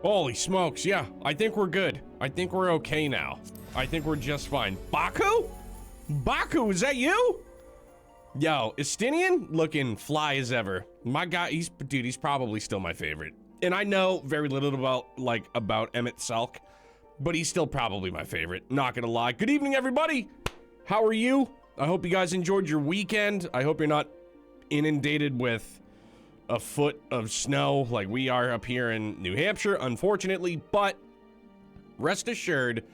Holy smokes, yeah. I think we're good. I think we're okay now. I think we're just fine. Baku? Baku, is that you? Yo, Estinian looking fly as ever. My guy, dude, he's probably still my favorite. And I know very little about Emmett Salk, but he's still probably my favorite. Not gonna lie. Good evening, everybody. How are you? I hope you guys enjoyed your weekend. I hope you're not inundated with a foot of snow like we are up here in New Hampshire, unfortunately, but rest assured,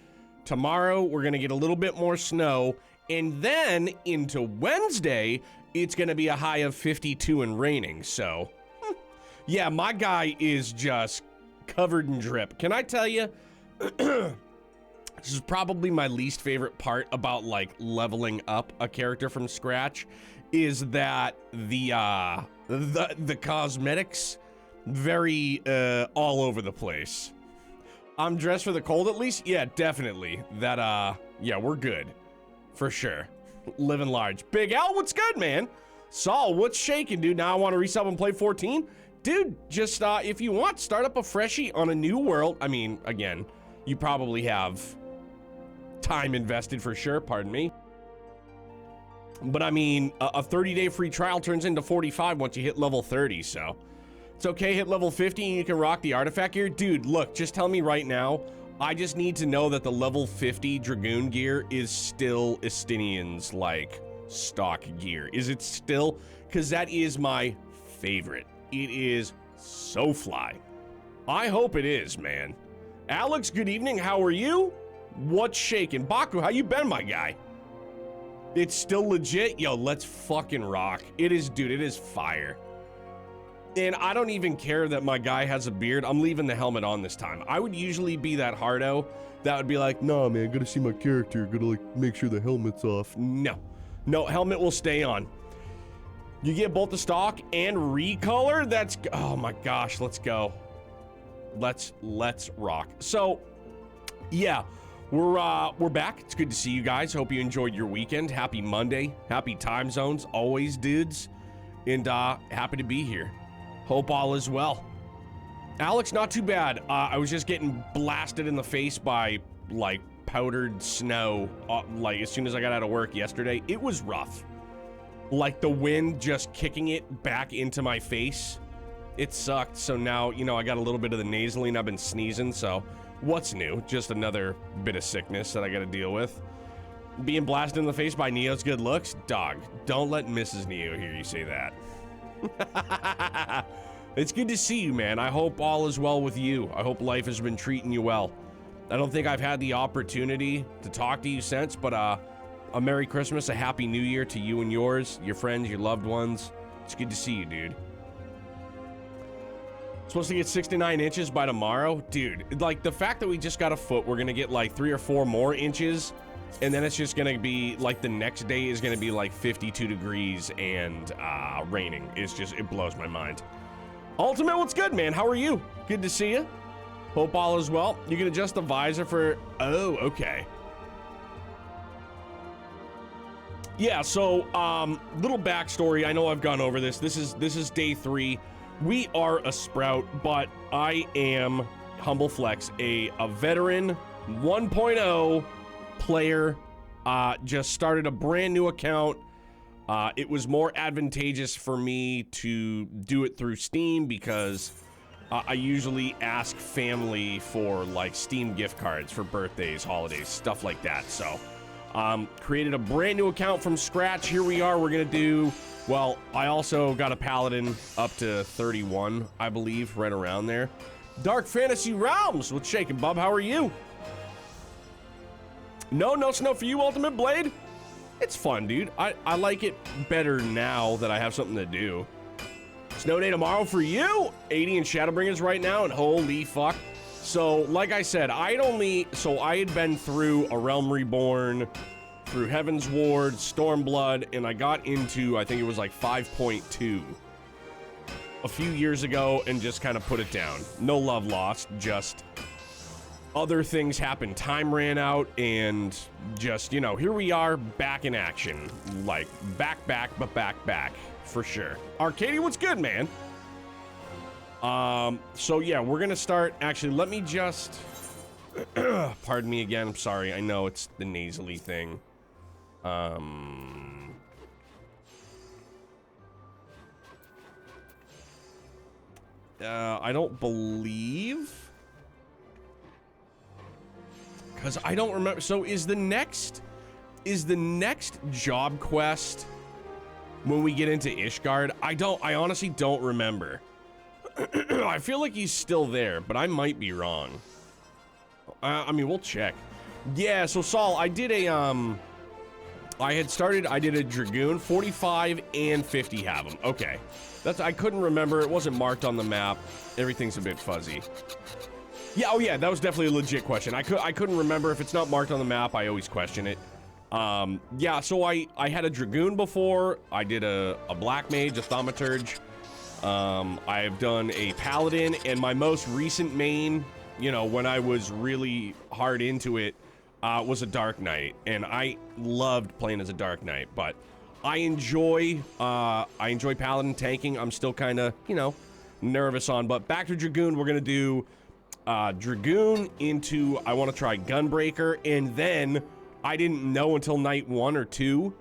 tomorrow we're gonna get a little bit more snow, and then into Wednesday, it's gonna be a high of 52 and raining, so yeah, my guy is just covered in drip. Can I tell you, this is probably my least favorite part about like leveling up a character from scratch, is that the cosmetics very all over the place. I'm dressed for the cold at least? Yeah, definitely. That yeah, we're good. For sure. Living large. Big Al, what's good, man? Saul, what's shaking, dude? Now I want to resub and play 14? Dude, just if you want, start up a freshie on a new world. I mean, again, you probably have time invested for sure, pardon me. But I mean, a 30-day free trial turns into 45 once you hit level 30, so it's okay. Hit level 50 and you can rock the artifact gear. Dude, look, just tell me right now, I just need to know that the level 50 Dragoon gear is still Estinian's, like, stock gear. Is it still? Because that is my favorite. It is so fly. I hope it is, man. Alex, good evening. How are you? What's shaking? Baku, how you been, my guy? It's still legit? Yo, let's fucking rock. It is, dude, it is fire. And I don't even care that my guy has a beard. I'm leaving the helmet on this time. I would usually be that hardo that would be like, nah, man, gotta see my character. Gotta, like, make sure the helmet's off. No. No, helmet will stay on. You get both the stock and recolor? That's, oh my gosh, let's go. Let's rock. So, yeah. We're back. It's good to see you guys. Hope you enjoyed your weekend. Happy Monday. Happy time zones. Always, dudes. And happy to be here. Hope all is well. Alex, not too bad. I was just getting blasted in the face by, like, powdered snow, like, as soon as I got out of work yesterday. It was rough. Like, the wind just kicking it back into my face. It sucked. So now, you know, I got a little bit of the nasally and I've been sneezing, so what's new? Just another bit of sickness that I gotta deal with. Being blasted in the face by Neo's good looks? Dog, don't let Mrs. Neo hear you say that. It's good to see you, man. I hope all is well with you. I hope life has been treating you well. I don't think I've had the opportunity to talk to you since, but a Merry Christmas, a Happy New Year to you and yours, your friends, your loved ones. It's good to see you, dude. Supposed to get 69 inches by tomorrow? Dude, like, the fact that we just got a foot, we're gonna get like 3 or 4 more inches, and then it's just gonna be like the next day is gonna be like 52 degrees and raining. It's just, it blows my mind. Ultimate, what's good, man? How are you? Good to see you. Hope all is well. You can adjust the visor for, oh, okay. Yeah, so little backstory. I know I've gone over this. This is day 3. We are a Sprout, but I am, humble flex, a veteran 1.0 player. Just started a brand new account. It was more advantageous for me to do it through Steam because I usually ask family for like Steam gift cards for birthdays, holidays, stuff like that. So created a brand new account from scratch. Here we are. We're gonna do, well, I also got a paladin up to 31, I believe, right around there. Dark Fantasy Realms, what's shaking, bub? How are you? No snow for you, Ultimate Blade. It's fun, dude. I like it better now that I have something to do. Snow day tomorrow for you. 80 in Shadowbringers right now, and holy fuck. So, like I said, I had been through A Realm Reborn, through Heaven's Ward, Stormblood, and I got into, I think it was like 5.2 a few years ago and just kind of put it down. No love lost, just other things happened. Time ran out and just, you know, here we are back in action. Like, back, but back, for sure. Arcadia, what's good, man? So yeah, we're gonna start, actually, let me just, pardon me again, I'm sorry, I know it's the nasally thing. I don't believe, because I don't remember. So is the next job quest when we get into Ishgard? I honestly don't remember. I feel like he's still there, but I might be wrong. I mean, we'll check. Yeah, so Saul, I did a, I did a Dragoon, 45 and 50 have them. Okay. I couldn't remember. It wasn't marked on the map. Everything's a bit fuzzy. Yeah, oh yeah, that was definitely a legit question. I couldn't remember. If it's not marked on the map, I always question it. Yeah, so I had a Dragoon before. I did a Black Mage, a Thaumaturge. I've done a Paladin, and my most recent main, you know, when I was really hard into it, was a Dark Knight, and I loved playing as a Dark Knight, but I enjoy Paladin tanking. I'm still kind of, you know, nervous on, but back to Dragoon, we're gonna do Dragoon into, I want to try Gunbreaker, and then I didn't know until night 1 or 2,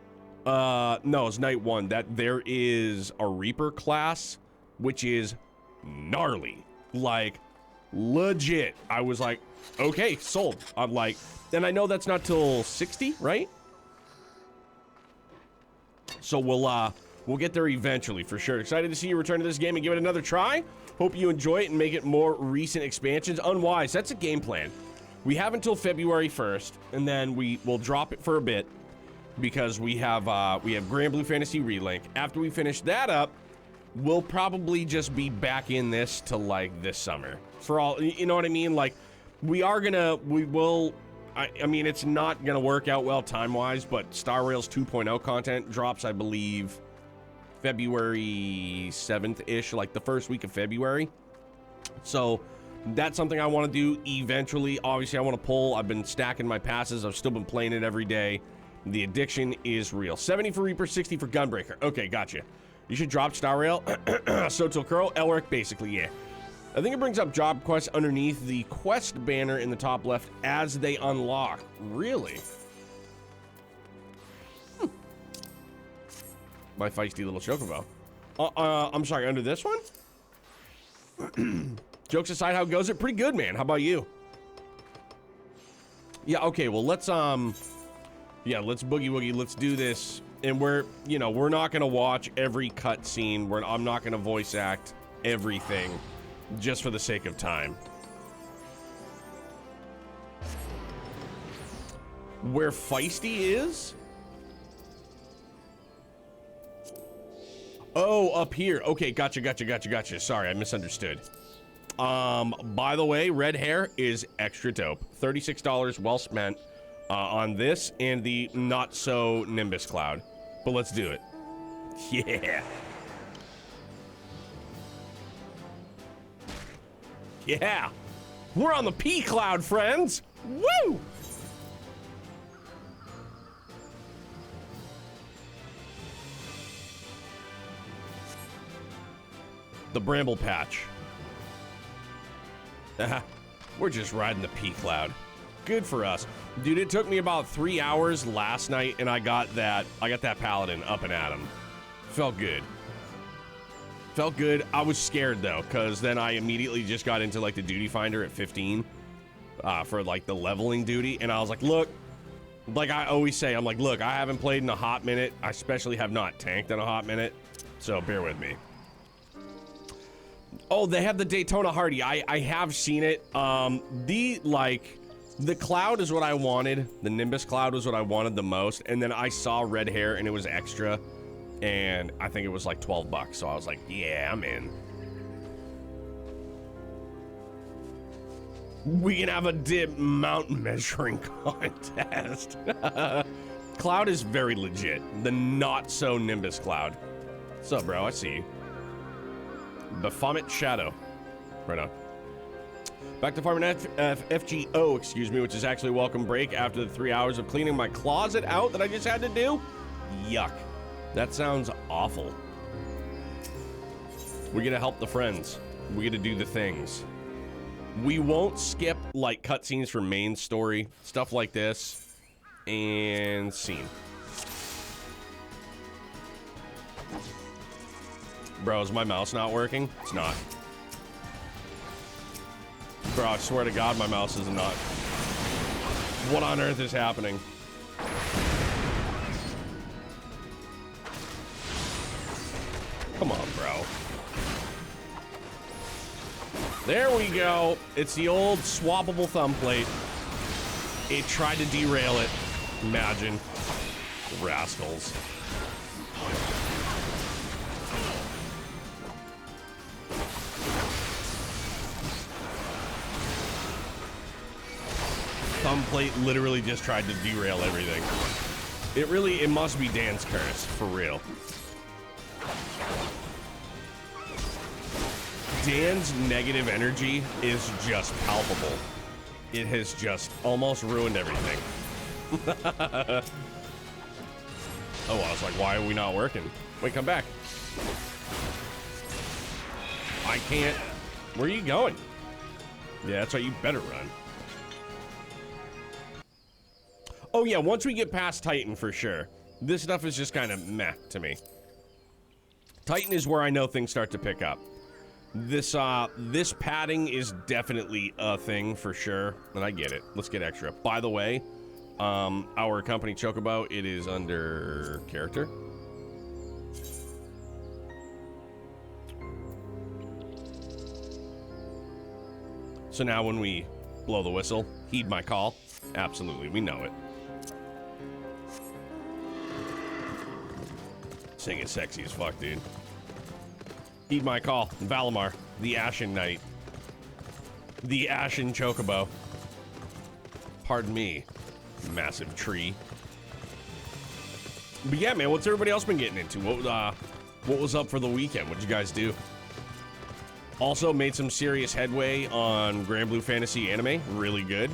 no, it's night 1, that there is a Reaper class, which is gnarly, like legit. I was like, okay, sold. I'm like, and I know that's not till 60, right? So we'll get there eventually for sure. Excited to see you return to this game and give it another try. Hope you enjoy it and make it more recent expansions. Unwise, that's a game plan. We have until February 1st, and then we will drop it for a bit because we have Grand Blue Fantasy Relink. After we finish that up, we'll probably just be back in this till like this summer. For all, you know what I mean? Like, I mean, it's not gonna work out well time-wise, but Star Rails 2.0 content drops, I believe, February 7th-ish, like the first week of February. So that's something I want to do eventually. Obviously, I want to pull. I've been stacking my passes. I've still been playing it every day. The addiction is real. 70 for Reaper, 60 for Gunbreaker. Okay, gotcha. You should drop Star Rail. So Tilkuro, Elric, basically, yeah. I think it brings up job quests underneath the quest banner in the top left as they unlock. Really? My feisty little chocobo. I'm sorry, under this one? Jokes aside, how goes it? Pretty good, man. How about you? Yeah, okay, well, let's boogie woogie. Let's do this. And we're not gonna watch every cutscene. I'm not gonna voice act everything just for the sake of time. Where feisty is? Oh, up here. Okay, gotcha. Sorry, I misunderstood. By the way, red hair is extra dope. $36 well spent on this and the not so Nimbus Cloud. But let's do it. Yeah. Yeah. We're on the P Cloud, friends. Woo! The Bramble Patch. We're just riding the P Cloud. Good for us. Dude, it took me about 3 hours last night and I got that Paladin up and at him. Felt good. Felt good. I was scared though, because then I immediately just got into like the duty finder at 15 for like the leveling duty. And I was like, look, like I always say, I'm like, look, I haven't played in a hot minute. I especially have not tanked in a hot minute. So bear with me. Oh, they have the Daytona Hardy. I have seen it. The cloud is what I wanted. The Nimbus cloud was what I wanted the most. And then I saw red hair and it was extra. And I think it was like 12 bucks. So I was like, yeah, I'm in. We can have a dip mountain measuring contest. Cloud is very legit. The not so Nimbus cloud. What's up, bro? I see you. Baphomet Shadow. Right on. Back to farming FGO, excuse me, which is actually welcome break after the 3 hours of cleaning my closet out that I just had to do. Yuck. That sounds awful. We get to help the friends. We get to do the things. We won't skip like cutscenes from main story, stuff like this, and scene. Bro, is my mouse not working? It's not. Bro, I swear to God, my mouse is not. What on earth is happening? Come on, bro. There we go. It's the old swappable thumb plate. It tried to derail it. Imagine. Rascals. Thumb plate literally just tried to derail everything. It must be Dan's curse, for real. Dan's negative energy is just palpable. It has just almost ruined everything. Oh, I was like, why are we not working? Wait, come back. I can't. Where are you going? Yeah, that's right. You better run. Oh, yeah. Once we get past Titan, for sure. This stuff is just kind of meh to me. Titan is where I know things start to pick up. This padding is definitely a thing for sure, and I get it. Let's get extra. By the way, our company Chocobo, it is under character. So now when we blow the whistle, heed my call. Absolutely, we know it. Sing it sexy as fuck, dude. Heed my call. Valimar, the Ashen Knight. The Ashen Chocobo. Pardon me, massive tree. But yeah, man, what's everybody else been getting into? What was up for the weekend? What'd you guys do? Also made some serious headway on Grand Blue Fantasy Anime. Really good.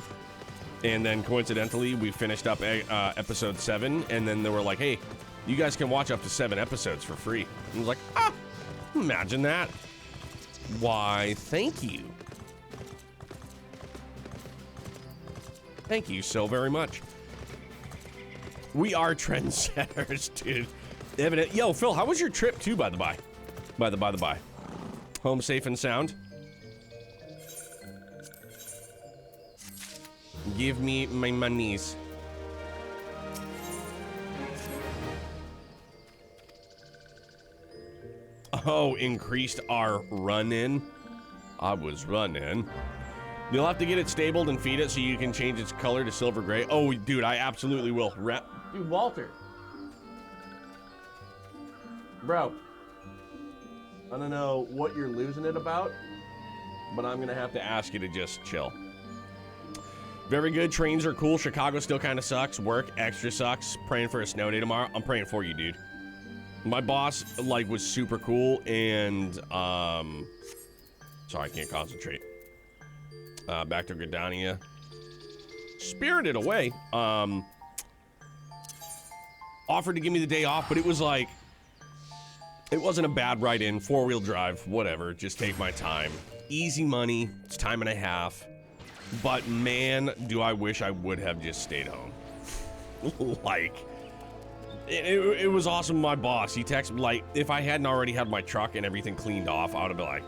And then coincidentally, we finished up episode 7, and then they were like, hey, you guys can watch up to 7 episodes for free. And I was like, ah! Imagine that. Why, thank you. Thank you so very much. We are trendsetters, dude. Evident. Yo, Phil, how was your trip too, by the by? By the by. Home safe and sound? Give me my monies. Oh, increased our run-in. I was running. You'll have to get it stabled and feed it so you can change its color to silver gray. Oh, dude, I absolutely will. Dude, Walter. Bro. I don't know what you're losing it about, but I'm gonna have to ask you to just chill. Very good. Trains are cool. Chicago still kind of sucks. Work extra sucks. Praying for a snow day tomorrow. I'm praying for you, dude. My boss, like, was super cool, and, sorry, I can't concentrate. Back to Gridania. Spirited Away, offered to give me the day off, but it was like, it wasn't a bad ride-in, 4-wheel drive, whatever, just take my time. Easy money, it's time and a half, but man, do I wish I would have just stayed home. Like, It was awesome. My boss, he texted me, like, if I hadn't already had my truck and everything cleaned off, I would have been like,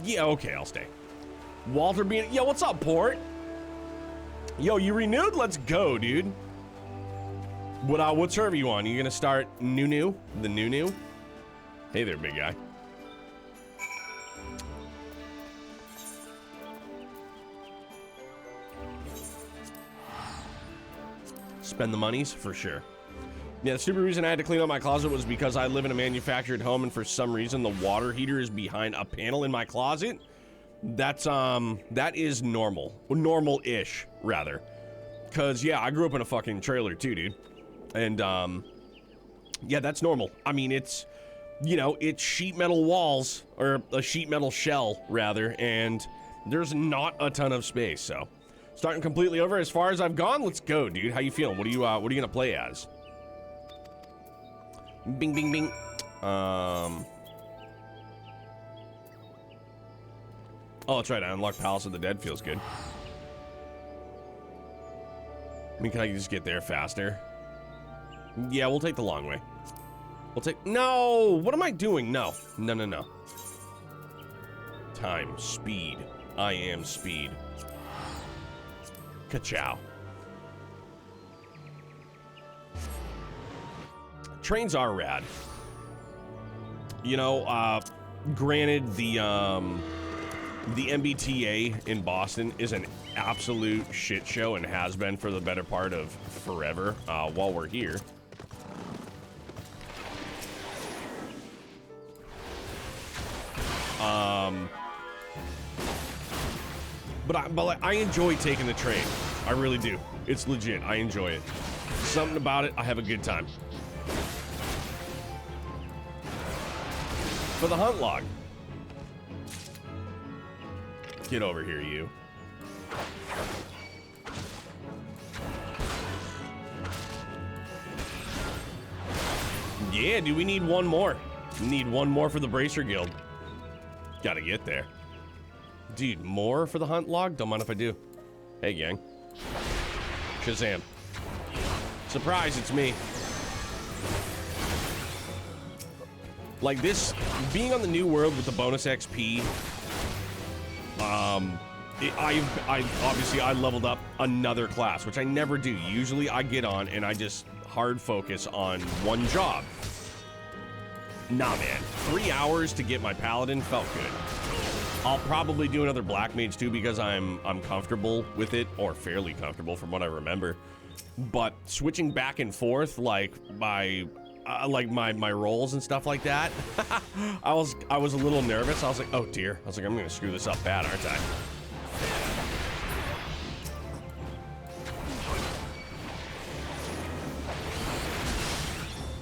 yeah, okay, I'll stay. Walter being, yo, what's up, Port? Yo, you renewed? Let's go, dude. What server you on? You gonna start new? The new? Hey there, big guy. Spend the monies for sure. Yeah, the stupid reason I had to clean up my closet was because I live in a manufactured home and for some reason the water heater is behind a panel in my closet. That is normal. Normal-ish, rather. Cause yeah, I grew up in a fucking trailer too, dude. And yeah, that's normal. I mean, it's, you know, it's sheet metal walls, or a sheet metal shell, rather, and there's not a ton of space, so. Starting completely over. As far as I've gone, let's go, dude. How you feeling? What are you gonna play as? Bing, bing, bing. Oh, that's right. I unlocked Palace of the Dead. Feels good. I mean, can I just get there faster? Yeah, we'll take the long way. No! What am I doing? No. No. Time. Speed. I am speed. Ka-chow. Trains are rad. You know, granted, the MBTA in Boston is an absolute shit show and has been for the better part of forever, while we're here. But I enjoy taking the train. I really do. It's legit. I enjoy it. Something about it, I have a good time. For the hunt log. Get over here, you. Yeah, dude, we need one more. We need one more for the Bracer Guild. Gotta get there. Dude, more for the hunt log? Don't mind if I do. Hey, gang. Shazam. Surprise, it's me. Like this, being on the new world with the bonus XP, I leveled up another class, which I never do. Usually I get on and I just hard focus on one job. Nah, man. 3 hours to get my paladin felt good. I'll probably do another black mage too because I'm comfortable with it, or fairly comfortable from what I remember. But switching back and forth, like my rolls and stuff like that, I was a little nervous. I was like, oh dear. I was like, I'm gonna screw this up bad, aren't I?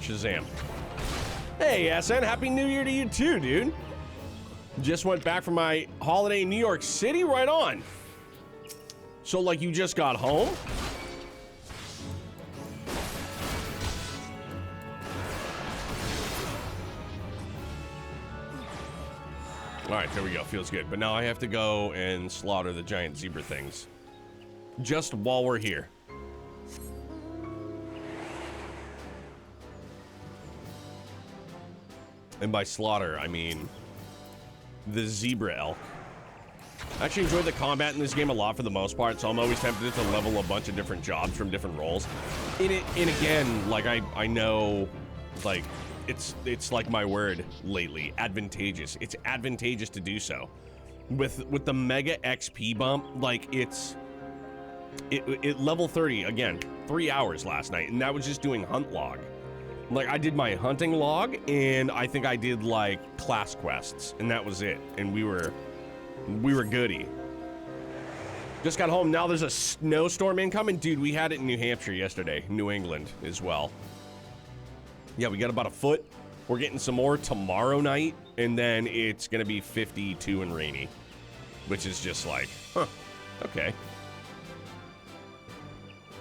Shazam. Hey, SN, Happy New Year to you too, dude. Just went back from my holiday in New York City, right on. So, like, you just got home? All right, there we go. Feels good. But now I have to go and slaughter the giant zebra things. Just while we're here. And by slaughter, I mean the zebra elk. I actually enjoyed the combat in this game a lot for the most part, so I'm always tempted to level a bunch of different jobs from different roles. And again, like I know, like it's like my word lately, advantageous. It's advantageous to do so. With the mega XP bump, like it level 30 again, 3 hours last night, and that was just doing hunt log. Like, I did my hunting log, and I think I did, like, class quests, and that was it. And we were goody. Just got home. Now there's a snowstorm incoming. Dude, we had it in New Hampshire yesterday. New England as well. Yeah, we got about a foot. We're getting some more tomorrow night, and then it's going to be 52 and rainy. Which is just like, huh, okay.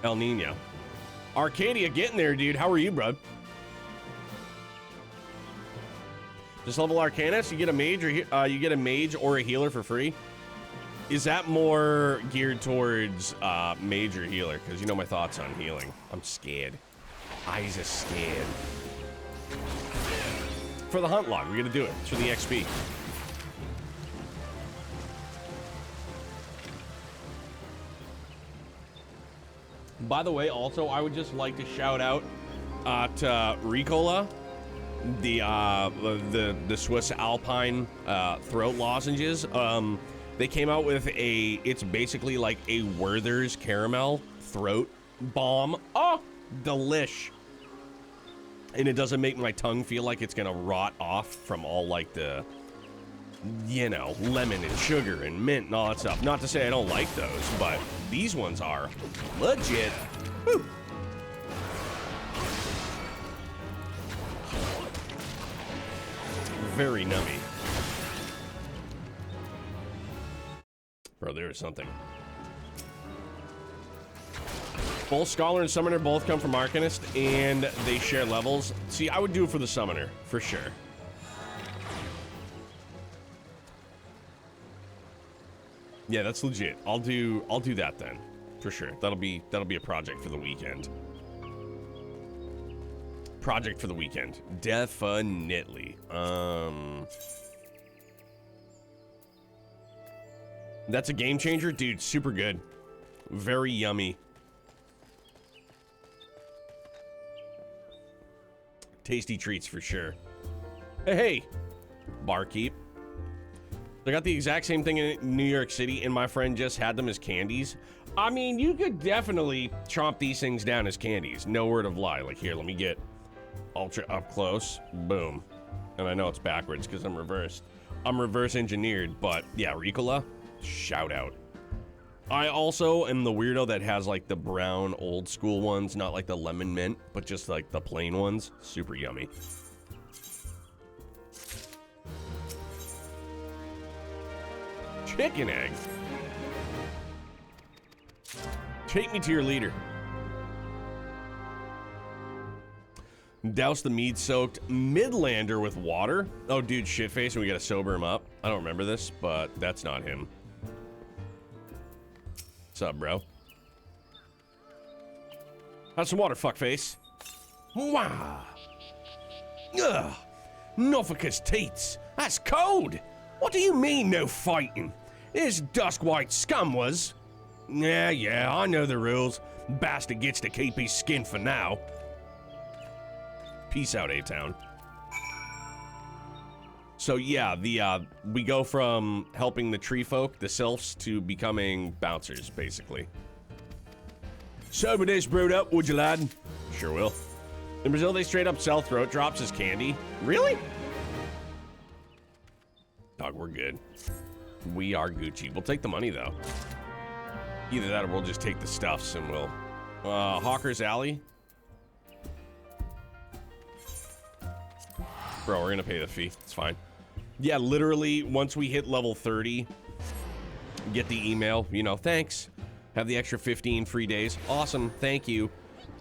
El Nino. Arcadia getting there, dude. How are you, bro? Just level Arcanus, you get a mage, or you get a mage or a healer for free. Is that more geared towards mage or healer? Because you know my thoughts on healing. I'm scared. Eyes a scan. For the hunt log, we're gonna do it. It's for the XP. By the way, also, I would just like to shout out to Ricola, the Swiss Alpine throat lozenges. They came out with it's basically like a Werther's caramel throat balm. Oh, delish. And it doesn't make my tongue feel like it's gonna rot off from all like the, you know, lemon and sugar and mint and all that stuff. Not to say I don't like those, but these ones are legit. Woo. Very nummy. Bro, there is something. Both Scholar and Summoner both come from Arcanist, and they share levels. See, I would do it for the Summoner, for sure. Yeah, that's legit. I'll do that then, for sure. That'll be a project for the weekend. Project for the weekend, definitely. That's a game changer, dude. Super good, very yummy. Tasty treats for sure. Hey, barkeep. I got the exact same thing in New York City, and my friend just had them as candies. I mean, you could definitely chomp these things down as candies. No word of lie. Like, here, let me get ultra up close. Boom. And I know it's backwards because I'm reversed. I'm reverse engineered, but yeah, Ricola, shout out. I also am the weirdo that has like the brown old school ones, not like the lemon mint, but just like the plain ones. Super yummy. Chicken egg. Take me to your leader. Douse the mead-soaked Midlander with water. Oh, dude, shitface, and we gotta sober him up. I don't remember this, but that's not him. What's up, bro? Have some water, fuckface. Wow. Ugh. Norfolk's teats. That's cold. What do you mean, no fighting? This dusk-white scum was. Yeah, I know the rules. Bastard gets to keep his skin for now. Peace out, A-Town. So yeah, we go from helping the tree folk, the sylphs, to becoming bouncers, basically. Sober this brewed up, would you, lad? Sure will. In Brazil, they straight up sell throat drops as candy. Really? Dog, we're good. We are Gucci. We'll take the money, though. Either that or we'll just take the stuffs and we'll... Hawker's Alley. Bro, we're gonna pay the fee. It's fine. Yeah, literally, once we hit level 30, get the email, you know, thanks. Have the extra 15 free days. Awesome, thank you.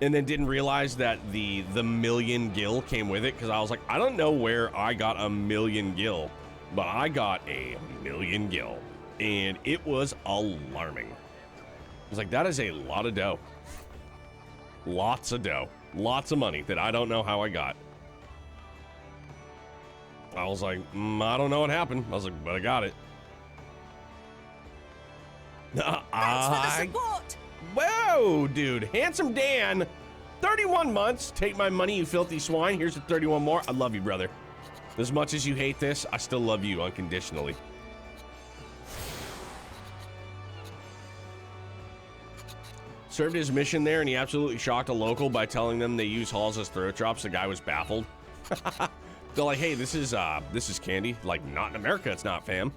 And then didn't realize that the million gil came with it, because I was like, I don't know where I got a million gil, but I got a million gil. And it was alarming. I was like, that is a lot of dough. Lots of dough. Lots of money that I don't know how I got. I was like, I don't know what happened. I was like, but I got it. Thanks for the support. Whoa, dude. Handsome Dan. 31 months. Take my money, you filthy swine. Here's the 31 more. I love you, brother. As much as you hate this, I still love you unconditionally. Served his mission there, and he absolutely shocked a local by telling them they use halls as throat drops. The guy was baffled. They're like, hey, this is candy. Like, not in America, it's not, fam.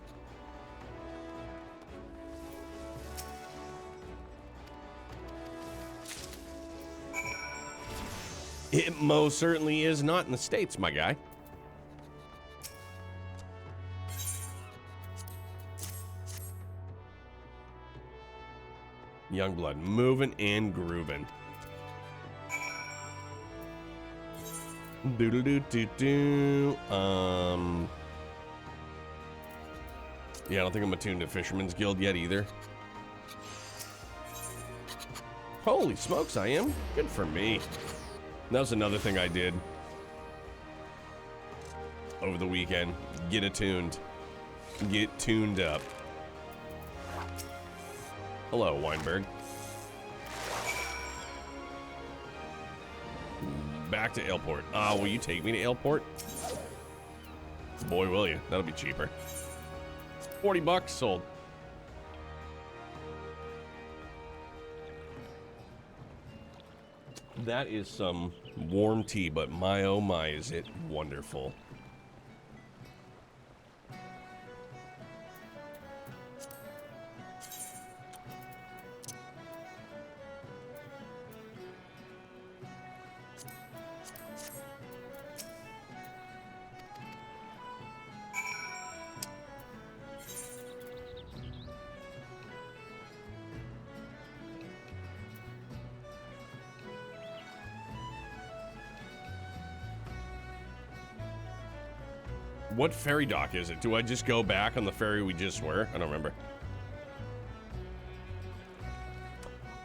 It most certainly is not in the States, my guy. Youngblood, moving and grooving. Do-do-do-do-do. Yeah, I don't think I'm attuned to Fisherman's Guild yet either. Holy smokes, I am. Good for me. That was another thing I did over the weekend. Get attuned. Get tuned up. Hello, Weinberg. Back to Airport. Will you take me to Airport? Boy, will you. That'll be cheaper. 40 bucks sold. That is some warm tea, but my oh my, is it wonderful. What ferry dock is it? Do I just go back on the ferry we just were? I don't remember.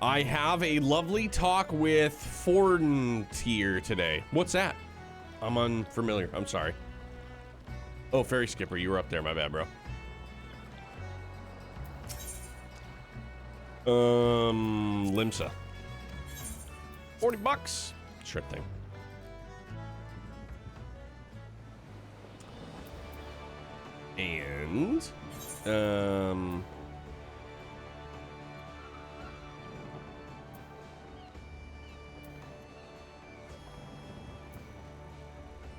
I have a lovely talk with Fortier today. What's that? I'm unfamiliar. I'm sorry. Oh, ferry skipper, you were up there. My bad, bro. Limsa. 40 bucks. Sure thing. And,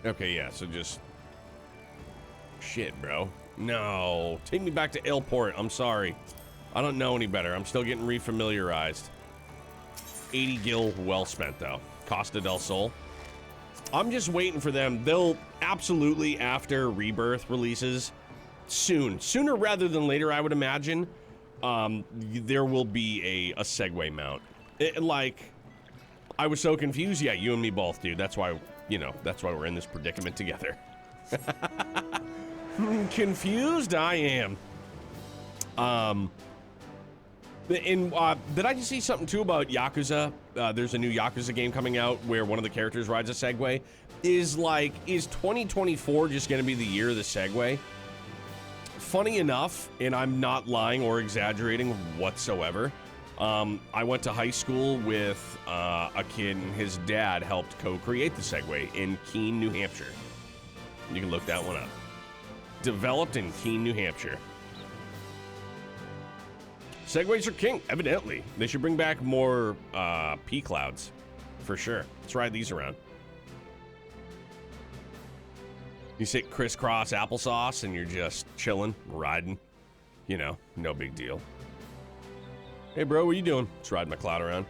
okay, yeah, so just, shit, bro. No, take me back to Airport. I'm sorry. I don't know any better. I'm still getting refamiliarized. 80 gil, well spent, though. Costa del Sol. I'm just waiting for them. They'll absolutely, after Rebirth releases, sooner rather than later, I would imagine, there will be a Segway mount. Like, I was so confused. Yeah, you and me both, dude. That's why, you know, that's why we're in this predicament together. Confused? I am. Did I just see something too about Yakuza? There's a new Yakuza game coming out where one of the characters rides a Segway. Is 2024 just going to be the year of the Segway? Funny enough, and I'm not lying or exaggerating whatsoever, I went to high school with a kid, and his dad helped co-create the Segway in Keene, New Hampshire. You can look that one up. Developed in Keene, New Hampshire. Segways are king, evidently. They should bring back more P-Clouds, for sure. Let's ride these around. You sit crisscross applesauce and you're just chilling, riding. You know, no big deal. Hey, bro, what are you doing? Let's ride my cloud around.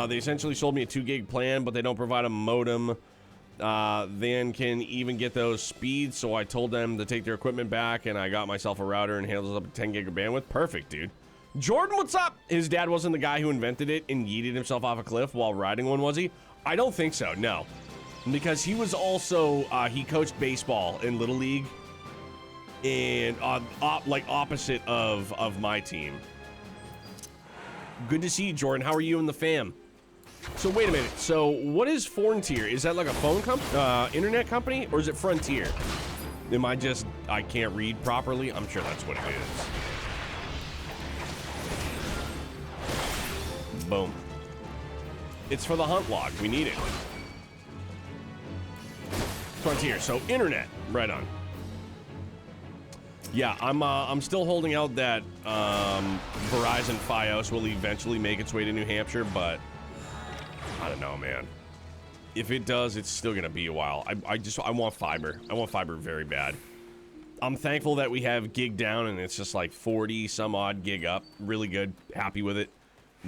They essentially sold me a 2 gig plan, but they don't provide a modem. Then can even get those speeds, so I told them to take their equipment back, and I got myself a router and handles up to 10 gig of bandwidth. Perfect, dude. Jordan, what's up? His dad wasn't the guy who invented it and yeeted himself off a cliff while riding one, was he? I don't think so, no. Because he was also, he coached baseball in Little League, and like opposite of my team. Good to see you, Jordan. How are you and the fam? So wait a minute. So what is Fortier? Is that like a phone internet company, or is it Frontier? I can't read properly? I'm sure that's what it is. Boom. It's for the hunt log. We need it. Frontier. So internet. Right on. Yeah, I'm still holding out that Verizon Fios will eventually make its way to New Hampshire, but I don't know, man. If it does, it's still gonna be a while. I want fiber. I want fiber very bad. I'm thankful that we have gig down and it's just like 40 some odd gig up. Really good. Happy with it.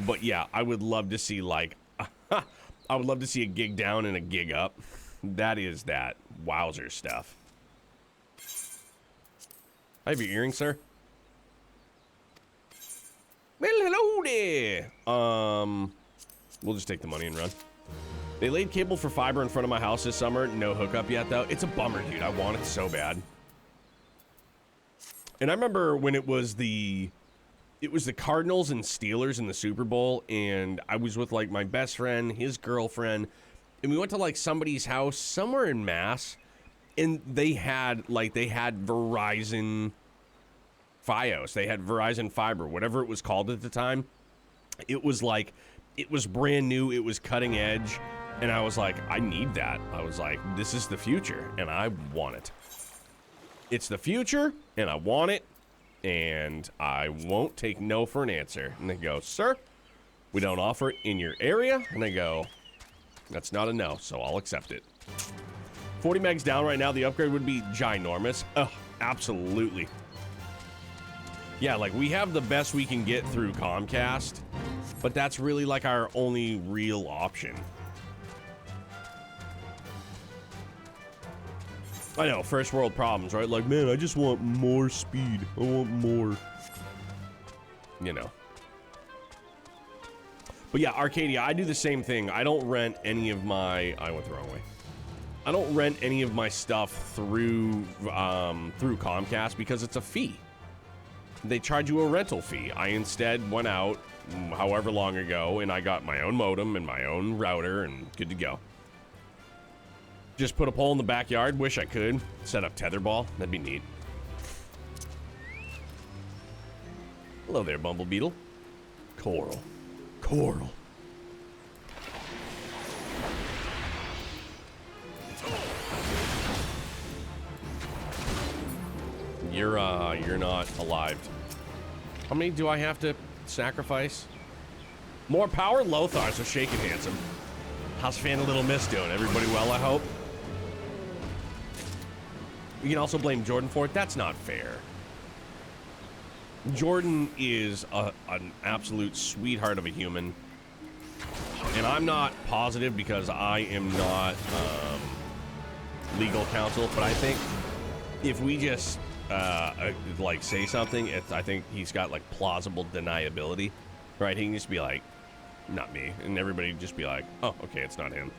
But yeah, I would love to see I would love to see a gig down and a gig up. That is that wowzer stuff. I have your earrings, sir. Well, hello there. We'll just take the money and run. They laid cable for fiber in front of my house this summer. No hookup yet, though. It's a bummer, dude. I want it so bad. And I remember when it was the it was the Cardinals and Steelers in the Super Bowl, and I was with like my best friend, his girlfriend, and we went to like somebody's house somewhere in Mass, and they had Verizon Fios. They had Verizon Fiber, whatever it was called at the time. It was like, it was brand new, it was cutting edge, and I was like, I need that. I was like, this is the future, and I want it. It's the future, and I want it, and I won't take no for an answer. And they go, sir, we don't offer it in your area. And I go, that's not a no, so I'll accept it. 40 megs down right now. The upgrade would be ginormous. Ugh, absolutely. Yeah, like we have the best we can get through Comcast, but that's really like our only real option. I know, first world problems, right? Like, man, I just want more speed. I want more. You know. But yeah, Arcadia, I do the same thing. I don't rent any of my... I went the wrong way. I don't rent any of my stuff through Comcast because it's a fee. They charge you a rental fee. I instead went out however long ago, and I got my own modem and my own router, and good to go. Just put a pole in the backyard. Wish I could. Set up tetherball. That'd be neat. Hello there, Bumble Beetle. Coral. Coral. You're not alive. How many do I have to sacrifice? More power? Lothar, so shaking handsome. How's Fan a Little Miss doing? Everybody well, I hope? You can also blame Jordan for it. That's not fair. Jordan is an absolute sweetheart of a human. And I'm not positive because I am not legal counsel, but I think if we just like say something, I think he's got like plausible deniability, right? He can just be like, not me, and everybody just be like, oh, okay, it's not him.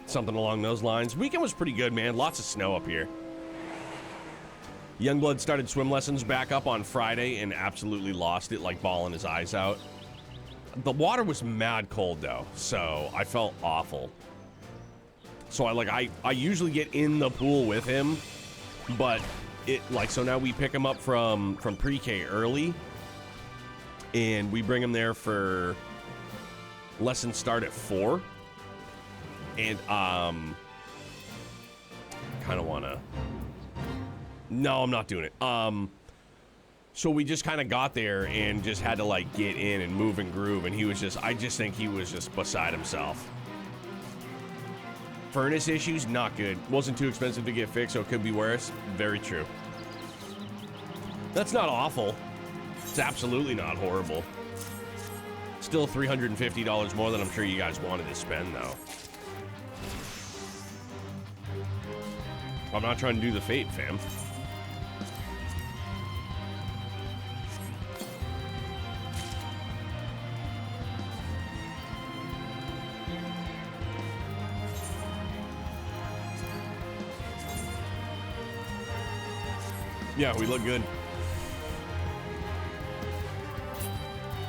Something along those lines. Weekend was pretty good, man. Lots of snow up here. Youngblood started swim lessons back up on Friday and absolutely lost it, like bawling his eyes out. The water was mad cold though, so I felt awful. So I usually get in the pool with him, but so now we pick him up from pre-K early, and we bring him there for lessons start at 4. And kind of want to... No, I'm not doing it. So we just kind of got there and just had to like get in and move and groove, and he was just... I just think he was just beside himself. Furnace issues, not good. Wasn't too expensive to get fixed, so it could be worse. Very true. That's not awful. It's absolutely not horrible. Still $350 more than I'm sure you guys wanted to spend, though. I'm not trying to do the fate, fam. Yeah, we look good.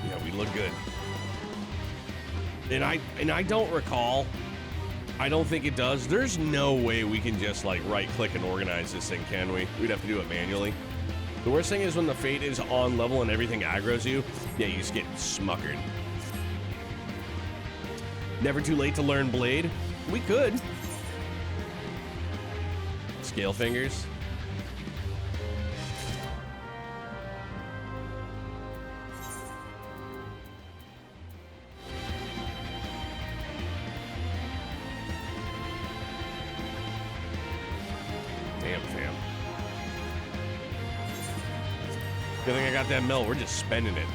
Yeah, we look good. And I don't recall. I don't think it does. There's no way we can just like right click and organize this thing, can we? We'd have to do it manually. The worst thing is when the fate is on level and everything aggroes you, yeah, you just get smuckered. Never too late to learn Blade. We could. Scale fingers. Good thing I got that mill. We're just spending it.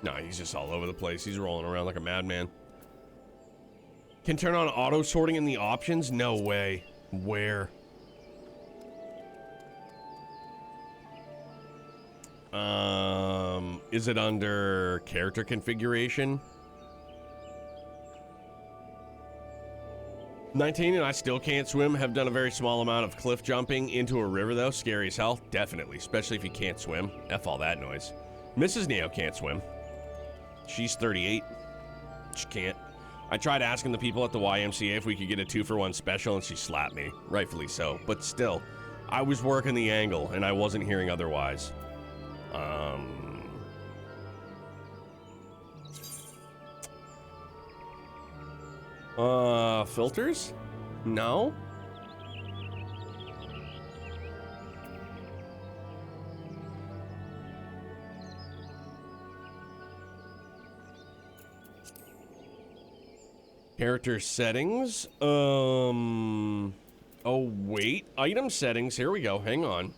No, he's just all over the place. He's rolling around like a madman. Can turn on auto sorting in the options? No way. Where? Is it under character configuration? 19 and I still can't swim. Have done a very small amount of cliff jumping into a river though. Scary as hell. Definitely. Especially if you can't swim. F all that noise. Mrs. Neo can't swim. She's 38. She can't. I tried asking the people at the YMCA if we could get a 2-for-1 special and she slapped me. Rightfully so. But still, I was working the angle and I wasn't hearing otherwise. Filters? No? Character settings. Oh, wait. Item settings. Here we go. Hang on.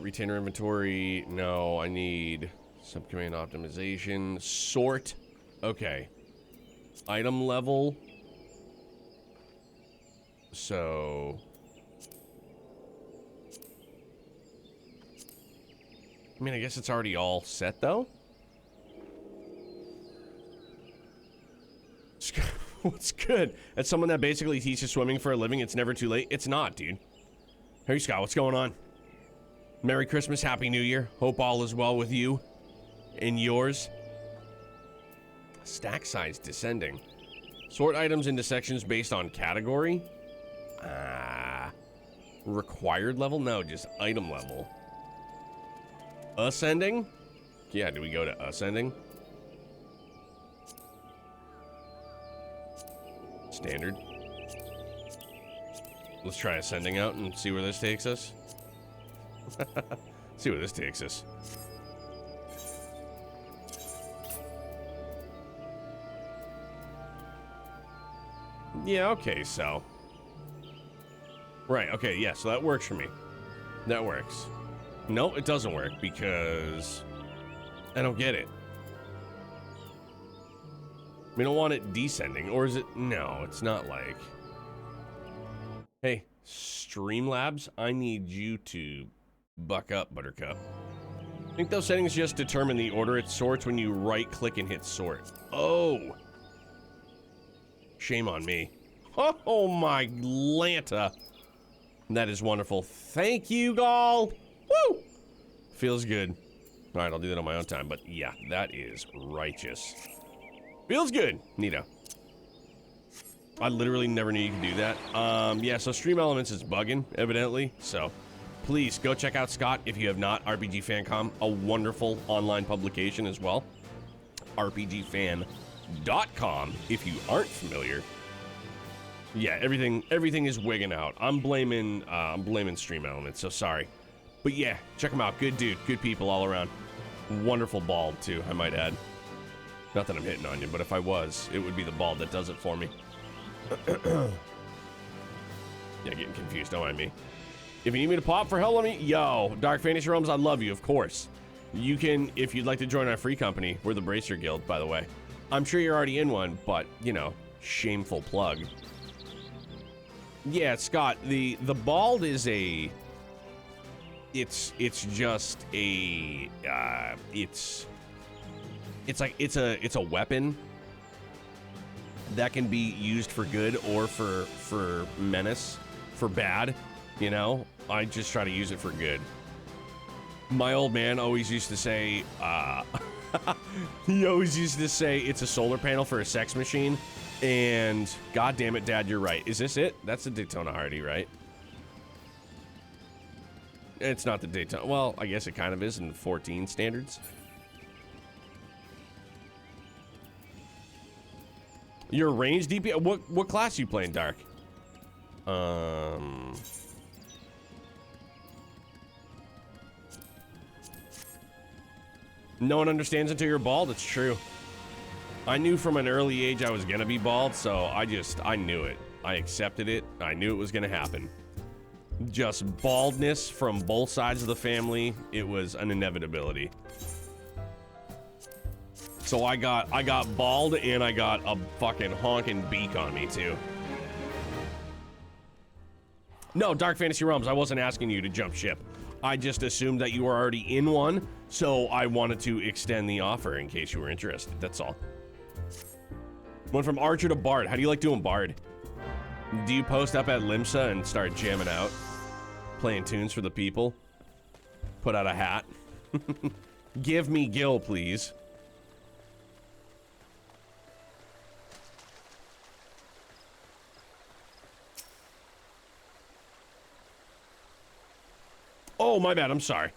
Retainer inventory. No, I need subcommand optimization. Sort. Okay. Item level. So. I mean, I guess it's already all set, though. What's good? As someone that basically teaches swimming for a living, it's never too late. It's not, dude. Hey, Scott, what's going on? Merry Christmas, Happy New Year. Hope all is well with you and yours. Stack size descending. Sort items into sections based on category. Required level? No, just item level. Ascending? Yeah, do we go to ascending? Standard. Let's try ascending out and see where this takes us. See where this takes us. Yeah, okay, so. Right, okay, yeah, so that works for me. That works. No, it doesn't work because I don't get it. We don't want it descending, or is it? No, it's not like. Hey, Streamlabs, I need you to buck up, Buttercup. I think those settings just determine the order it sorts when you right-click and hit sort. Oh. Shame on me. Oh, my Lanta. That is wonderful. Thank you, Gall. Woo! Feels good. All right, I'll do that on my own time, but yeah, that is righteous. Feels good, Nita. I literally never knew you could do that. Yeah, so Stream Elements is bugging, evidently. So please go check out Scott if you have not. RPG Fancom, a wonderful online publication as well. RPGfan.com if you aren't familiar. Yeah, everything is wigging out. I'm blaming Stream Elements, so sorry. But yeah, check him out. Good dude, good people all around. Wonderful bald too, I might add. Not that I'm hitting on you, but if I was, it would be the bald that does it for me. Yeah, getting confused, don't mind me. If you need me to pop for hell, let me... Yo, Dark Fantasy Realms, I love you, of course. You can, if you'd like to join our free company, we're the Bracer Guild, by the way. I'm sure you're already in one, but, you know, shameful plug. Yeah, Scott, the bald is a... It's just a... It's like it's a weapon that can be used for good or for menace, for bad, you know? I just try to use it for good. My old man always used to say, he always used to say it's a solar panel for a sex machine, and god damn it, Dad, you're right. Is this it? That's the Daytona Hardy, right? It's not the Daytona, well, I guess it kind of is in 14 standards. Your range DP? What class you playing, Dark? No one understands until you're bald. It's true. I knew from an early age I was gonna be bald, so I knew it. I accepted it. I knew it was gonna happen. Just baldness from both sides of the family. It was an inevitability. So I got bald and I got a fucking honking beak on me too. No, Dark Fantasy Realms, I wasn't asking you to jump ship. I just assumed that you were already in one, so I wanted to extend the offer in case you were interested. That's all. Went from Archer to Bard. How do you like doing Bard? Do you post up at Limsa and start jamming out? Playing tunes for the people? Put out a hat? Give me Gil, please. Oh, my bad. I'm sorry.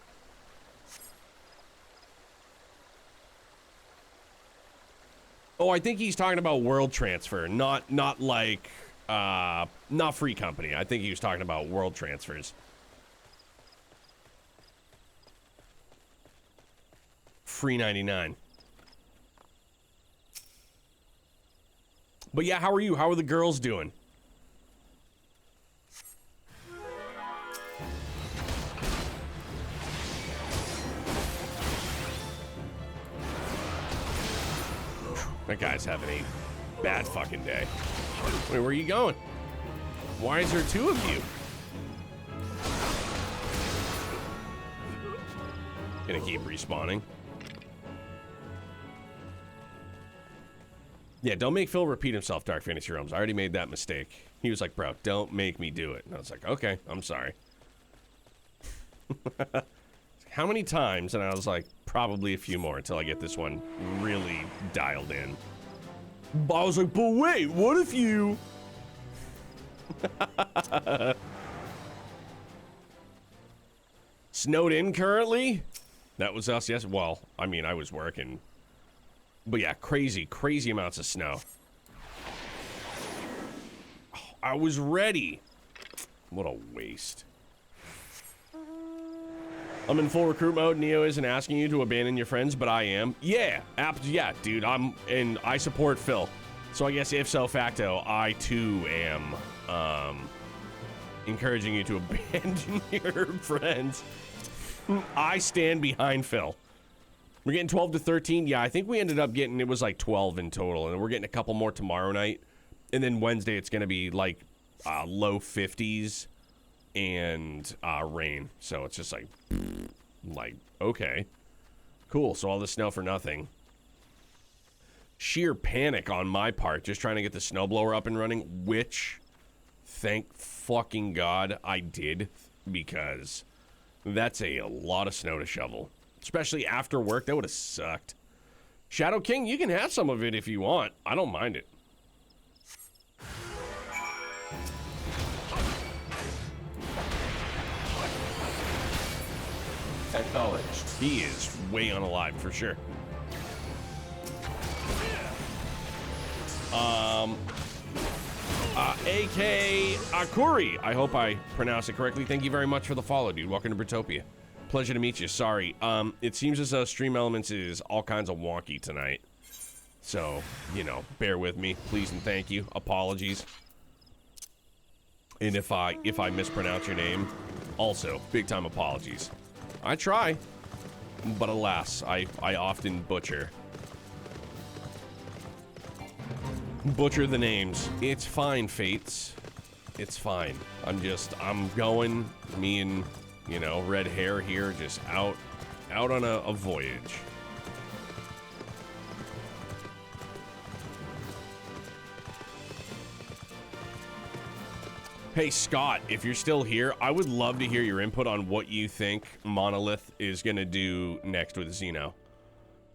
Oh, I think he's talking about world transfer, not like, not free company. I think he was talking about world transfers. Free 99. But yeah, how are you? How are the girls doing? That guy's having a bad fucking day. Wait, where are you going? Why is there two of you? Gonna keep respawning. Yeah, don't make Phil repeat himself, Dark Fantasy Realms. I already made that mistake. He was like, bro, don't make me do it. And I was like, okay, I'm sorry. How many times? And I was like, probably a few more until I get this one really dialed in. But I was like, but wait, what if you... Snowed in currently? That was us, yes. Well, I mean, I was working. But yeah, crazy amounts of snow. Oh, I was ready. What a waste. I'm in full recruit mode. Neo isn't asking you to abandon your friends, but I am. Yeah, yeah, dude. I support Phil. So I guess if so facto, I too am encouraging you to abandon your friends. I stand behind Phil. We're getting 12 to 13. Yeah, I think we ended up getting, it was like 12 in total, and we're getting a couple more tomorrow night. And then Wednesday, it's going to be like low 50s and rain. So it's just like, okay, cool. So all the snow for nothing. Sheer panic on my part, just trying to get the snowblower up and running, which, thank fucking God, I did, because that's a lot of snow to shovel. Especially after work, that would have sucked. Shadow King, you can have some of it if you want. I don't mind it. Acknowledged. He is way unalive for sure. AK Akuri. I hope I pronounced it correctly. Thank you very much for the follow, dude. Welcome to Britopia. Pleasure to meet you. Sorry. It seems as though Stream Elements is all kinds of wonky tonight. So, you know, bear with me. Please and thank you. Apologies. And if I mispronounce your name, also, big time apologies. I try, but alas, I often butcher the names. It's fine, Fates. It's fine. I'm going, me and, you know, red hair here, just out on a voyage. Hey, Scott, if you're still here, I would love to hear your input on what you think Monolith is going to do next with Xeno.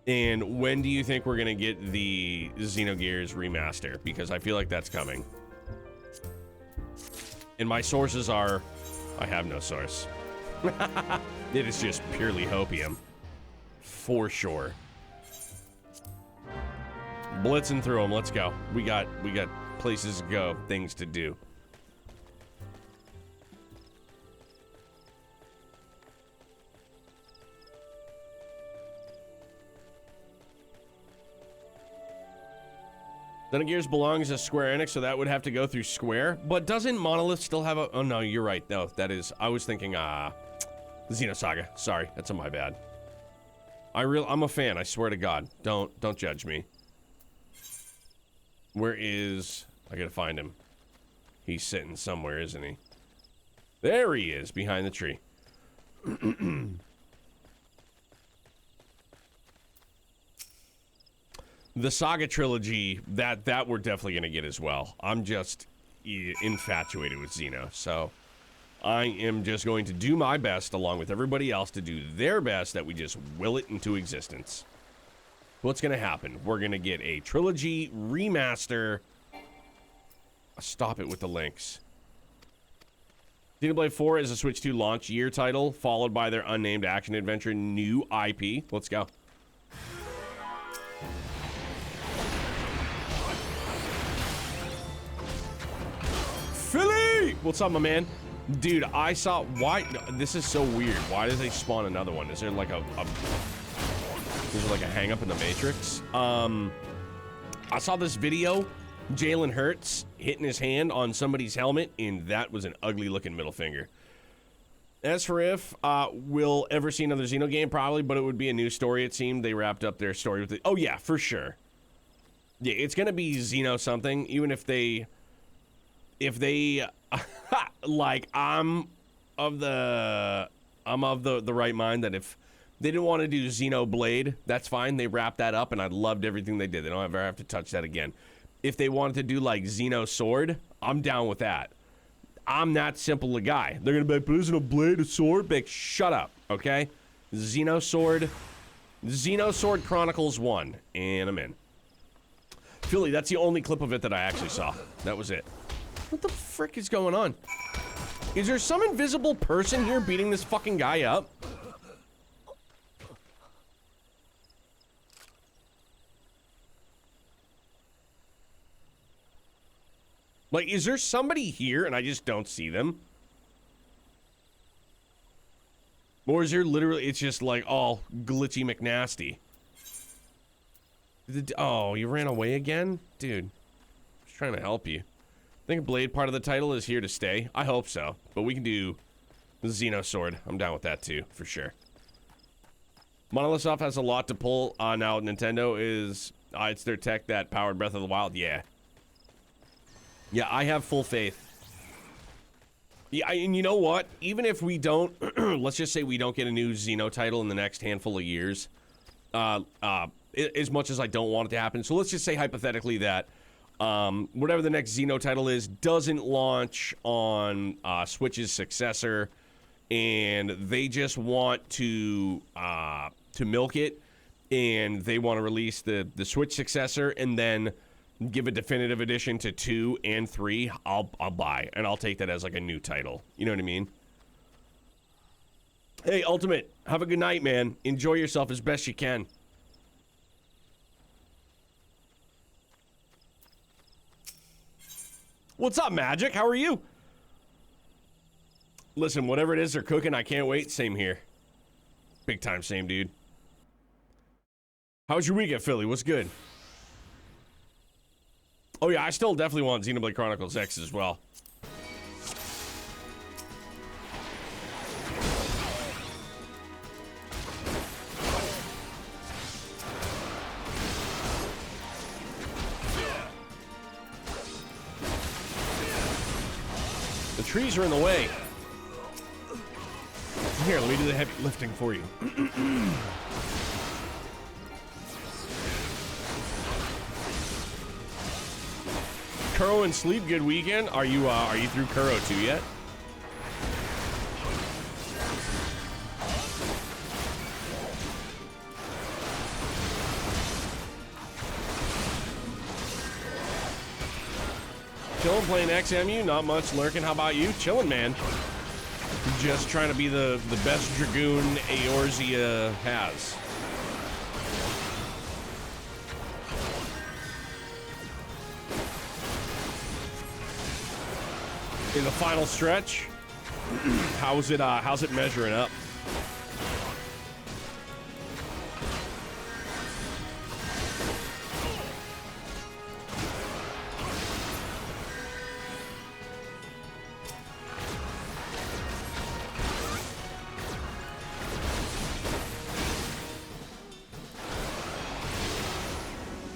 And when do you think we're going to get the Xenogears remaster? Because I feel like that's coming. And my sources are... I have no source. It is just purely hopium. For sure. Blitzing through them. Let's go. We got places to go. Things to do. Xenogears belongs to Square Enix, so that would have to go through Square. But doesn't Monolith still have a... Oh, no, you're right. No, that is... I was thinking, Xenosaga. Sorry, that's on my bad. I'm a fan, I swear to God. Don't judge me. Where is... I gotta find him. He's sitting somewhere, isn't he? There he is, behind the tree. The Saga trilogy, that we're definitely gonna get as well. I'm just infatuated with Xeno, so I am just going to do my best, along with everybody else, to do their best that we just will it into existence. What's gonna happen? We're gonna get a trilogy remaster. Stop it with the links. Xenoblade 4 is a Switch 2 launch year title, followed by their unnamed action-adventure new IP. Let's go. Philly! What's up, my man? Dude, I saw... Why... This is so weird. Why did they spawn another one? Is there like a hang-up in the Matrix? I saw this video. Jalen Hurts hitting his hand on somebody's helmet, and that was an ugly-looking middle finger. As for if we'll ever see another Xeno game, probably, but it would be a new story, it seemed. They wrapped up their story with it. Oh, yeah, for sure. Yeah, it's gonna be Xeno something, even if they... like, I'm of the right mind that if they didn't want to do Xenoblade, that's fine. They wrapped that up, and I loved everything they did. They don't ever have to touch that again. If they wanted to do, like, Xenosword, I'm down with that. I'm that simple a guy. They're gonna be like, but isn't a blade a sword? Big, shut up, okay? Xenosword Chronicles 1, and I'm in. Philly, that's the only clip of it that I actually saw. That was it. What the frick is going on? Is there some invisible person here beating this fucking guy up? Like, is there somebody here and I just don't see them? Or is there literally, it's just like all glitchy McNasty? Oh, you ran away again? Dude, I was trying to help you. I think Blade part of the title is here to stay. I hope so. But we can do Xenosword. I'm down with that too, for sure. Monolith Soft has a lot to pull now. Nintendo is, it's their tech that powered Breath of the Wild. Yeah. Yeah, I have full faith. Yeah, and you know what? Even if we don't, let's just say we don't get a new Xeno title in the next handful of years, as much as I don't want it to happen. So let's just say hypothetically that whatever the next Xeno title is doesn't launch on Switch's successor, and they just want to milk it, and they want to release the Switch successor, and then give a definitive edition to 2 and 3, I'll buy, and I'll take that as like a new title. You know what I mean? Hey, Ultimate, have a good night, man. Enjoy yourself as best you can. What's up, Magic? How are you? Listen, whatever it is they're cooking, I can't wait. Same here. Big time same, dude. How was your weekend, Philly? What's good? Oh yeah, I still definitely want Xenoblade Chronicles X as well. The trees are in the way. Here, let me do the heavy lifting for you. Kuro and Sleep, good weekend. Are you through Kuro 2 yet? Chillin', playing XMU, not much lurking. How about you? Chillin', man. Just trying to be the best Dragoon Eorzea has. In the final stretch, how's it measuring up?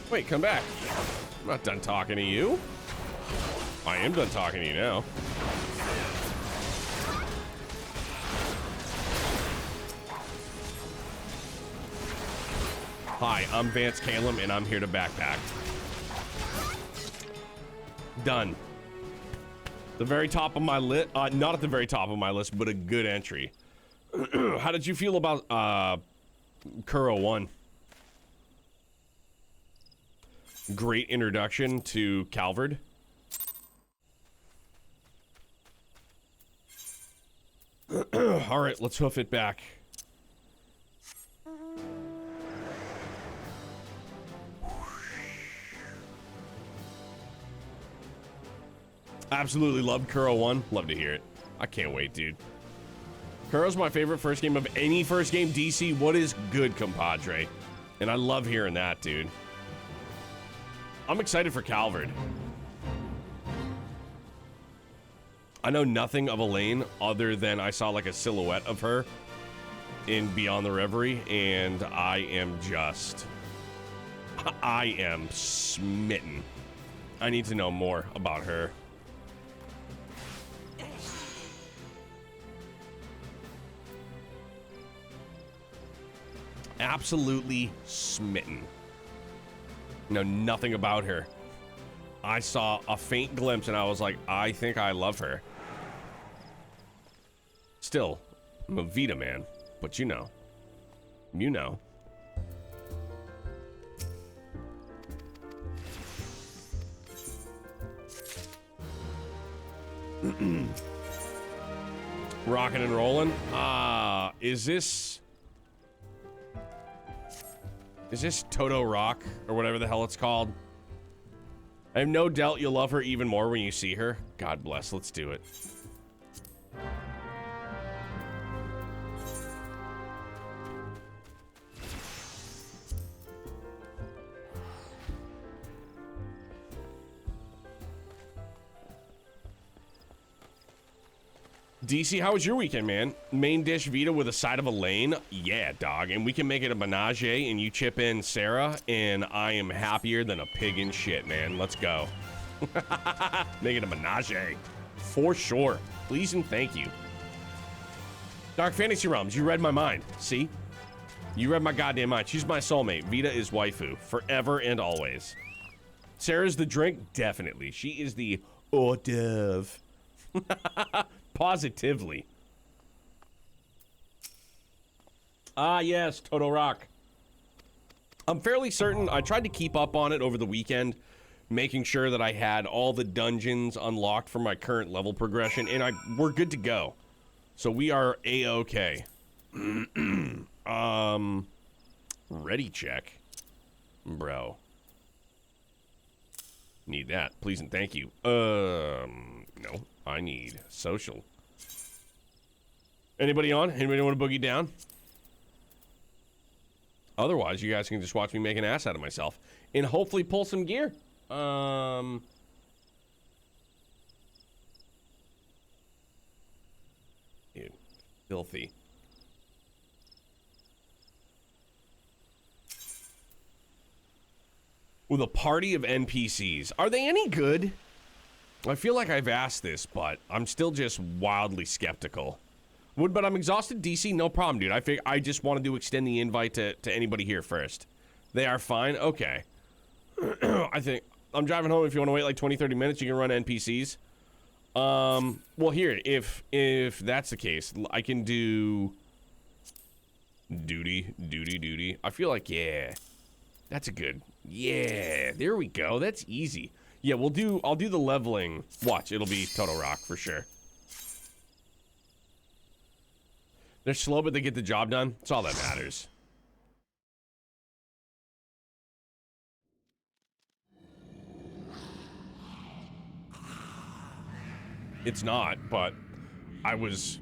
Wait, come back. I'm not done talking to you. I am done talking to you now. Hi, I'm Vance Calum, and I'm here to backpack. Done. The very top of my list, not at the very top of my list, but a good entry. How did you feel about Kuro 1? Great introduction to Calvard. All right, let's hoof it back. Absolutely loved Kuro 1. Love to hear it. I can't wait, dude. Kuro's my favorite first game of any first game. DC, what is good, compadre? And I love hearing that, dude. I'm excited for Calvard. I know nothing of Elaine other than I saw like a silhouette of her in Beyond the Reverie, and I am smitten. I need to know more about her. Absolutely smitten. Know nothing about her. I saw a faint glimpse and I was like, I think I love her. Still, I'm a Vita man, but you know. You know. Rockin' and rollin'. Is this Toto Rock or whatever the hell it's called? I have no doubt you'll love her even more when you see her. God bless. Let's do it. DC, how was your weekend, man? Main dish Vita with a side of Elaine? Yeah, dog. And we can make it a menage and you chip in Sarah, and I am happier than a pig in shit, man. Let's go. Make it a menage. For sure. Please and thank you. Dark Fantasy Realms, you read my mind. See? You read my goddamn mind. She's my soulmate. Vita is waifu. Forever and always. Sarah's the drink? Definitely. She is the hors d'oeuvre. Positively. Ah, yes, Toto Rock. I'm fairly certain I tried to keep up on it over the weekend, making sure that I had all the dungeons unlocked for my current level progression, and we're good to go. So we are A-okay. Ready check. Bro. Need that, please and thank you. No. I need social. Anybody on? Anybody want to boogie down? Otherwise, you guys can just watch me make an ass out of myself and hopefully pull some gear. Dude, filthy. With a party of NPCs. Are they any good? I feel like I've asked this, but I'm still just wildly skeptical. But I'm exhausted, DC, no problem, dude. I just wanted to extend the invite to anybody here first. They are fine? Okay. I think I'm driving home. If you want to wait like 20-30 minutes, you can run NPCs. Well, here, if that's the case, I can do duty. I feel like, yeah, that's a good, yeah, there we go. That's easy. Yeah, I'll do the leveling. Watch, it'll be Toto Rock for sure. They're slow, but they get the job done. That's all that matters. It's not, but I was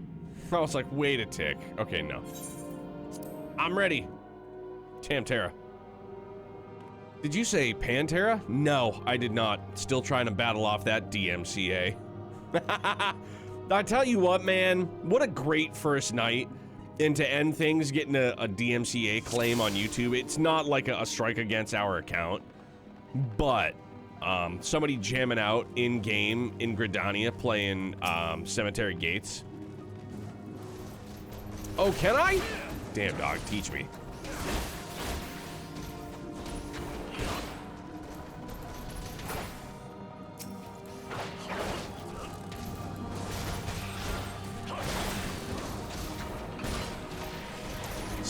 like, wait a tick. Okay, no. I'm ready. Tamtera. Did you say Pantera? No, I did not. Still trying to battle off that DMCA. I tell you what, man, what a great first night. And to end things, getting a DMCA claim on YouTube. It's not like a strike against our account, but somebody jamming out in-game in Gridania playing Cemetery Gates. Oh, can I? Damn, dog, teach me.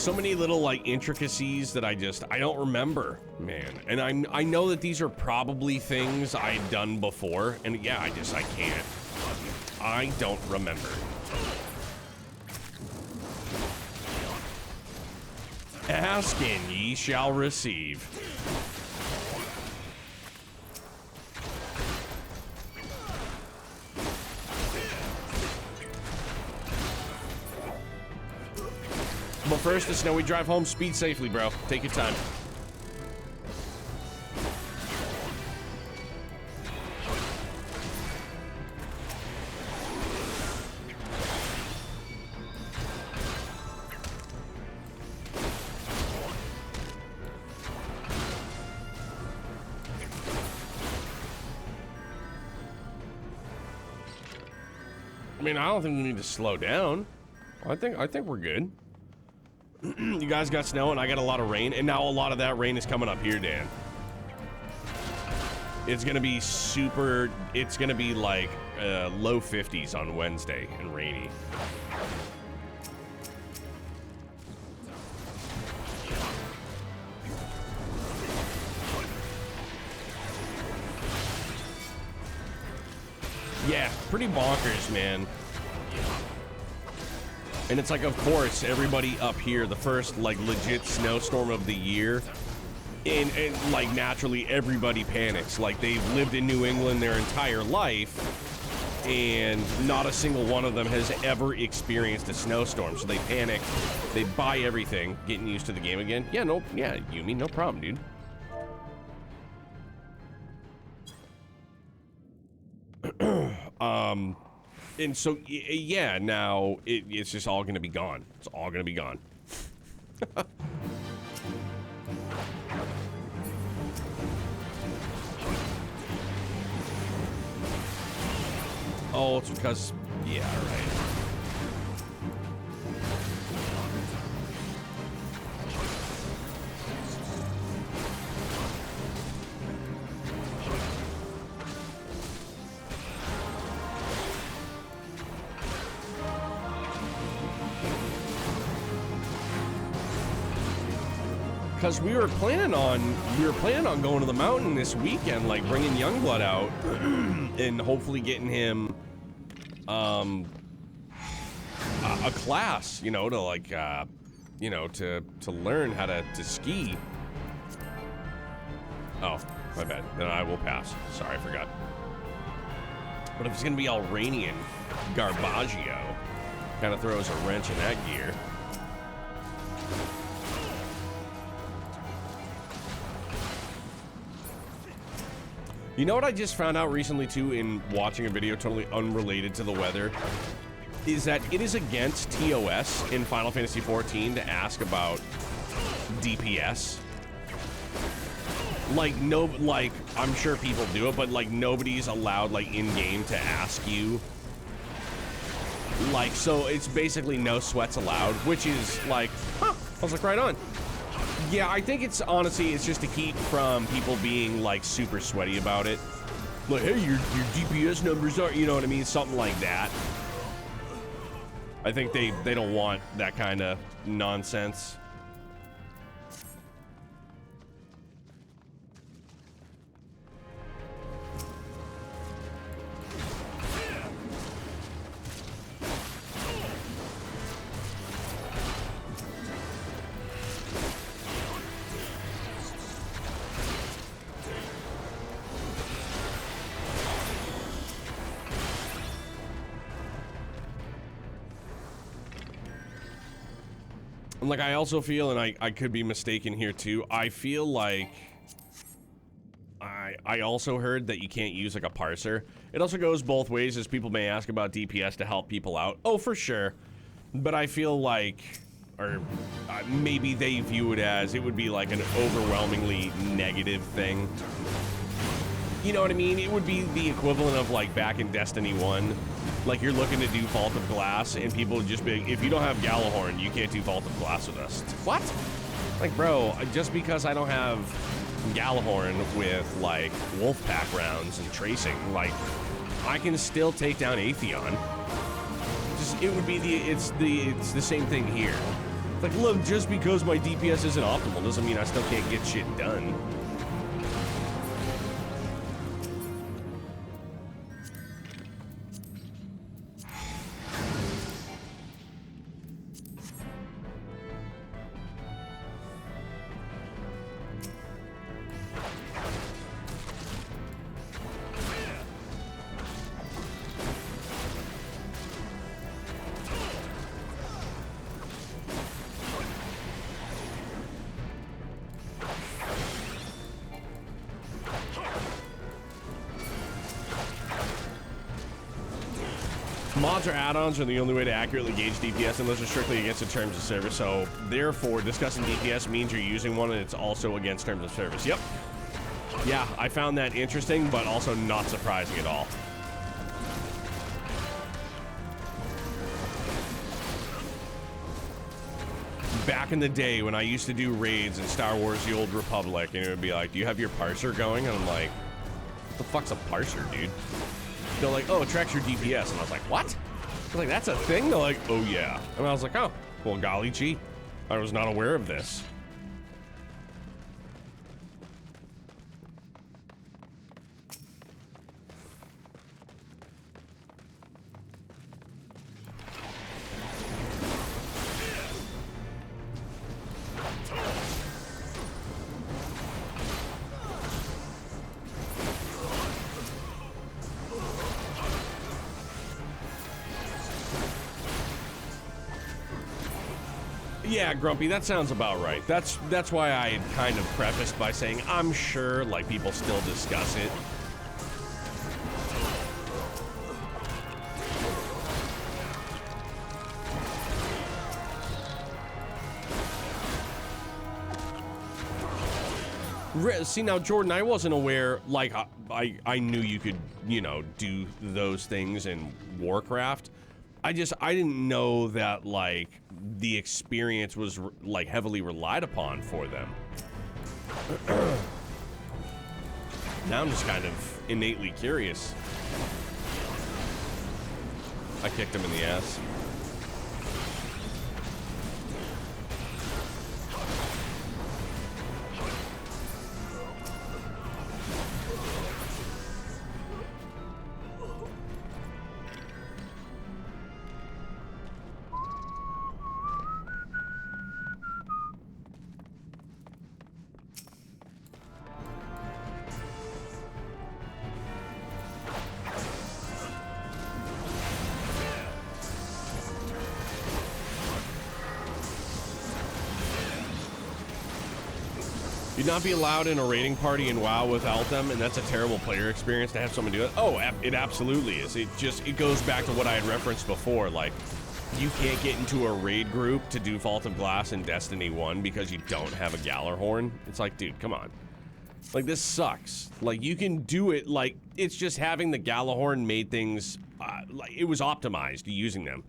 So many little like intricacies that I don't remember, man. And I know that these are probably things I've done before, and yeah, I can't. I don't remember. Ask and ye shall receive. But first, the snowy drive home. Speed safely, bro. Take your time. I mean, I don't think we need to slow down. I think we're good. You guys got snow and I got a lot of rain, and now a lot of that rain is coming up here, Dan. It's gonna be super, it's gonna be like low 50s on Wednesday and rainy. Yeah, pretty bonkers, man. And it's like, of course, everybody up here, the first like legit snowstorm of the year, and like naturally everybody panics. Like they've lived in New England their entire life, and not a single one of them has ever experienced a snowstorm. So they panic, they buy everything, getting used to the game again. Yeah, no, yeah, Yumi, no problem, dude. And so, yeah, now it's just all gonna be gone. It's all gonna be gone. Oh, it's because, yeah, right. Because we were planning on going to the mountain this weekend, like bringing Youngblood out and hopefully getting him a class, you know, to like you know, to learn how to ski. Oh, my bad. Then I will pass. Sorry, I forgot. But if it's gonna be all rainy and garbaggio, kind of throws a wrench in that gear. You know what I just found out recently too in watching a video totally unrelated to the weather? Is that it is against TOS in Final Fantasy XIV to ask about DPS. Like, no, like, I'm sure people do it, but like nobody's allowed like in-game to ask you. Like, so it's basically no sweats allowed, which is like, huh, I was like, right on. Yeah, I think it's honestly, it's just to keep from people being like super sweaty about it. Like, hey, your DPS numbers aren't, you know what I mean? Something like that. I think they don't want that kind of nonsense. And like, I also feel, and I could be mistaken here too, I feel like I also heard that you can't use like a parser. It also goes both ways, as people may ask about DPS to help people out. Oh, for sure. But I feel like, or maybe they view it as, it would be like an overwhelmingly negative thing. You know what I mean? It would be the equivalent of like back in Destiny 1. Like, you're looking to do Vault of Glass, and people would just be like, if you don't have Gallahorn, you can't do Vault of Glass with us. It's, what? Like, bro, just because I don't have Gallahorn with, like, Wolfpack rounds and tracing, like, I can still take down Atheon. Just, it would be it's the same thing here. It's like, look, just because my DPS isn't optimal doesn't mean I still can't get shit done. Mods or add-ons are the only way to accurately gauge DPS, and those are strictly against the terms of service. So, therefore, discussing DPS means you're using one, and it's also against terms of service. Yep. Yeah, I found that interesting, but also not surprising at all. Back in the day when I used to do raids in Star Wars The Old Republic, and it would be like, do you have your parser going? And I'm like, what the fuck's a parser, dude? They're like, oh, it tracks your DPS. And I was like, what? I was like, that's a thing? They're like, oh, yeah. And I was like, oh, well, golly gee. I was not aware of this. Yeah, Grumpy, that sounds about right. That's why I had kind of prefaced by saying I'm sure, like, people still discuss it. See, now, Jordan, I wasn't aware, like, I knew you could, you know, do those things in Warcraft. I didn't know that, like, the experience was, like, heavily relied upon for them. Now I'm just kind of innately curious. I kicked him in the ass. You'd not be allowed in a raiding party in WoW without them, and that's a terrible player experience to have someone do it. Oh, it absolutely is. It goes back to what I had referenced before. Like, you can't get into a raid group to do Vault of Glass in Destiny 1 because you don't have a Gallarhorn. It's like, dude, come on. Like, this sucks. Like, you can do it, like, it's just having the Gallarhorn made things, like, it was optimized using them.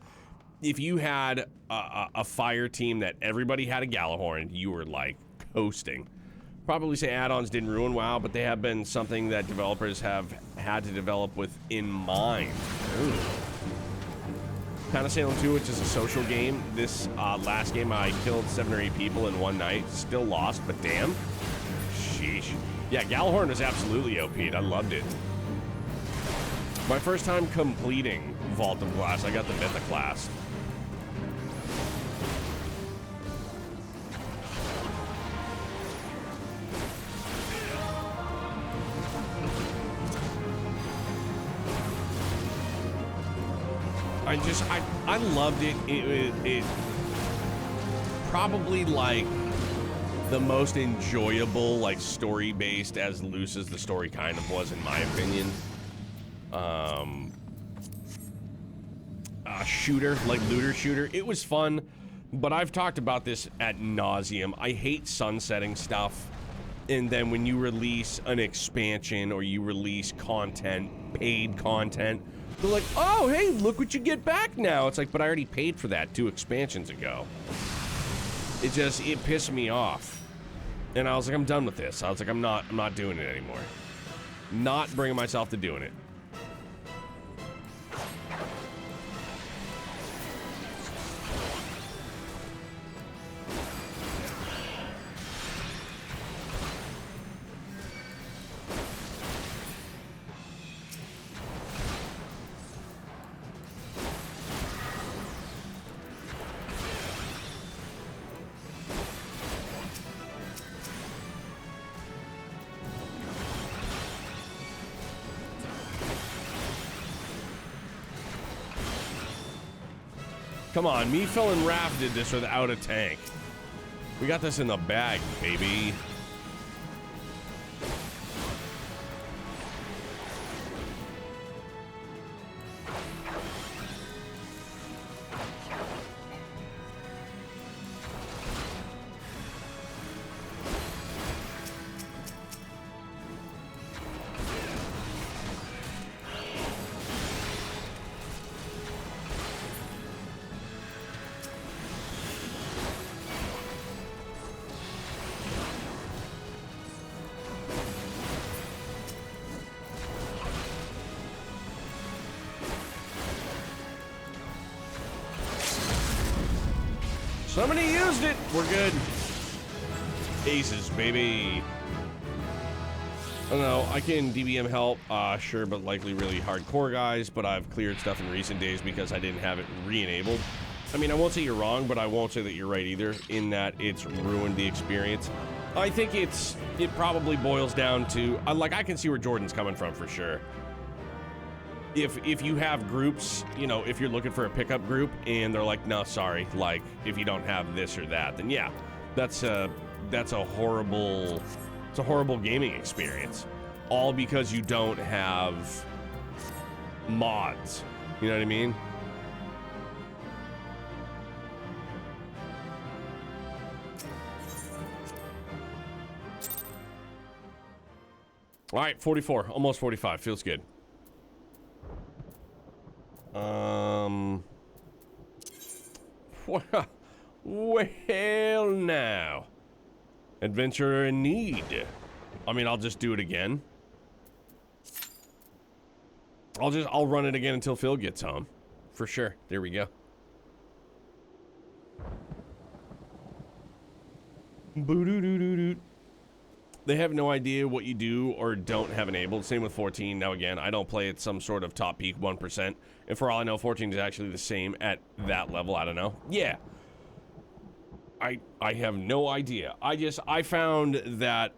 If you had a fire team that everybody had a Gallarhorn, you were, like, coasting. Probably say add-ons didn't ruin WoW, but they have been something that developers have had to develop with in mind. Pound of Salem 2, which is a social game. This last game, I killed 7 or 8 people in one night. Still lost, but damn. Sheesh. Yeah, Gallarhorn was absolutely OP'd. I loved it. My first time completing Vault of Glass, I got the Mythic class. I loved it. It probably, like, the most enjoyable, like, story-based, as loose as the story kind of was, in my opinion. Shooter, like looter shooter. It was fun, but I've talked about this ad nauseum. I hate sunsetting stuff, and then when you release an expansion or you release content, paid content, they're like, oh, hey, look what you get back now. It's like, but I already paid for that 2 expansions ago. It pissed me off. And I was like, I'm done with this. I was like, I'm not doing it anymore. Not bringing myself to doing it. Come on, me, Phil, and Raph did this without a tank. We got this in the bag, baby. Somebody used it. We're good. Aces, baby. I don't know. I can DBM help. Sure, but likely really hardcore guys. But I've cleared stuff in recent days because I didn't have it re-enabled. I mean, I won't say you're wrong, but I won't say that you're right either, in that it's ruined the experience. I think it probably boils down to, like, I can see where Jordan's coming from for sure. If you have groups, you know, if you're looking for a pickup group and they're like, no, sorry, like, if you don't have this or that, then yeah, that's a horrible gaming experience. All because you don't have mods. You know what I mean? All right, 44, almost 45, feels good. Well, now. Adventurer in need. I mean, I'll just do it again. I'll run it again until Phil gets home. For sure. There we go. Boo-doo-doo-doo-doo. They have no idea what you do or don't have enabled. Same with 14. Now, again, I don't play at some sort of top peak 1%. And for all I know, 14 is actually the same at that level. I don't know. Yeah. I have no idea. I found that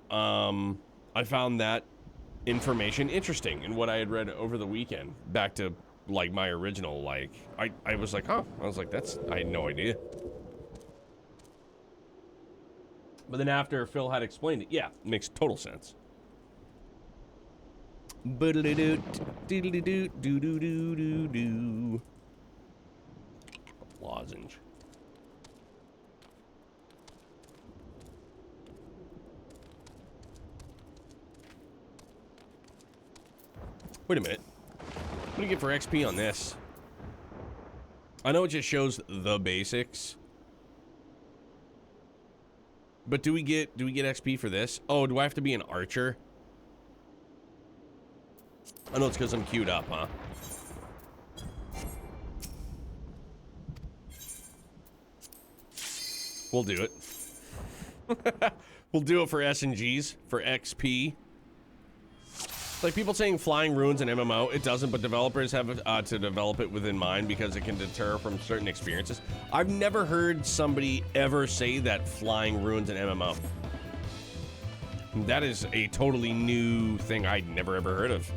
information interesting in what I had read over the weekend. Back to, like, my original, like, I was like, huh. I was like, I had no idea. But then after Phil had explained it, yeah, it makes total sense. Lozenge. Wait a minute. What do you get for XP on this? I know it just shows the basics. But do we get XP for this? Oh, do I have to be an archer? I know it's because I'm queued up, huh? We'll do it. We'll do it for S&Gs, for XP. Like people saying flying ruins an MMO, it doesn't, but developers have to develop it within mind because it can deter from certain experiences. I've never heard somebody ever say that flying ruins an MMO. That is a totally new thing I'd never ever heard of.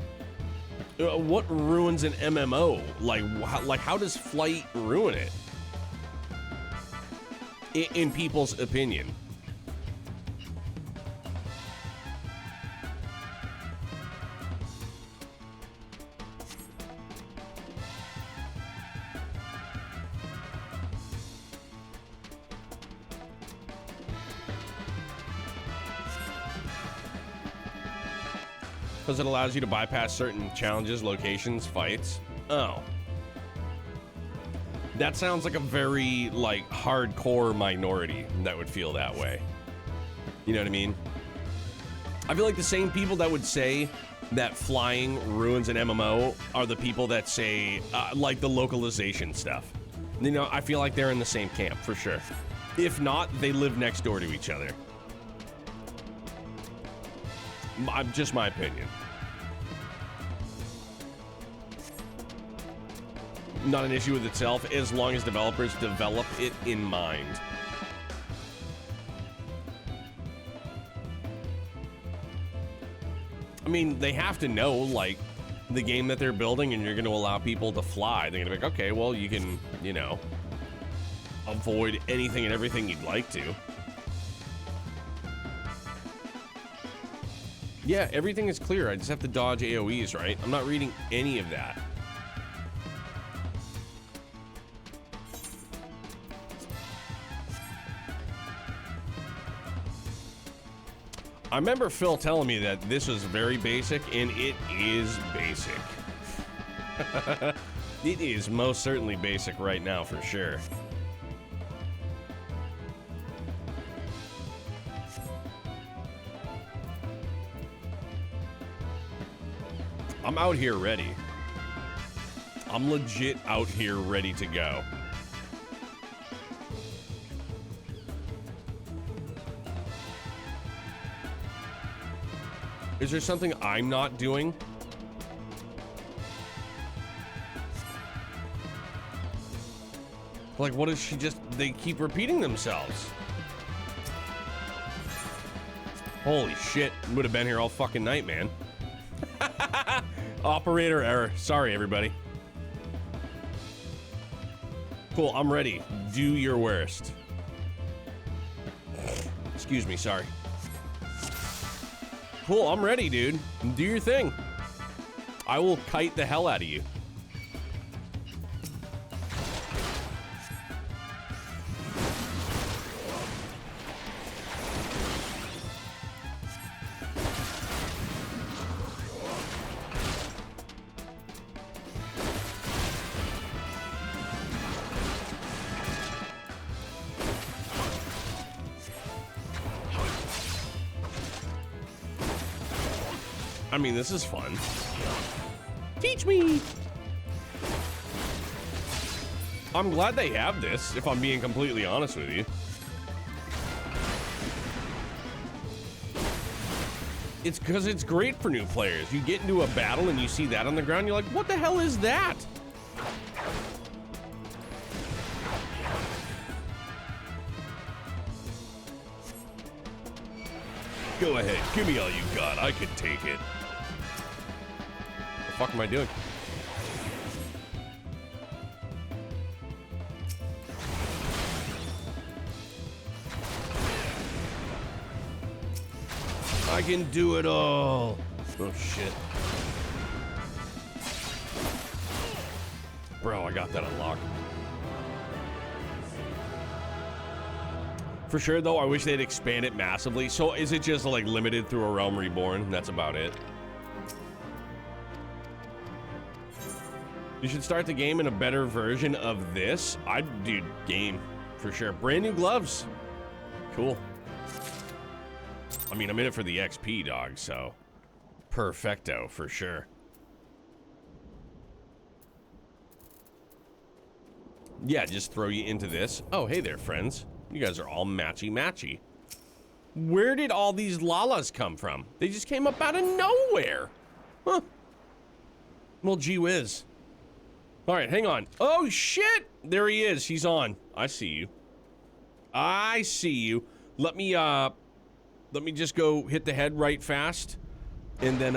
What ruins an MMO? Like how does flight ruin it? In people's opinion. Because it allows you to bypass certain challenges, locations, fights. Oh. That sounds like a very, like, hardcore minority that would feel that way. You know what I mean? I feel like the same people that would say that flying ruins an MMO are the people that say, like, the localization stuff. You know, I feel like they're in the same camp, for sure. If not, they live next door to each other. Just my opinion. Not an issue with itself, as long as developers develop it in mind. I mean, they have to know, like, the game that they're building, and you're going to allow people to fly. They're going to be like, okay, well, you can, you know, avoid anything and everything you'd like to. Yeah, everything is clear. I just have to dodge AoEs, right? I'm not reading any of that. I remember Phil telling me that this was very basic, and it is basic. It is most certainly basic right now, for sure. I'm out here ready. I'm legit out here ready to go. Is there something I'm not doing? Like, what is she just... They keep repeating themselves. Holy shit. Would have been here all fucking night, man. Operator error. Sorry, everybody. Cool, I'm ready. Do your worst. Excuse me, sorry. Cool, I'm ready, dude. Do your thing. I will kite the hell out of you. I mean, this is fun. Teach me! I'm glad they have this, if I'm being completely honest with you. It's because it's great for new players. You get into a battle and you see that on the ground, you're like, what the hell is that? Go ahead, give me all you got. I can take it. What the fuck am I doing? I can do it all. Oh shit. Bro, I got that unlocked. For sure, though, I wish they'd expand it massively. So is it just, like, limited through A Realm Reborn? That's about it. You should start the game in a better version of this. I'd do game, for sure. Brand new gloves. Cool. I mean, I'm in it for the XP, dog, so... Perfecto, for sure. Yeah, just throw you into this. Oh, hey there, friends. You guys are all matchy-matchy. Where did all these Lalas come from? They just came up out of nowhere. Huh. Well, gee whiz. All right, hang on. Oh, shit! There he is. He's on. I see you. I see you. Let me just go hit the head right fast. And then,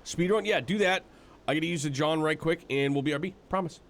speedrun? Yeah, do that. I gotta use the John right quick, and we'll BRB. Promise.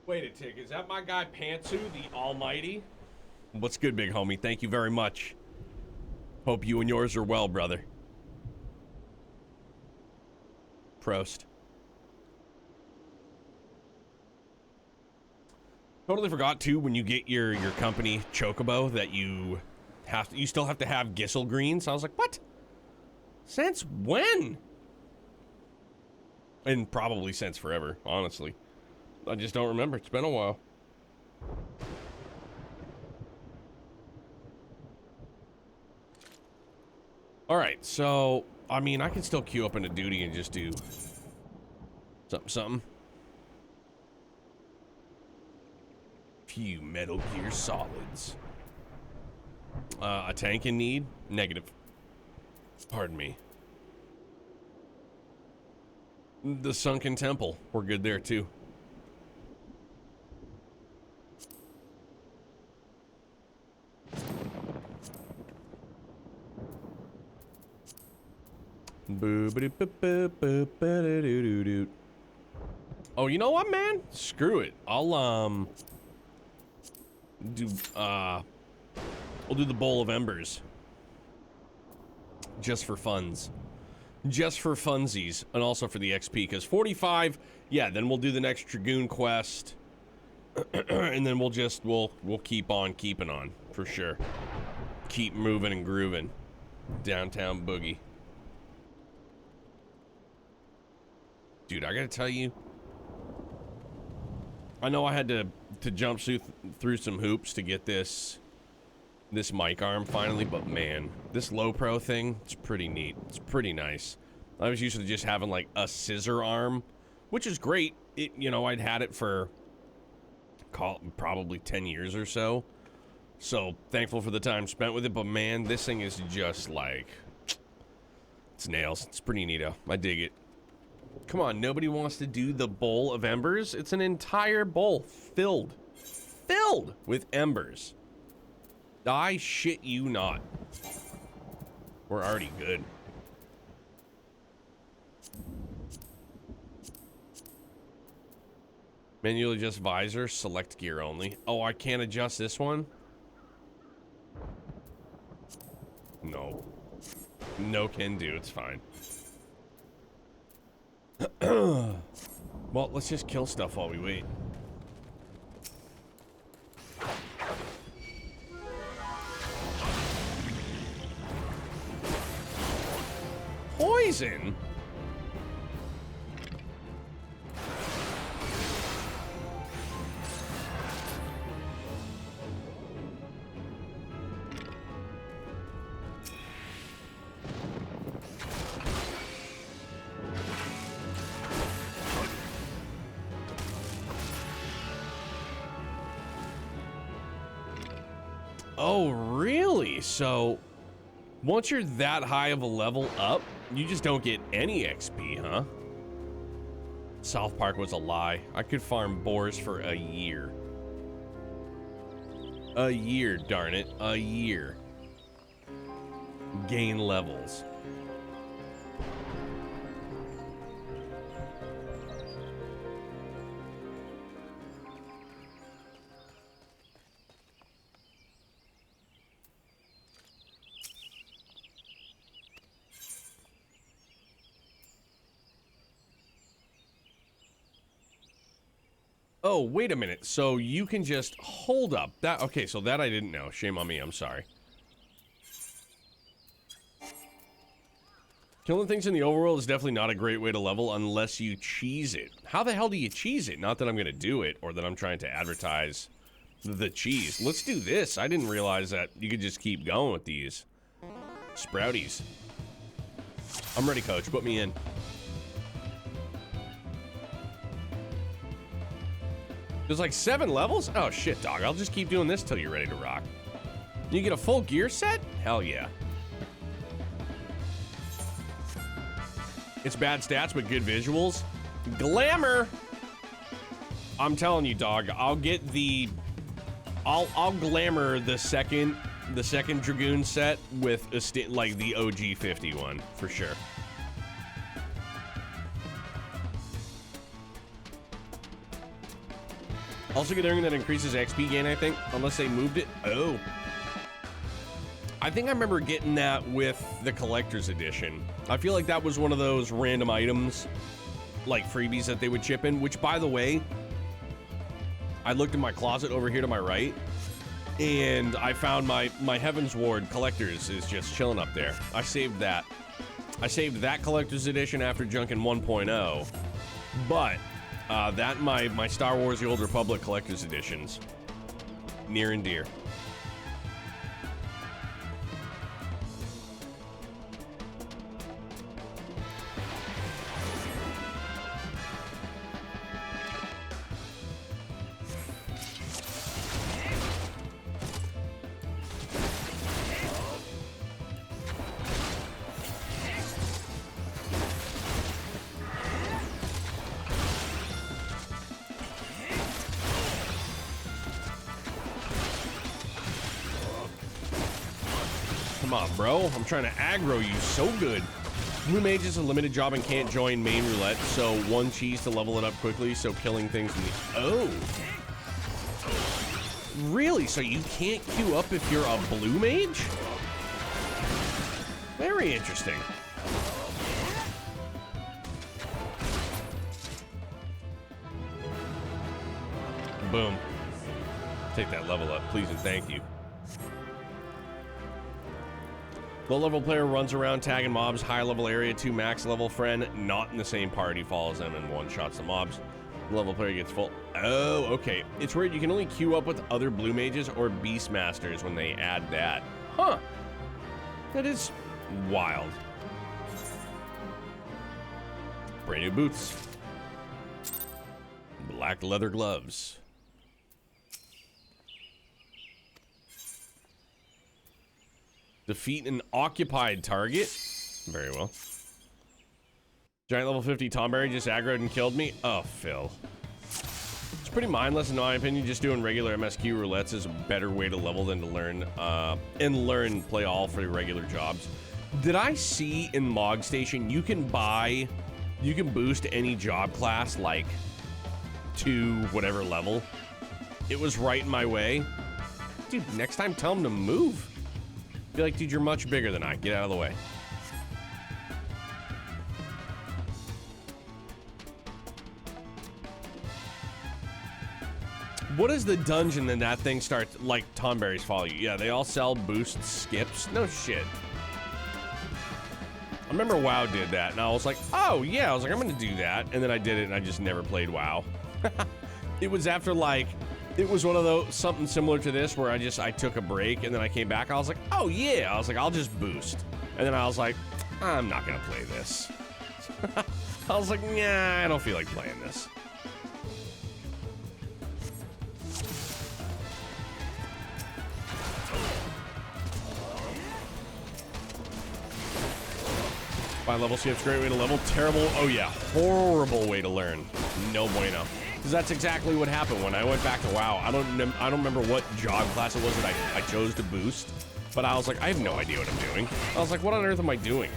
Wait a tick, is that my guy Pantsu, the Almighty? What's good, big homie? Thank you very much. Hope you and yours are well, brother. Prost. Totally forgot too when you get your company chocobo that you still have to have Gissel greens. I was like, what? Since when? And probably since forever, honestly. I just don't remember. It's been a while. All right, so I mean, I can still queue up into duty and just do something. Few Metal Gear Solids. A tank in need? Negative. Pardon me. The Sunken Temple. We're good there too. Oh, you know what, man? Screw it. I'll we'll do the Bowl of Embers. Just for funds. Just for funsies. And also for the XP. Because 45, yeah, then we'll do the next Dragoon quest. And then we'll keep on keeping on. For sure. Keep moving and grooving. Downtown Boogie. Dude, I gotta tell you, I know I had to jump through some hoops to get this mic arm finally, but man, this low pro thing, it's pretty neat. It's pretty nice. I was used to just having like a scissor arm, which is great. You know, I'd had it for probably 10 years or so. So thankful for the time spent with it, but man, this thing is just like, it's nails. It's pretty neato. I dig it. Come on, nobody wants to do the Bowl of Embers? It's an entire bowl filled with embers. I shit you not. We're already good. Manually adjust visor, select gear only. Oh, I can't adjust this one? No. No can do, it's fine. Well, let's just kill stuff while we wait. Poison? Oh, really? So, once you're that high of a level up, you just don't get any XP, huh? South Park was a lie. I could farm boars for a year. A year, darn it. A year. Gain levels. Oh, wait a minute. So you can just hold up that. Okay, so that I didn't know. Shame on me. I'm sorry. Killing things in the overworld is definitely not a great way to level unless you cheese it. How the hell do you cheese it? Not that I'm going to do it or that I'm trying to advertise the cheese. Let's do this. I didn't realize that you could just keep going with these sprouties. I'm ready, coach. Put me in. There's like 7 levels? Oh shit, dog. I'll just keep doing this till you're ready to rock. You get a full gear set? Hell yeah. It's bad stats but good visuals. Glamour! I'm telling you, dog. I'll get the... I'll glamour the second Dragoon set with like the OG 51 for sure. Also considering that increases XP gain, I think, unless they moved it. Oh. I think I remember getting that with the collector's edition. I feel like that was one of those random items, like freebies that they would chip in, which, by the way, I looked in my closet over here to my right, and I found my Heaven's Ward collector's is just chilling up there. I saved that. I saved that collector's edition after junking 1.0, but that and my Star Wars The Old Republic collector's editions, near and dear. Come on, bro. I'm trying to aggro you so good. Blue Mage is a limited job and can't join main roulette, so one cheese to level it up quickly, so killing things in the... Oh. Really? So you can't queue up if you're a Blue Mage? Very interesting. Boom. Take that level up, please and thank you. Low-level player runs around tagging mobs, high-level area 2 max-level friend, not in the same party, follows them and one-shots the mobs. Level player gets full. Oh, okay. It's weird. You can only queue up with other Blue Mages or Beastmasters when they add that. Huh. That is wild. Brand new boots. Black leather gloves. Defeat an occupied target. Very well. Giant level 50 Tomberry just aggroed and killed me. Oh, Phil. It's pretty mindless in my opinion. Just doing regular MSQ roulettes is a better way to level than to learn play all for regular jobs. Did I see in Mog Station you can boost any job class like to whatever level? It was right in my way. Dude, next time tell them to move. Be like, dude, you're much bigger than I. Get out of the way. What is the dungeon then that thing starts, like, Tomberries follow you? Yeah, they all sell boost skips. No shit. I remember WoW did that, and I was like, oh, yeah. I was like, I'm gonna do that. And then I did it, and I just never played WoW. It was after, like... It was one of those, something similar to this, where I took a break, and then I came back, I was like, oh yeah, I was like, I'll just boost. And then I was like, I'm not gonna play this. I was like, nah, I don't feel like playing this. By level skips, great way to level, terrible, oh yeah, horrible way to learn. No bueno. Because that's exactly what happened when I went back to WoW. I don't remember what job class it was that I chose to boost, but I was like, I have no idea what I'm doing. I was like, what on earth am I doing?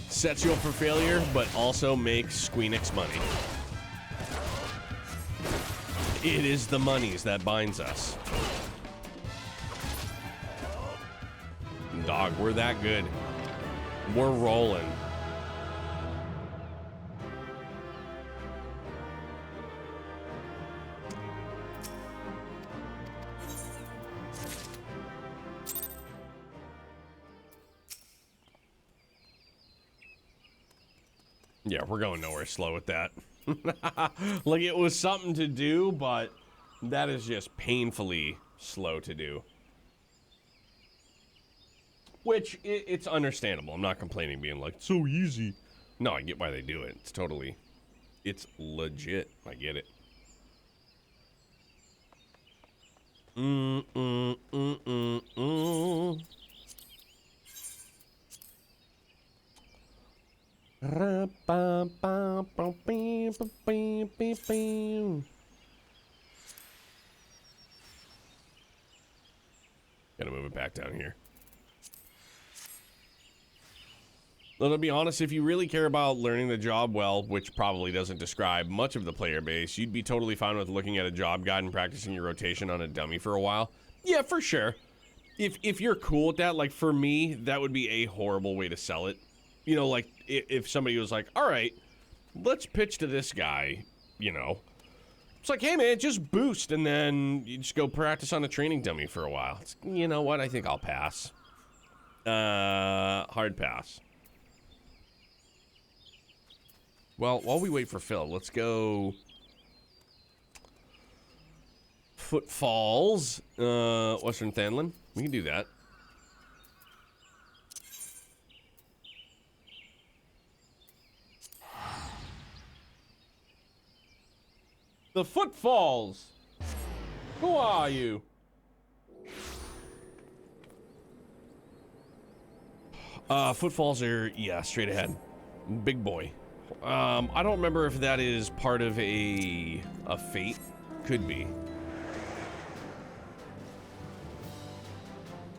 Sets you up for failure, but also makes Squeenix money. It is the monies that binds us. Dog, we're that good. We're rolling. Yeah, we're going nowhere slow with that. Like, it was something to do, but that is just painfully slow to do. Which, it's understandable. I'm not complaining being like, it's so easy. No, I get why they do it. It's legit. I get it. Gotta move it back down here. Well, to be honest, if you really care about learning the job well, which probably doesn't describe much of the player base, you'd be totally fine with looking at a job guide and practicing your rotation on a dummy for a while. Yeah, for sure. If you're cool with that, like for me, that would be a horrible way to sell it. You know, like if somebody was like, all right, let's pitch to this guy, you know. It's like, hey man, just boost, and then you just go practice on a training dummy for a while. It's, you know what, I think I'll pass. Hard pass. Well, while we wait for Phil, let's go Footfalls, Western Thanlin. We can do that. The Footfalls. Who are you? Footfalls are, yeah, straight ahead. Big boy. I don't remember if that is part of a fate. Could be.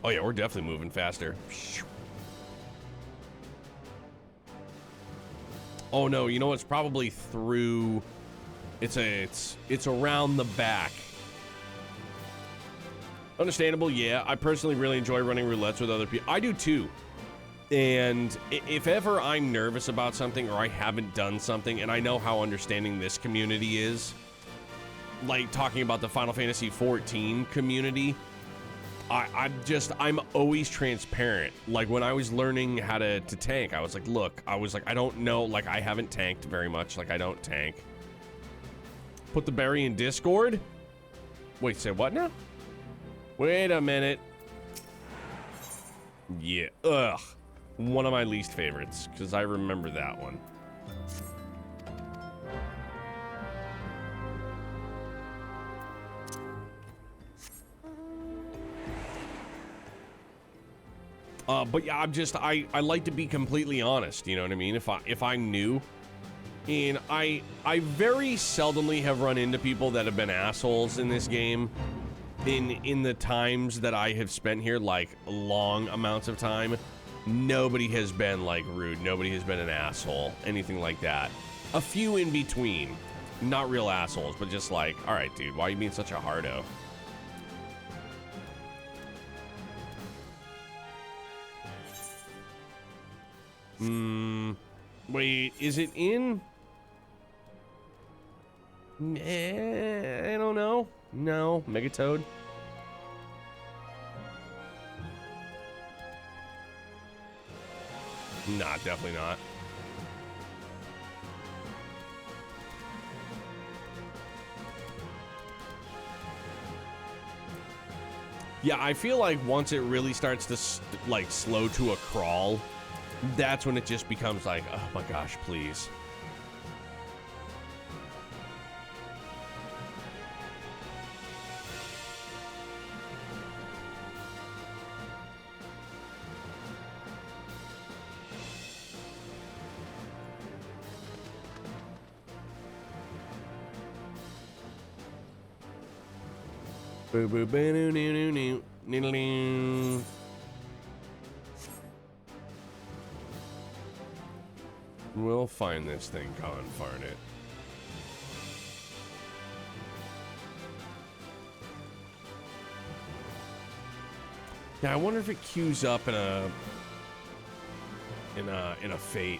Oh yeah, we're definitely moving faster. Oh no, you know it's probably through. It's around the back. Understandable, yeah. I personally really enjoy running roulettes with other people. I do too. And if ever I'm nervous about something or I haven't done something, and I know how understanding this community is, like talking about the Final Fantasy XIV community, I'm always transparent. Like when I was learning how to tank, I was like, look, I don't know, like I haven't tanked very much, like I don't tank. Put the berry in Discord? Wait, say what now? Wait a minute. Yeah, ugh. One of my least favorites, because I remember that one. But yeah, I like to be completely honest, you know what I mean? If I knew, and I very seldomly have run into people that have been assholes in this game in the times that I have spent here, like long amounts of time. Nobody has been like rude, nobody has been an asshole, anything like that. A few in between, not real assholes, but just like, all right, dude, why are you being such a hardo? Wait, is it in? I don't know. No, Megatoad. Nah, definitely not. Yeah, I feel like once it really starts to like slow to a crawl, that's when it just becomes like, oh my gosh, please. Boo boo boo noo noo noo noo noo noo. We'll find this thing, confarn it. Yeah, I wonder if it queues up in a fate.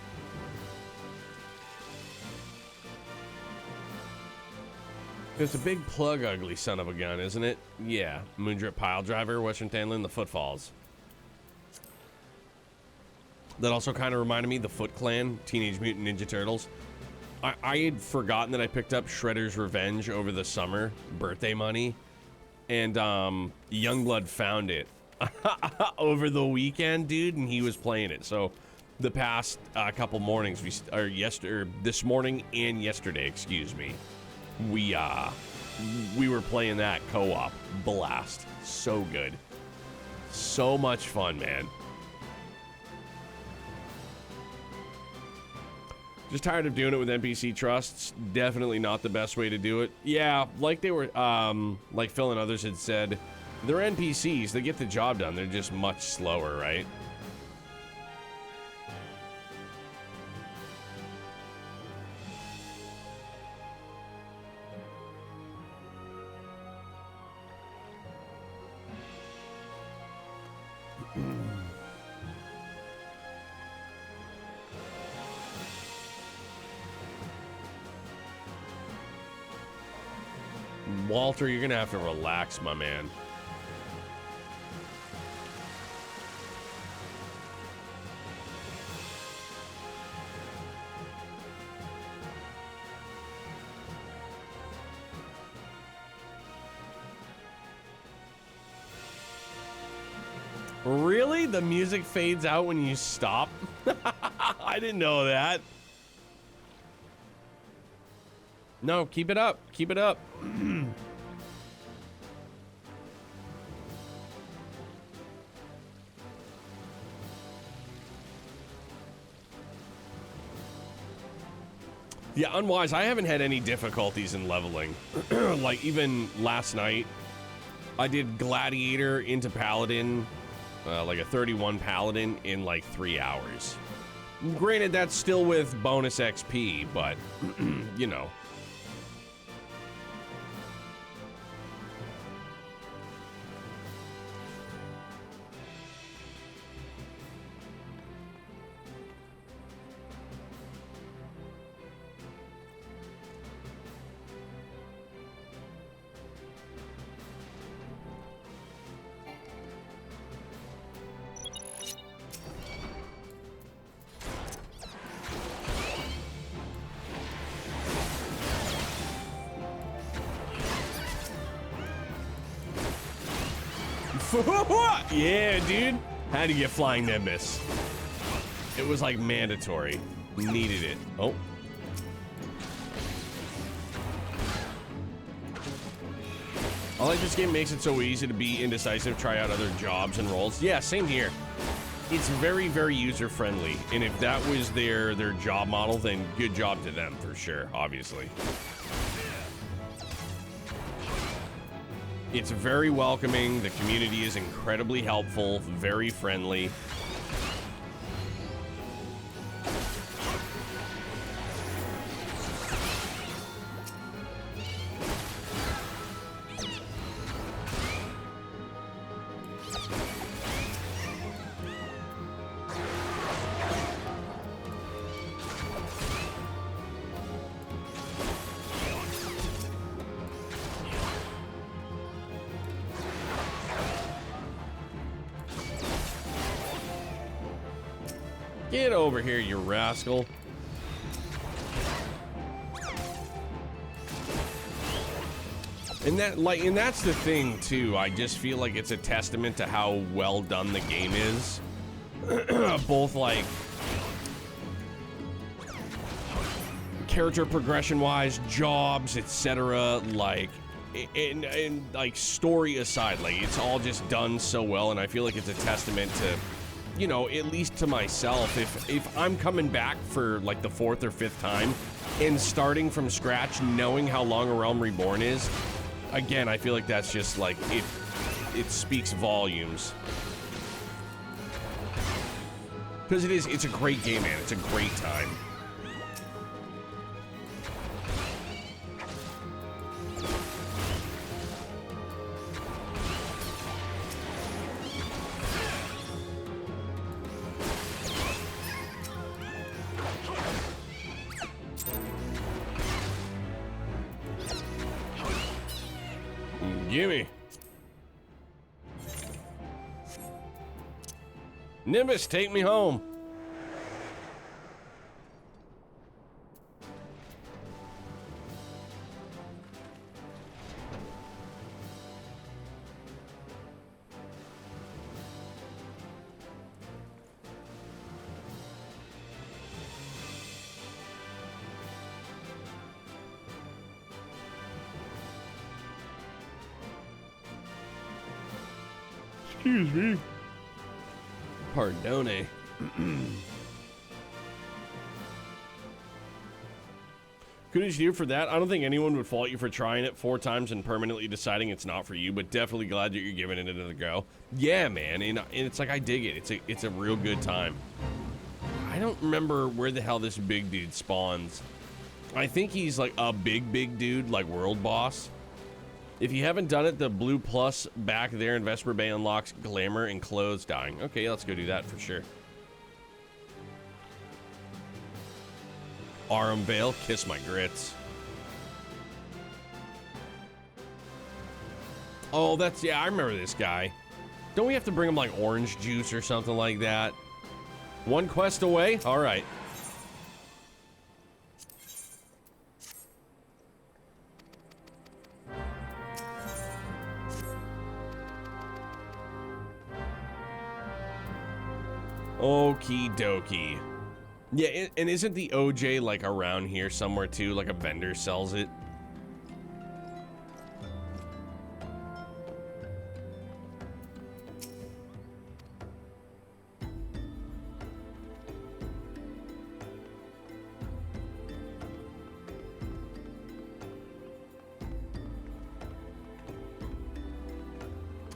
It's a big plug ugly son of a gun, isn't it? Yeah. Moondrip Pile Driver, Western Thanlin, the Footfalls. That also kind of reminded me, the Foot Clan, Teenage Mutant Ninja Turtles. I had forgotten that I picked up Shredder's Revenge over the summer, birthday money. And Youngblood found it over the weekend, dude, and he was playing it. So the past couple mornings, this morning and yesterday, excuse me, we were playing that co-op. Blast. So good. So much fun, man. Just tired of doing it with NPC trusts. Definitely not the best way to do it. Yeah, like they were, like Phil and others had said, They're NPCs. They get the job done. They're just much slower, right? Walter, you're gonna have to relax, my man. Really? The music fades out when you stop? I didn't know that. No, keep it up. Keep it up. Yeah, Unwise, I haven't had any difficulties in leveling. Like, even last night, I did Gladiator into Paladin, like a 31 Paladin in like 3 hours. Granted, that's still with bonus XP, but, you know. Yeah, dude. Had to get Flying Nimbus. It was like mandatory. Needed it. Oh. I like this game makes it so easy to be indecisive, try out other jobs and roles. Yeah, same here. It's very, very user-friendly. And if that was their job model, then good job to them for sure, obviously. It's very welcoming. The community is incredibly helpful, very friendly. Get over here, you rascal. And that's the thing too. I just feel like it's a testament to how well done the game is. Both like character progression wise, jobs, etc. Like and like story aside, like it's all just done so well, and I feel like it's a testament to, you know, at least to myself, if I'm coming back for like the 4th or 5th time and starting from scratch, knowing how long A Realm Reborn is, again, I feel like that's just like, it speaks volumes. Because it's a great game, man. It's a great time. Gimme. Nimbus, take me home. Excuse me. Pardone. Kudos to you for that. I don't think anyone would fault you for trying it 4 times and permanently deciding it's not for you, but definitely glad that you're giving it another go. Yeah, man, and it's like I dig it. It's a real good time. I don't remember where the hell this big dude spawns. I think he's like a big dude, like world boss. If you haven't done it, the blue plus back there in Vesper Bay unlocks glamour and clothes dying. Okay, let's go do that for sure. Arum Vale, kiss my grits. Oh, that's, yeah, I remember this guy. Don't we have to bring him like orange juice or something like that? 1 quest away? All right. Okie dokie. Yeah, and isn't the OJ like around here somewhere too? Like a vendor sells it?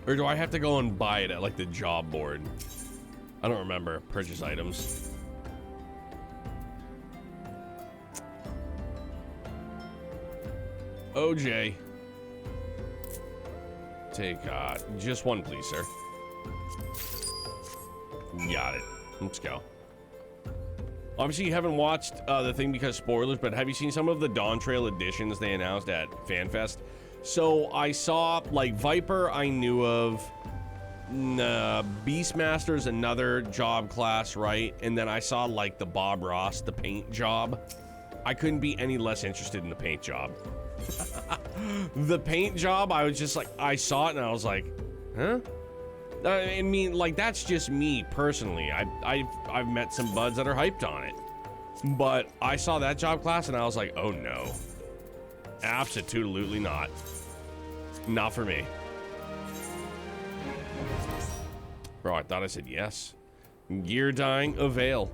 Or do I have to go and buy it at like the job board? I don't remember. Purchase items. OJ. Take just one, please, sir. Got it. Let's go. Obviously, you haven't watched the thing because spoilers, but have you seen some of the Dawn Trail editions they announced at FanFest? So I saw, like, Viper I knew of. Beastmaster's another job class, right? And then I saw, like, the Bob Ross, the paint job. I couldn't be any less interested in the paint job. The paint job, I was just like, I saw it and I was like, huh? I mean, like, that's just me personally. I've met some buds that are hyped on it, but I saw that job class and I was like, oh no, absolutely not. Not for me. Bro, I thought I said yes. Gear dying, avail.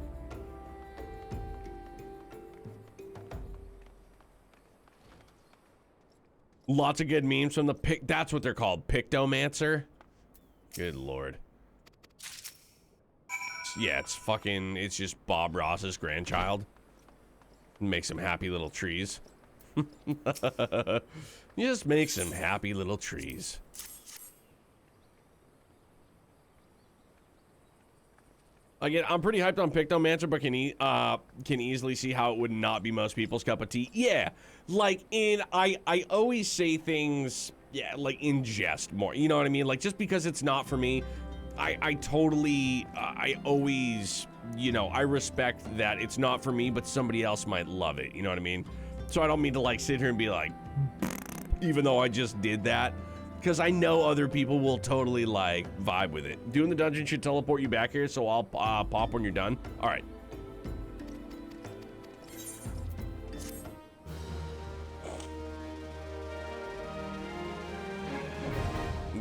Lots of good memes from the that's what they're called, Pictomancer. Good lord. Yeah, it's just Bob Ross's grandchild. Makes some happy little trees. Just make some happy little trees. Again, I'm pretty hyped on Pictomancer, but can easily see how it would not be most people's cup of tea. Yeah, like I always say things, yeah, like in jest more. You know what I mean? Like just because it's not for me, I totally, I always, you know, I respect that it's not for me, but somebody else might love it. You know what I mean? So I don't mean to like sit here and be like, even though I just did that. Because I know other people will totally, like, vibe with it. Doing the dungeon should teleport you back here, so I'll pop when you're done. All right.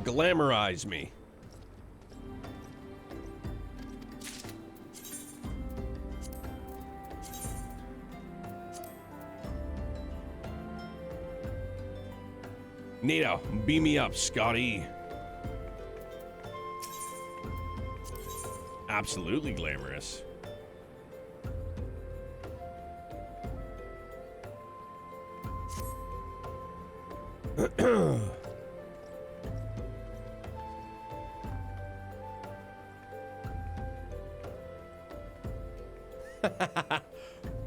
Glamorize me. Neato, beam me up, Scotty. Absolutely glamorous.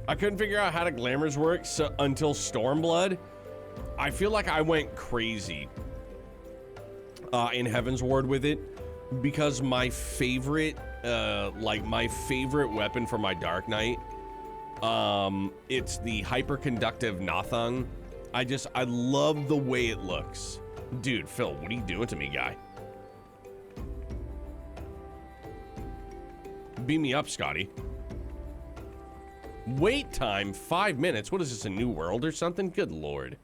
I couldn't figure out how to glamours work until Stormblood. I feel like I went crazy in Heaven's Ward with it because my favorite, my favorite weapon for my Dark Knight, it's the hyperconductive Nathung. I love the way it looks. Dude, Phil, what are you doing to me, guy? Beam me up, Scotty. Wait time, 5 minutes. What is this, a new world or something? Good lord.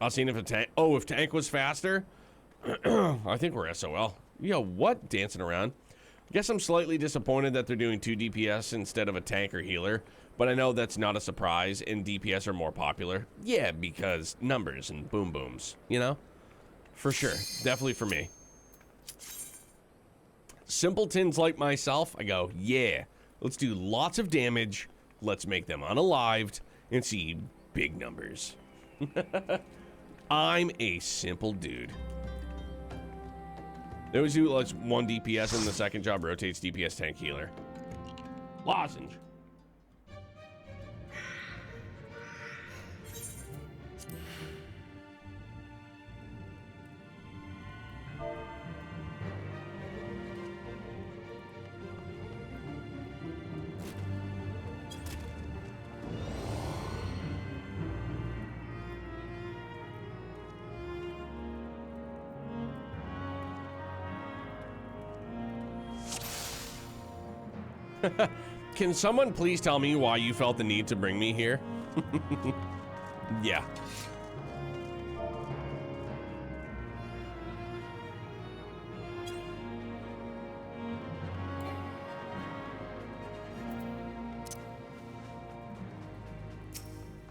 I'll see if a tank. Oh, if tank was faster, I think we're SOL. Yo, what? Dancing around. Guess I'm slightly disappointed that they're doing 2 DPS instead of a tank or healer, but I know that's not a surprise, and DPS are more popular. Yeah, because numbers and boom booms, you know? For sure. Definitely for me. Simpletons like myself, I go, yeah, let's do lots of damage, let's make them unalived, and see big numbers. I'm a simple dude. They always do like 1 DPS and the second job rotates DPS tank healer. Lozenge. Can someone please tell me why you felt the need to bring me here? Yeah.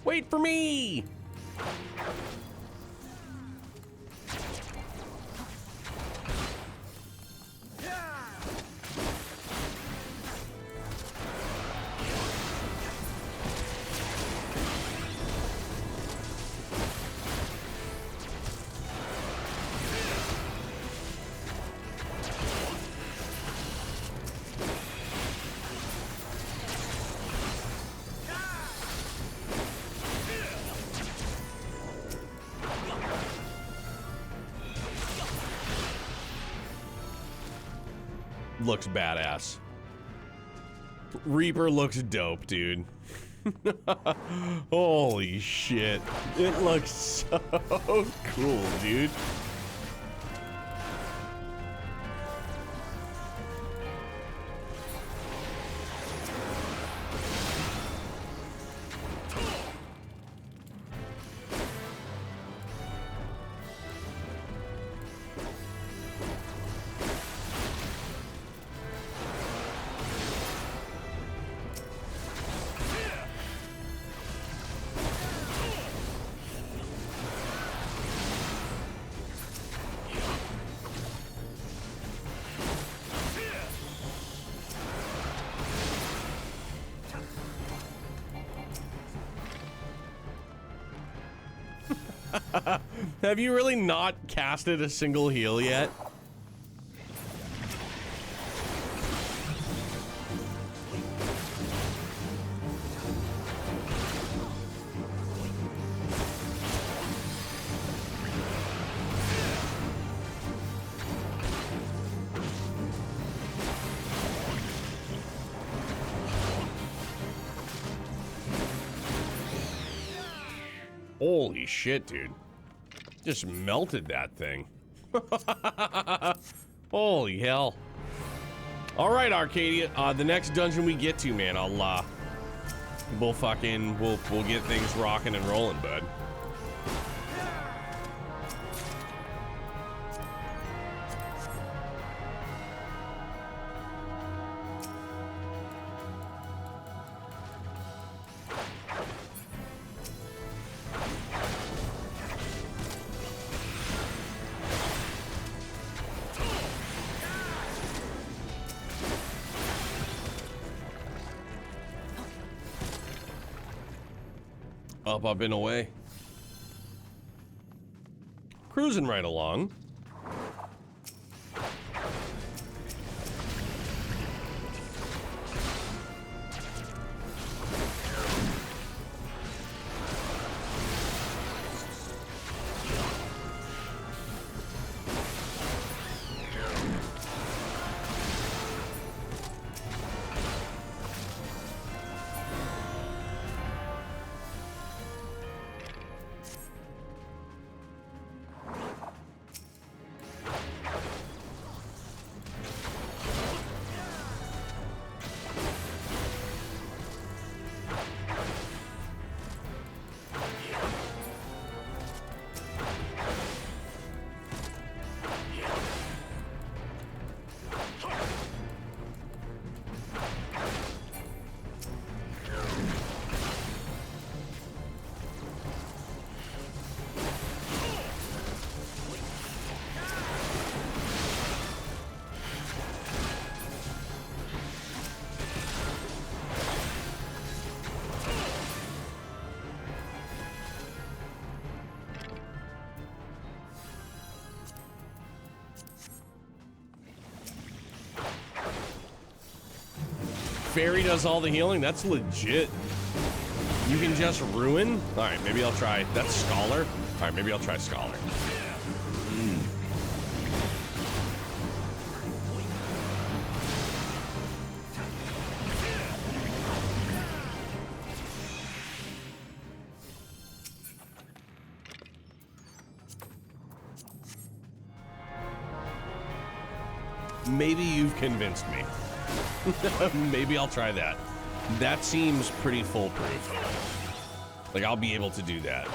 Wait for me! Looks badass. Reaper looks dope, dude. Holy shit. It looks so cool, dude. Have you really not casted a single heal yet? Holy shit, dude. Just melted that thing. Holy hell. All right, Arcadia. The next dungeon we get to, man, we'll get things rocking and rolling, bud. Up and away. Cruising right along. fairy does all the healing? That's legit. You can just ruin? All right, maybe I'll try. That's Scholar. All right, maybe I'll try Scholar. Maybe you've convinced me. Maybe I'll try that. That seems pretty foolproof. Like, I'll be able to do that.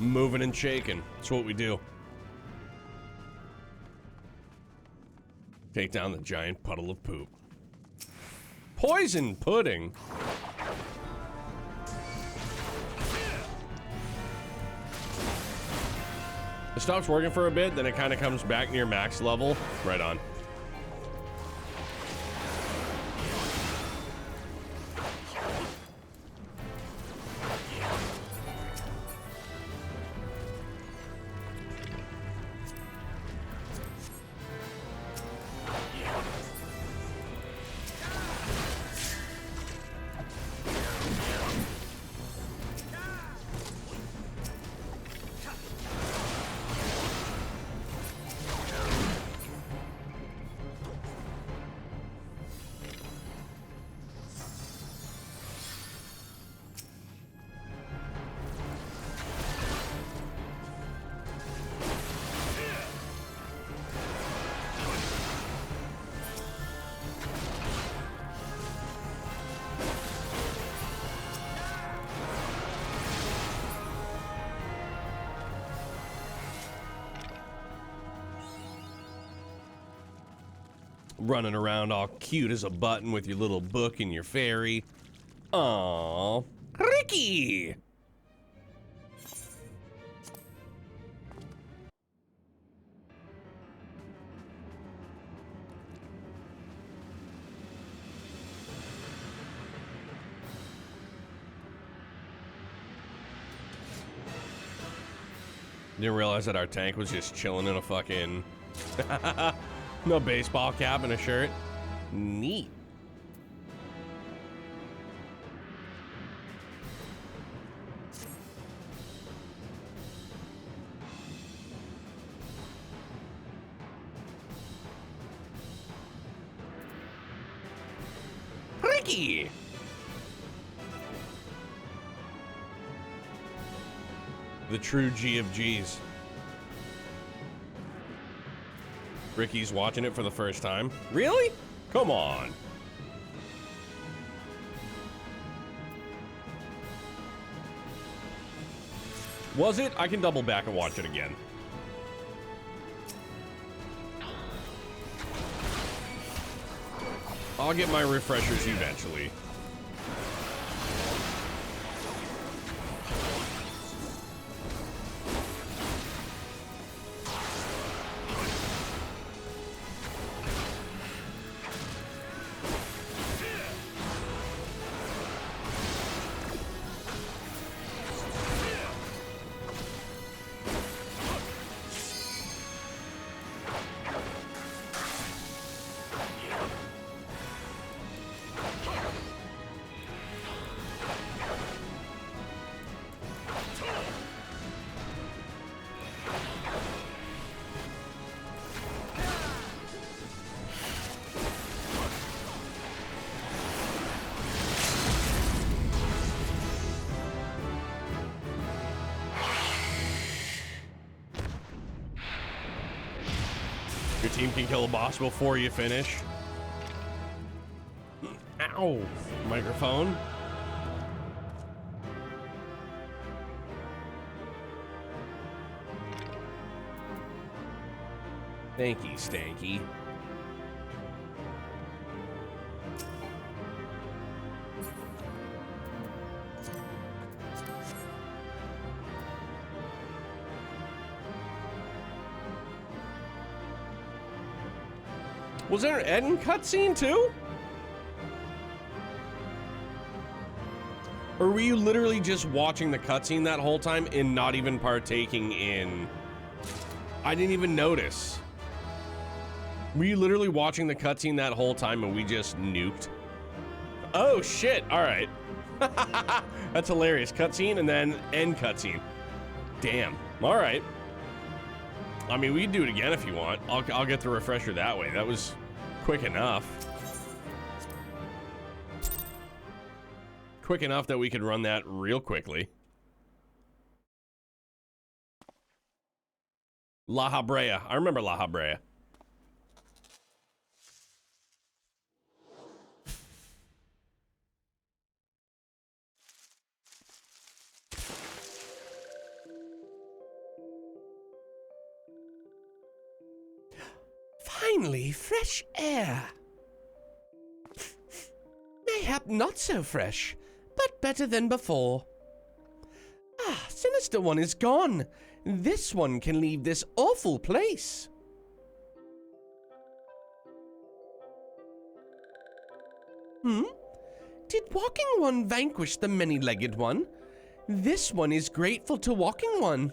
Moving and shaking. That's what we do. Take down the giant puddle of poop. Poison pudding. It stops working for a bit, then it kind of comes back near max level. Right on. Running around all cute as a button with your little book and your fairy. Aww. Ricky! Didn't realize that our tank was just chilling in a fucking... No baseball cap and a shirt. Neat. Ricky! The true G of G's. Ricky's watching it for the first time. Really? Come on. Was it? I can double back and watch it again. I'll get my refreshers eventually. Your team can kill a boss before you finish. Ow! Microphone. Thank you, Stanky. Was there an end cutscene too? Or were you literally just watching the cutscene that whole time and not even partaking in... I didn't even notice. Were you literally watching the cutscene that whole time and we just nuked? Oh shit, all right. That's hilarious. Cutscene and then end cutscene. Damn, all right. I mean, we can do it again if you want. I'll get the refresher that way. That was quick enough. Quick enough that we could run that real quickly. La Habrea. I remember La Habrea. Finally, fresh air. Mayhap not so fresh, but better than before. Ah, Sinister One is gone. This one can leave this awful place. Did Walking One vanquish the many-legged one? This one is grateful to Walking One.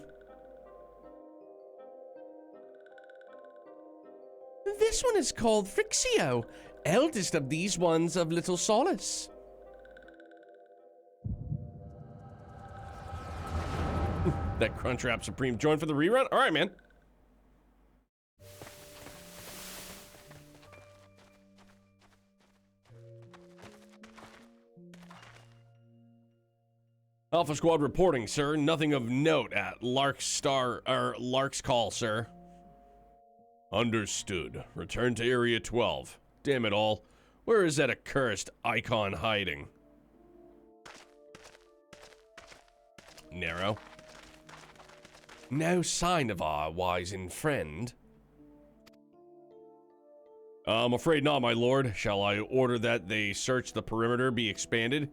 This one is called Frixio, eldest of these ones of Little Solace. That Crunchwrap Supreme joined for the rerun? All right, man. Alpha Squad reporting, sir. Nothing of note at Lark's Call, sir. Understood. Return to Area 12. Damn it all. Where is that accursed icon hiding? Narrow. No sign of our wizened friend. I'm afraid not, my lord. Shall I order that they search the perimeter be expanded?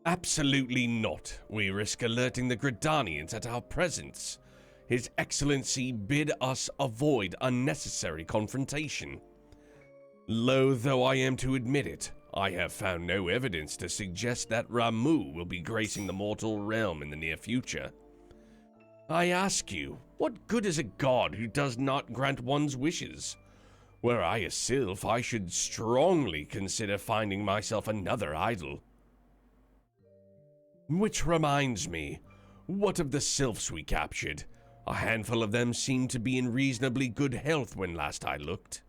Absolutely not. We risk alerting the Gridanians at our presence. His Excellency bid us avoid unnecessary confrontation. Loath though I am to admit it, I have found no evidence to suggest that Ramu will be gracing the mortal realm in the near future. I ask you, what good is a god who does not grant one's wishes? Were I a sylph, I should strongly consider finding myself another idol. Which reminds me, what of the sylphs we captured? A handful of them seemed to be in reasonably good health when last I looked.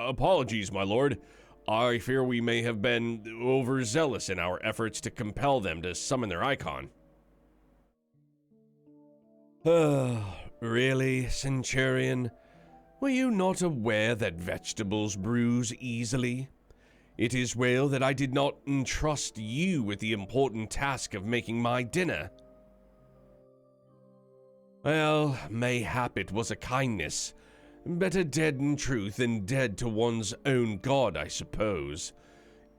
Apologies, my lord. I fear we may have been overzealous in our efforts to compel them to summon their icon. Really, Centurion? Were you not aware that vegetables bruise easily? It is well that I did not entrust you with the important task of making my dinner. Well, mayhap it was a kindness. Better dead in truth than dead to one's own god, I suppose.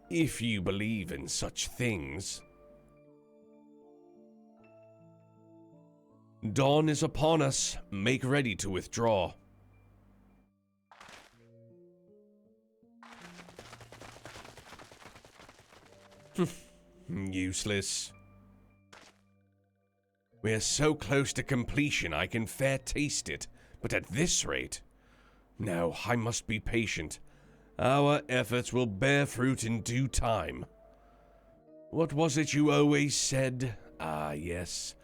If you believe in such things. Dawn is upon us. Make ready to withdraw. Useless. We're so close to completion I can fair taste it, but at this rate... No, I must be patient. Our efforts will bear fruit in due time. What was it you always said? Ah, yes.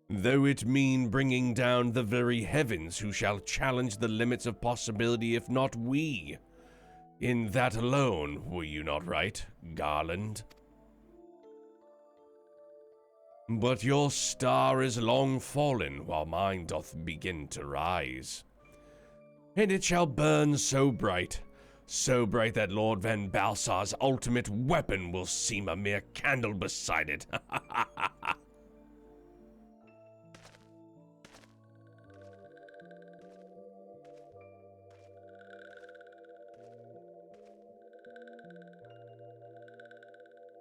Though it mean bringing down the very heavens who shall challenge the limits of possibility if not we. In that alone, were you not right, Garland? But your star is long fallen, while mine doth begin to rise. And it shall burn so bright that Lord Van Balsar's ultimate weapon will seem a mere candle beside it.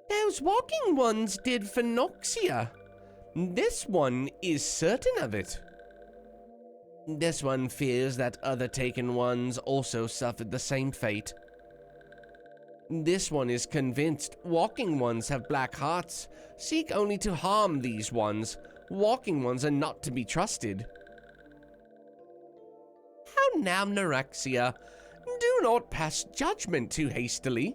Those walking ones did Phenoxia. This one is certain of it. This one fears that other taken ones also suffered the same fate. This one is convinced walking ones have black hearts, seek only to harm these ones. Walking ones are not to be trusted. How now, Norexia? Do not pass judgment too hastily.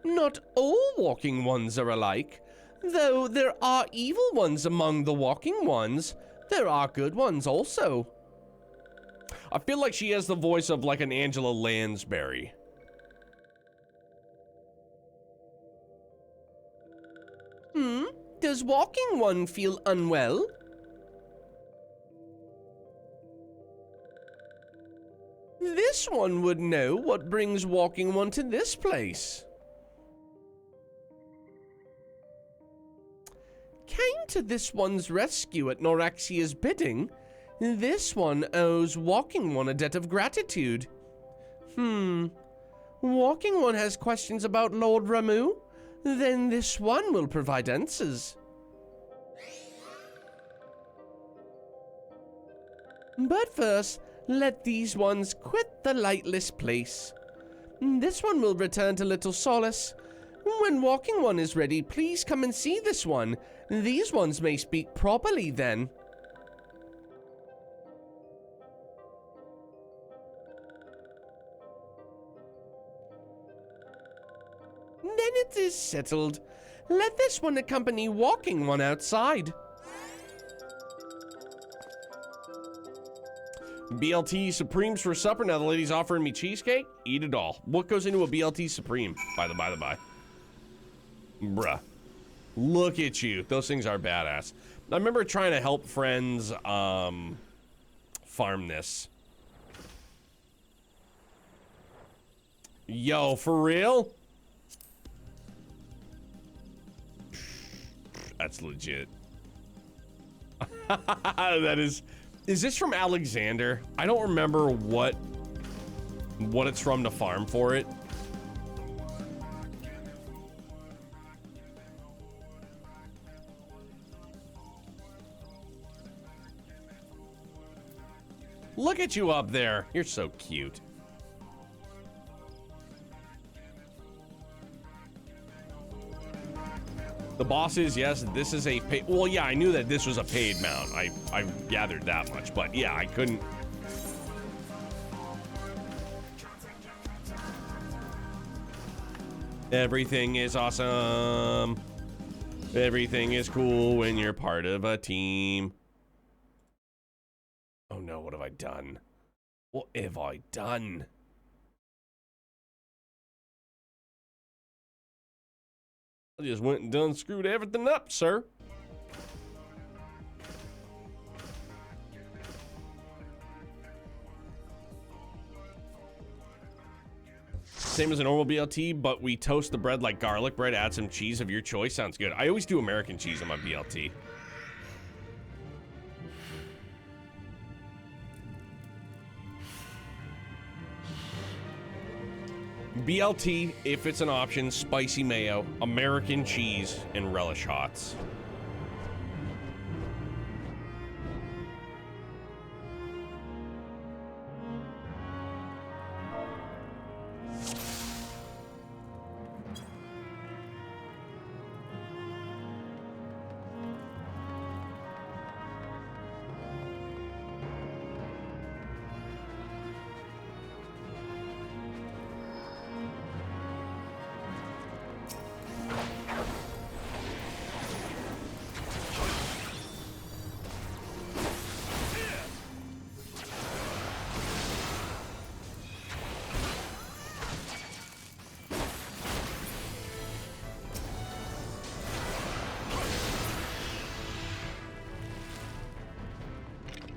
Not all walking ones are alike. Though there are evil ones among the walking ones, there are good ones also. I feel like she has the voice of like an Angela Lansbury. Does walking one feel unwell? This one would know what brings walking one to this place. Came to this one's rescue at Norexia's bidding. This one owes walking one a debt of gratitude. Walking one has questions about Lord Ramu? Then this one will provide answers. But first, let these ones quit the lightless place. This one will return to Little Solace. When walking one is ready, please come and see this one. These ones may speak properly then. Then it is settled. Let this one accompany walking one outside. BLT Supremes for supper. Now the lady's offering me cheesecake. Eat it all. What goes into a BLT Supreme? By the by. Bruh. Look at you. Those things are badass. I remember trying to help friends farm this. Yo, for real? That's legit. That is this from Alexander? I don't remember what it's from to farm for it. Look at you up there. You're so cute. The boss is, yes, this is a paid... Well, yeah, I knew that this was a paid mount. I gathered that much, but yeah, I couldn't... Everything is awesome. Everything is cool when you're part of a team. Oh no, what have I done? What have I done? I just went and done screwed everything up, sir. Same as a normal BLT, but we toast the bread like garlic bread, add some cheese of your choice. Sounds good. I always do American cheese on my BLT. BLT, if it's an option, spicy mayo, American cheese, and relish hots.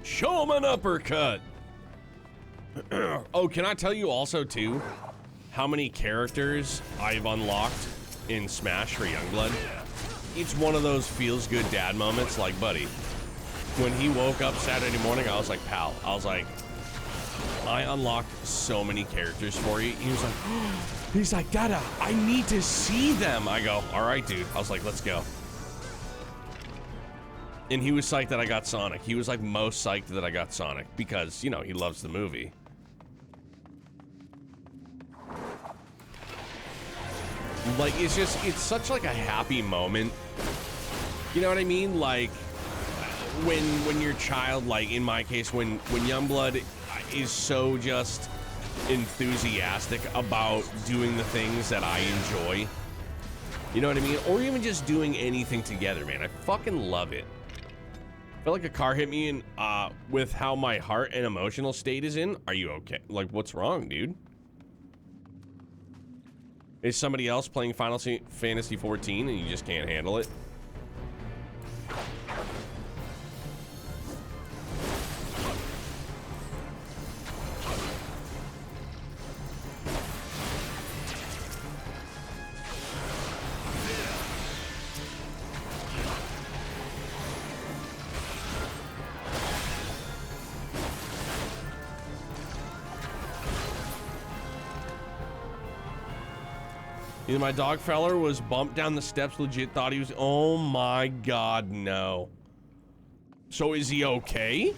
Show him an uppercut. Oh, can I tell you also too how many characters I've unlocked in Smash for Youngblood? It's one of those feels good dad moments. Like, buddy, when he woke up Saturday morning, I was like, pal, I unlocked so many characters for you. He's like, Dada, I need to see them. I go, all right, dude. I was like, let's go. And he was psyched that I got Sonic. He was like most psyched that I got Sonic because, you know, he loves the movie. Like, it's such like a happy moment. You know what I mean? Like, when your child, like in my case, when Youngblood is so just enthusiastic about doing the things that I enjoy. You know what I mean? Or even just doing anything together, man. I fucking love it. I feel like a car hit me in, with how my heart and emotional state is in. Are you okay? Like, what's wrong, dude? Is somebody else playing Final Fantasy 14 and you just can't handle it? Either my dog feller was bumped down the steps, legit thought he was, oh my god, no. So is he okay?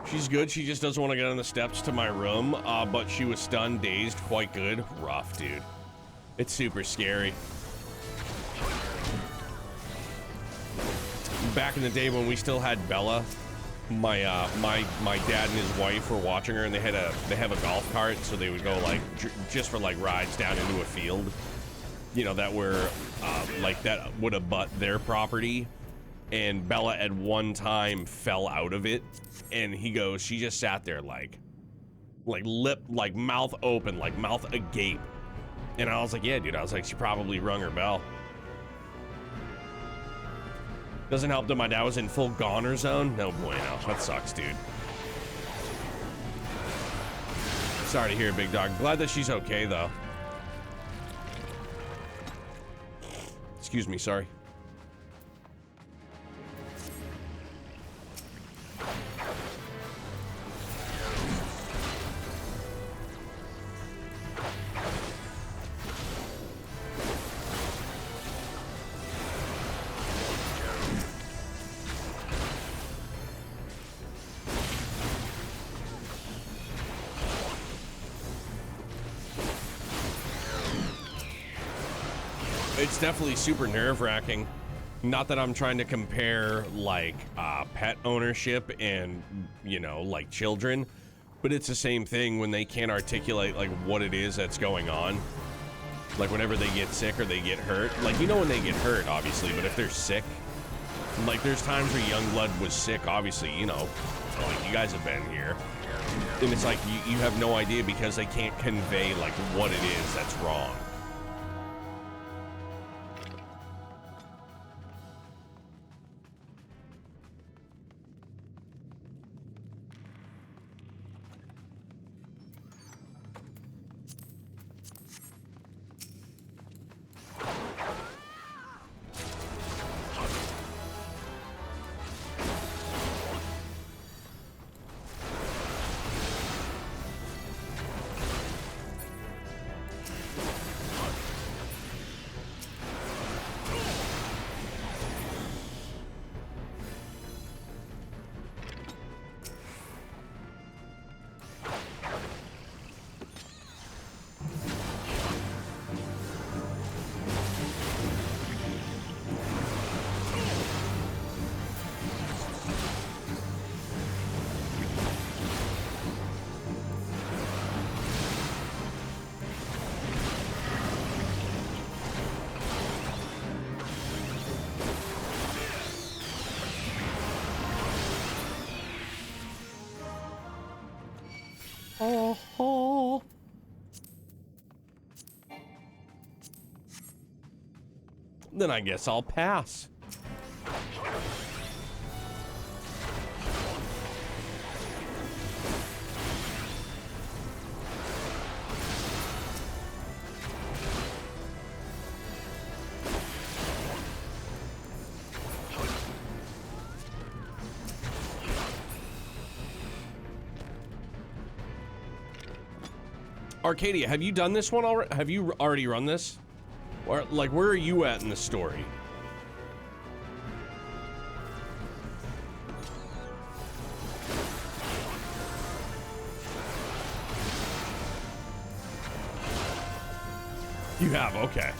She's good. She just doesn't want to get on the steps to my room, but she was stunned, dazed, quite good. Rough, dude. It's super scary. Back in the day when we still had Bella, my dad and his wife were watching her, and they have a golf cart, so they would go like just for like rides down into a field, you know, that were like that would abut their property. And Bella at one time fell out of it, and he goes, she just sat there like lip, like mouth open, like mouth agape. And I was like, yeah, dude, I was like, she probably rung her bell. Doesn't help that my dad was in full goner zone. No bueno. That sucks, dude. Sorry to hear, big dog. Glad that she's okay, though. Excuse me, sorry. It's definitely super nerve-wracking. Not that I'm trying to compare like pet ownership and, you know, like children, but it's the same thing when they can't articulate like what it is that's going on. Like whenever they get sick or they get hurt, like, you know, when they get hurt obviously, but if they're sick, like there's times where Youngblood was sick, obviously, you know, like you guys have been here, and it's like you have no idea because they can't convey like what it is that's wrong. Oh. Then I guess I'll pass. Arcadia, have you done this one already? Have you already run this? Or, like, where are you at in the story? You have, okay.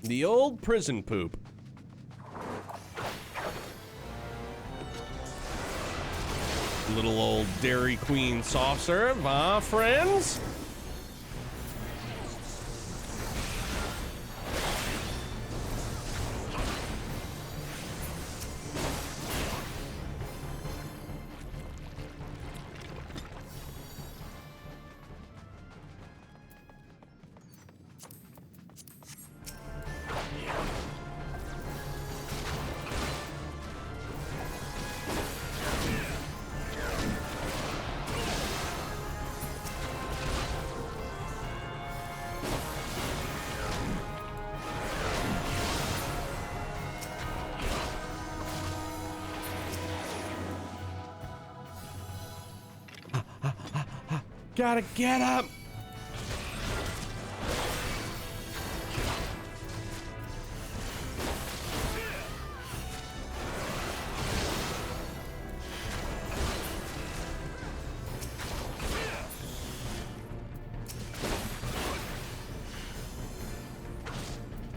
The old prison poop. Little old Dairy Queen soft serve, huh, friends? Gotta get up.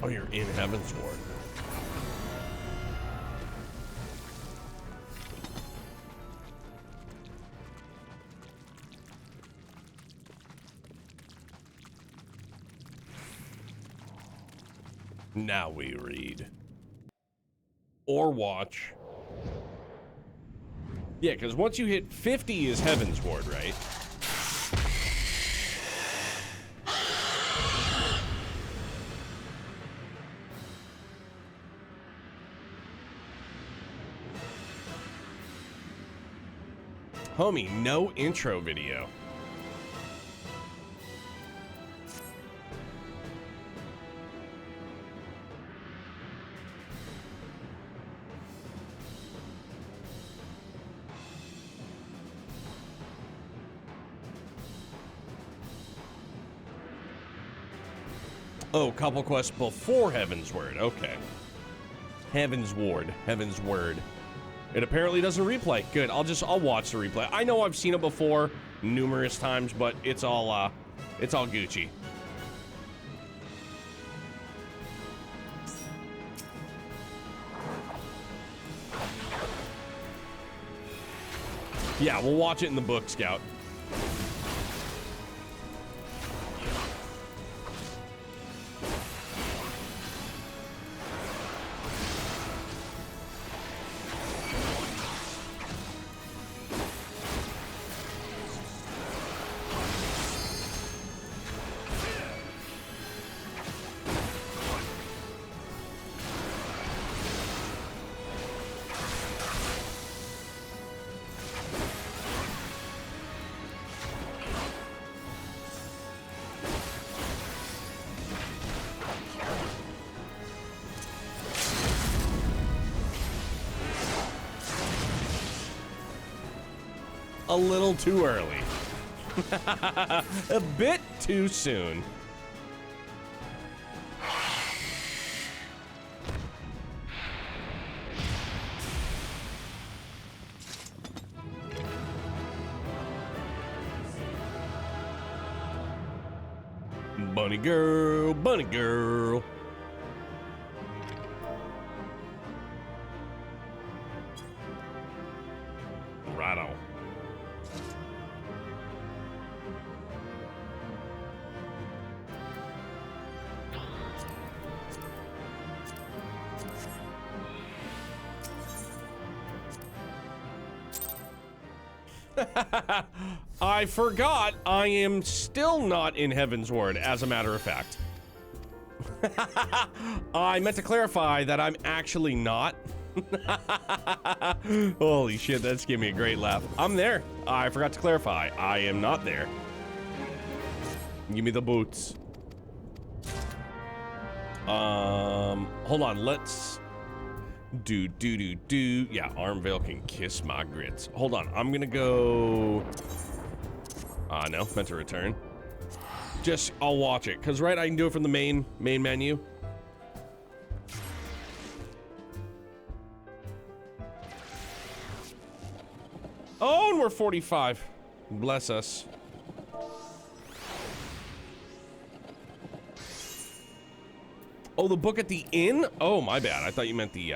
Oh, you're in Heaven's Ward. Now we read. Or watch. Yeah, because once you hit 50 is Heaven's Ward, right? Homie, no intro video. Oh, couple quests before Heaven's Word. Okay. Heaven's Ward. Heaven's Word. It apparently doesn't replay. Good. I'll watch the replay. I know I've seen it before numerous times, but it's all Gucci. Yeah, we'll watch it in the book, Scout. A little too early. A bit too soon. Bunny girl, bunny girl. Right on. I forgot I am still not in Heaven's Ward, as a matter of fact. I meant to clarify that I'm actually not. Holy shit, that's giving me a great laugh. I'm there. I forgot to clarify. I am not there. Give me the boots. Hold on. Let's do. Yeah, Armvale can kiss my grits. Hold on. I'm gonna go. No, meant to return. Just, I'll watch it. Cause right, I can do it from the main menu. Oh, and we're 45. Bless us. Oh, the book at the inn? Oh, my bad. I thought you meant the,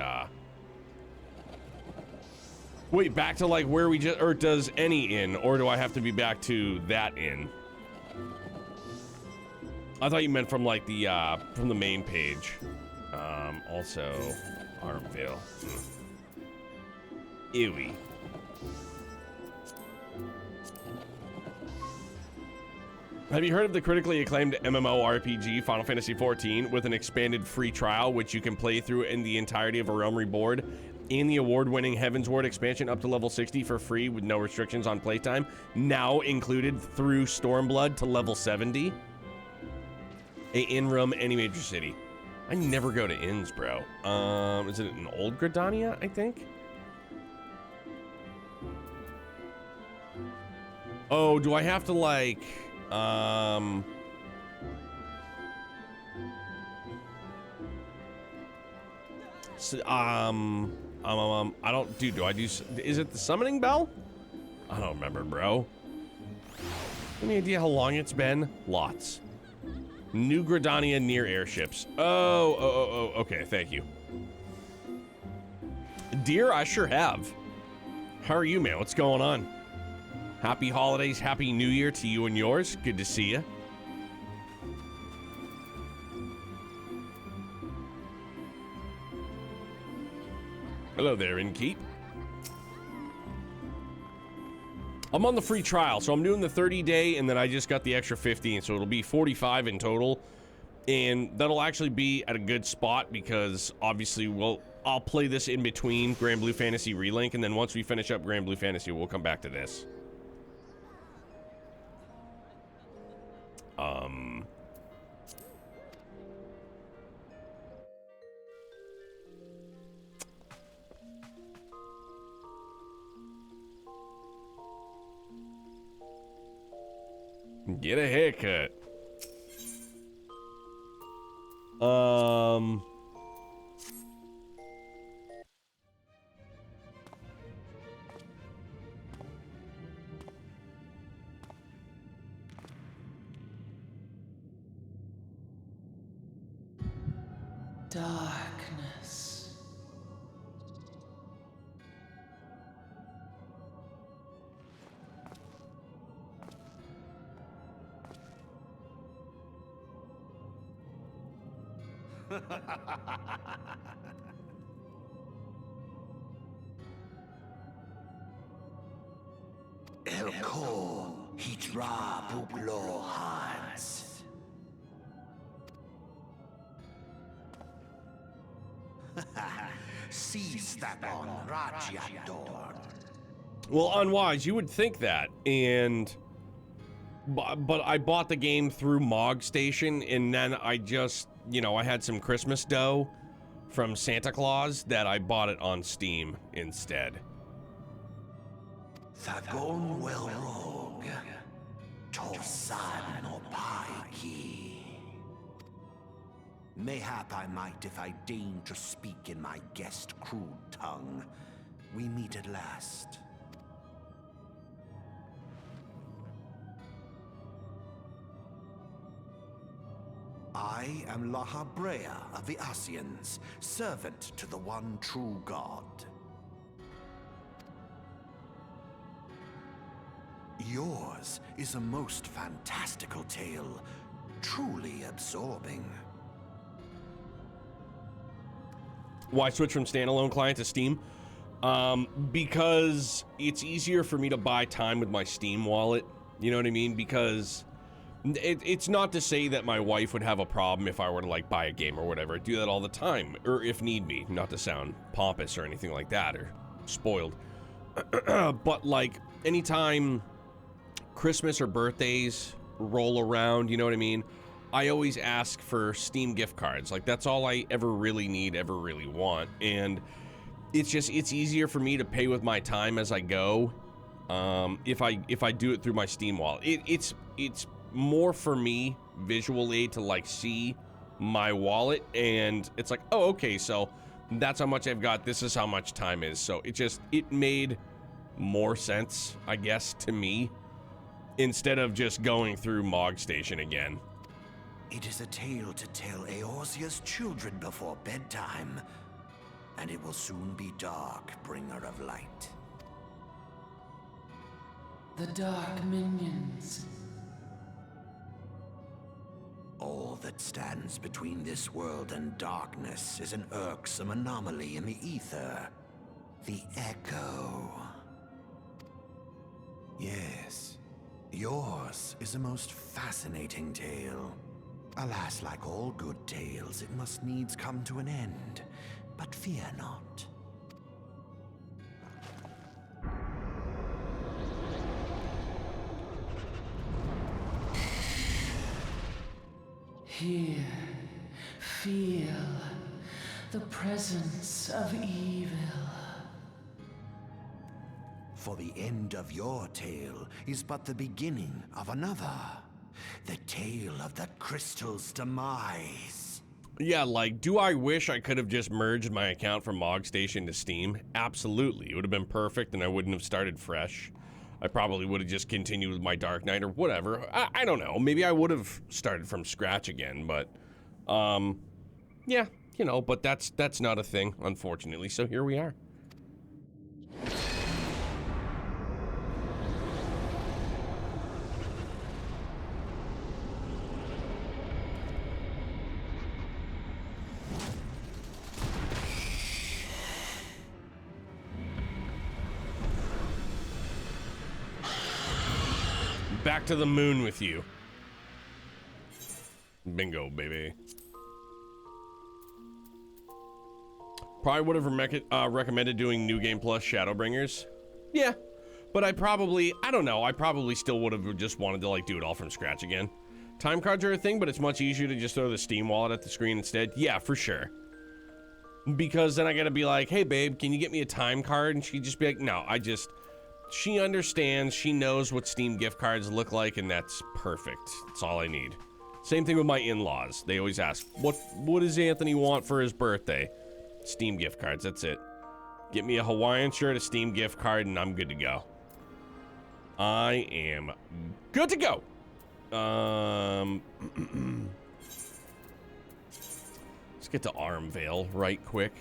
Wait, back to, like, where we just... Or does any inn? Or do I have to be back to that inn? I thought you meant from, like, the, from the main page. Also... Armvale. Ewy. Have you heard of the critically acclaimed MMORPG Final Fantasy XIV with an expanded free trial which you can play through in the entirety of A Realm Reborn and the award-winning Heavensward expansion up to level 60 for free with no restrictions on playtime, now included through Stormblood to level 70? A in-room any major city. I never go to inns, bro. Is it in Old Gridania, I think? Oh, do I have to, like... I don't, do I do, is it the summoning bell? I don't remember, bro. Any idea how long it's been? Lots. New Gridania near airships. Oh, okay, thank you. Dear, I sure have. How are you, man? What's going on? Happy holidays, happy new year to you and yours. Good to see you. Hello there, Innkeep. I'm on the free trial, so I'm doing the 30-day, and then I just got the extra 15, so it'll be 45 in total. And that'll actually be at a good spot because obviously I'll play this in between Grand Blue Fantasy Relink, and then once we finish up Grand Blue Fantasy, we'll come back to this. Get a haircut. Darkness. Elko hitra bublo hans. Seize that on Rajyador. Well, unwise, you would think that, and but I bought the game through Mog Station, and then I just, you know, I had some Christmas dough from Santa Claus that I bought it on Steam instead. Thagon well rogue. Torsan no paiki. Mayhap I might if I deign to speak in my guest crude tongue. We meet at last. I am Lahabrea of the Asians, servant to the one true God. Yours is a most fantastical tale, truly absorbing. Why switch from standalone client to Steam? Because it's easier for me to buy time with my Steam wallet. You know what I mean? Because It's not to say that my wife would have a problem if I were to like buy a game or whatever. I do that all the time, or if need be, not to sound pompous or anything like that or spoiled. But like anytime Christmas or birthdays roll around, you know what I mean? I always ask for Steam gift cards. Like that's all I ever really need, ever really want. And it's easier for me to pay with my time as I go. If I do it through my Steam wallet, it's more for me visually to like see my wallet, and it's like, oh, okay, so that's how much I've got, this is how much time is. So it made more sense, I guess, to me, instead of just going through Mog Station again. It is a tale to tell Eorzea's children before bedtime, and it will soon be dark, bringer of light. The dark minions. All that stands between this world and darkness is an irksome anomaly in the ether. The Echo. Yes, yours is a most fascinating tale. Alas, like all good tales, it must needs come to an end. But fear not. Here, feel the presence of evil. For the end of your tale is but the beginning of another. The tale of the crystal's demise. Yeah, like, do I wish I could have just merged my account from Mog Station to Steam? Absolutely. It would have been perfect and I wouldn't have started fresh. I probably would have just continued with my Dark Knight or whatever. I don't know. Maybe I would have started from scratch again, but, yeah, you know, but that's not a thing, unfortunately, so here we are. Back to the moon with you. Bingo, baby. Probably would have recommended doing New Game Plus Shadowbringers. Yeah, but I don't know, I probably still would have just wanted to like do it all from scratch again. Time cards are a thing, but it's much easier to just throw the Steam wallet at the screen instead. Yeah, for sure. Because then I gotta be like, hey babe, can you get me a time card? And she'd just be like, no, she understands, she knows what Steam gift cards look like, and that's perfect. That's all I need. Same thing with my in-laws. They always ask, what does Anthony want for his birthday? Steam gift cards, that's it. Get me a Hawaiian shirt, a Steam gift card, and I'm good to go. I am good to go. Let's get to Armvale right quick.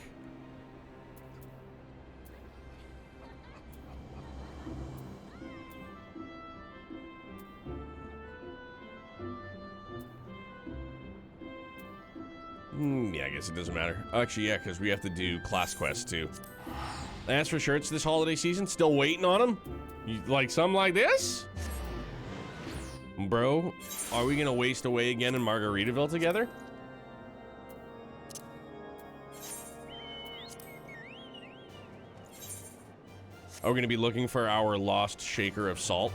Yeah, I guess it doesn't matter. Actually, yeah, because we have to do class quests too. As for shirts this holiday season, still waiting on them? You like something like this? Bro, are we gonna waste away again in Margaritaville together? Are we gonna be looking for our lost shaker of salt?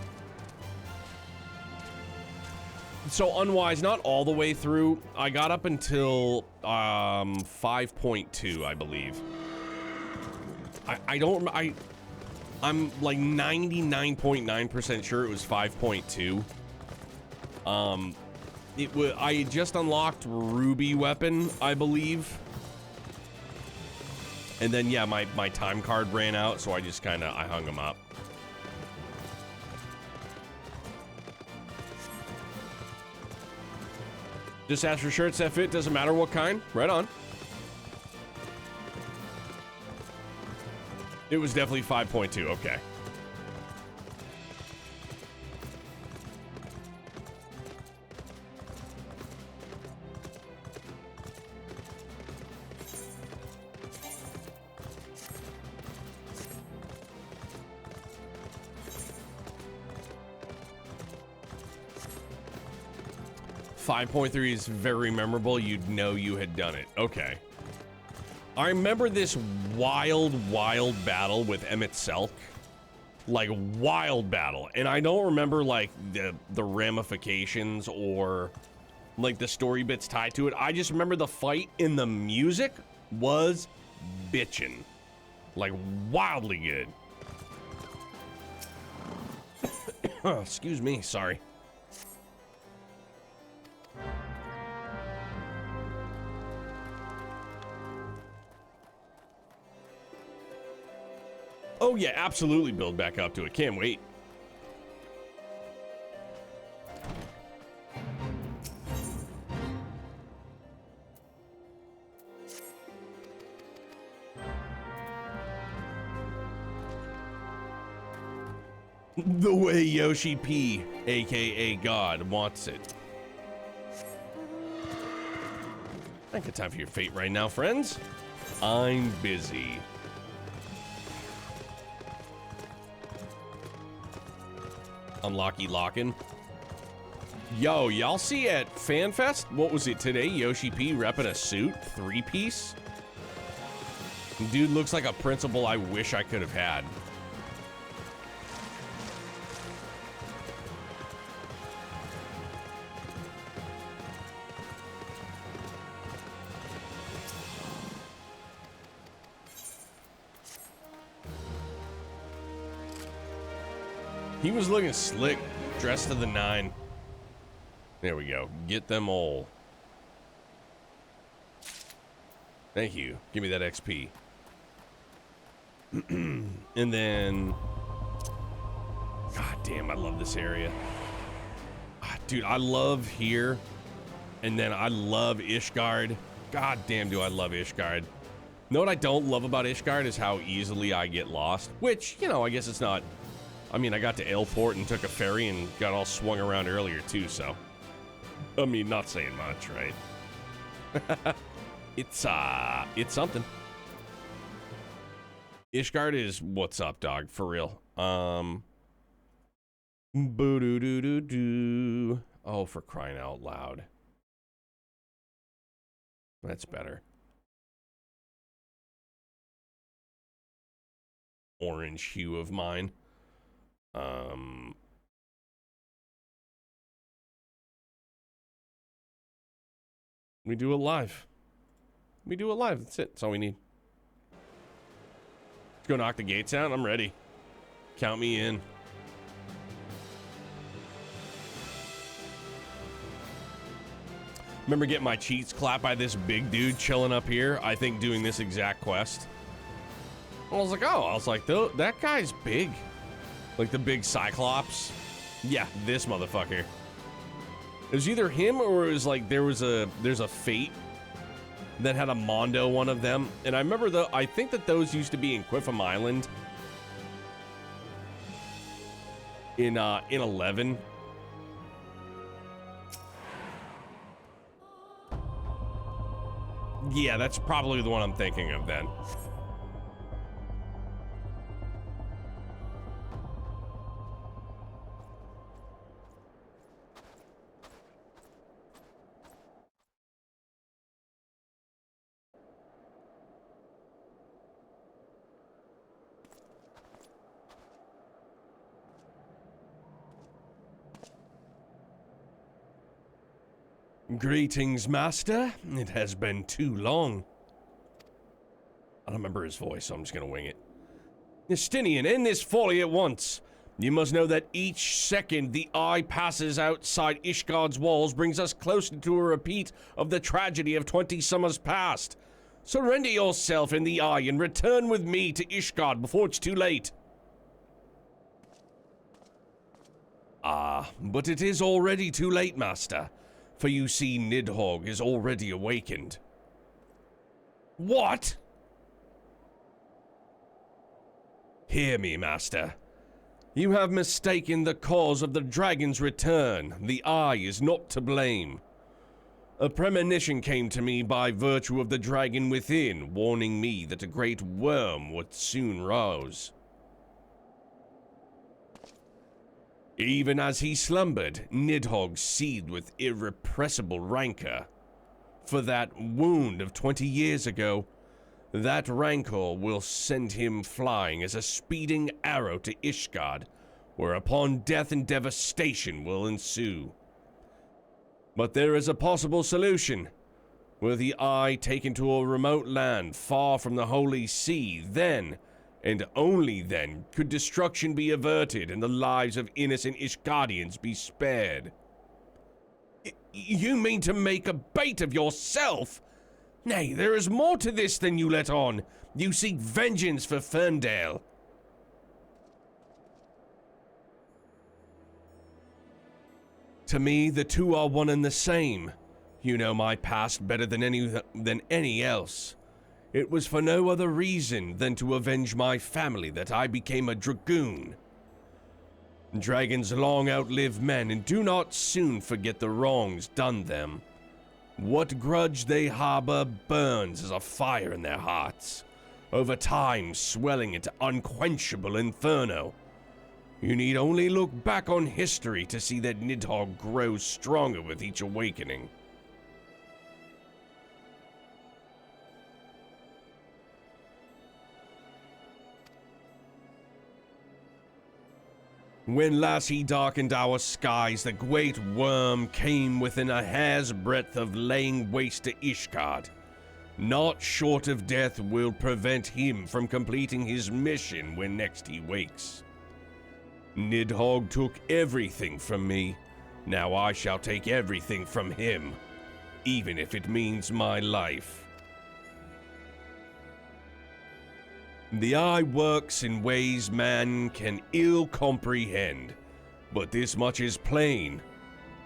So unwise, not all the way through. I got up until 5.2, I believe. I'm like 99.9% sure it was 5.2. I just unlocked Ruby Weapon, I believe. And then yeah, my time card ran out, so I just I hung them up. Just ask for shirts that fit, doesn't matter what kind. Right on. It was definitely 5.2, okay. 5.3 is very memorable. You'd know you had done it. Okay. I remember this wild battle with Emmett Selk. Like, wild battle. And I don't remember, like, the ramifications or, like, the story bits tied to it. I just remember the fight and the music was bitchin'. Like, wildly good. Oh, excuse me, sorry. Oh yeah, absolutely build back up to it. Can't wait. The way Yoshi P, aka God, wants it. I ain't got time for your fate right now, friends. I'm busy. Unlocky lockin'. Yo, y'all see at FanFest? What was it today? Yoshi P repping a suit, 3-piece. Dude looks like a principal I wish I could have had. He was looking slick, dressed to the 9. There we go. Get them all. Thank you. Give me that XP. And then... God damn, I love this area. Dude, I love here. And then I love Ishgard. God damn, do I love Ishgard. Know what I don't love about Ishgard is how easily I get lost. Which, you know, I guess it's not... I mean, I got to Airport and took a ferry and got all swung around earlier, too, so... I mean, not saying much, right? It's something. Ishgard is what's up, dog, for real. Boo-doo-doo-doo-doo. Oh, for crying out loud. That's better. Orange hue of mine. We do it live. We do it live. That's it. That's all we need. Let's go knock the gates out. I'm ready. Count me in. Remember getting my cheeks clapped by this big dude chilling up here, I think doing this exact quest. I was like, oh, that guy's big. Like the big Cyclops. Yeah, this motherfucker. It was either him or it was like there's a Fate that had a Mondo one of them. And I remember I think that those used to be in Quiffam Island in 11. Yeah, that's probably the one I'm thinking of then. Greetings, Master. It has been too long. I don't remember his voice, so I'm just gonna wing it. Justinian, end this folly at once. You must know that each second the eye passes outside Ishgard's walls brings us closer to a repeat of the tragedy of 20 summers past. Surrender yourself in the eye and return with me to Ishgard before it's too late. Ah, but it is already too late, Master. For you see, Nidhogg is already awakened. What? Hear me, Master. You have mistaken the cause of the dragon's return. The eye is not to blame. A premonition came to me by virtue of the dragon within, warning me that a great worm would soon rouse. Even as he slumbered, Nidhogg seethed with irrepressible rancor. For that wound of 20 years ago, that rancor will send him flying as a speeding arrow to Ishgard, whereupon death and devastation will ensue. But there is a possible solution. Were the Eye taken to a remote land far from the Holy See, then, and only then, could destruction be averted and the lives of innocent Ishgardians be spared. You mean to make a bait of yourself? Nay, there is more to this than you let on. You seek vengeance for Ferndale. To me, the two are one and the same. You know my past better than any else. It was for no other reason than to avenge my family that I became a dragoon. Dragons long outlive men and do not soon forget the wrongs done them. What grudge they harbor burns as a fire in their hearts, over time swelling into unquenchable inferno. You need only look back on history to see that Nidhogg grows stronger with each awakening. When last he darkened our skies, the great worm came within a hair's breadth of laying waste to Ishgard. Not short of death will prevent him from completing his mission when next he wakes. Nidhogg took everything from me. Now I shall take everything from him, even if it means my life. The Eye works in ways man can ill comprehend, but this much is plain.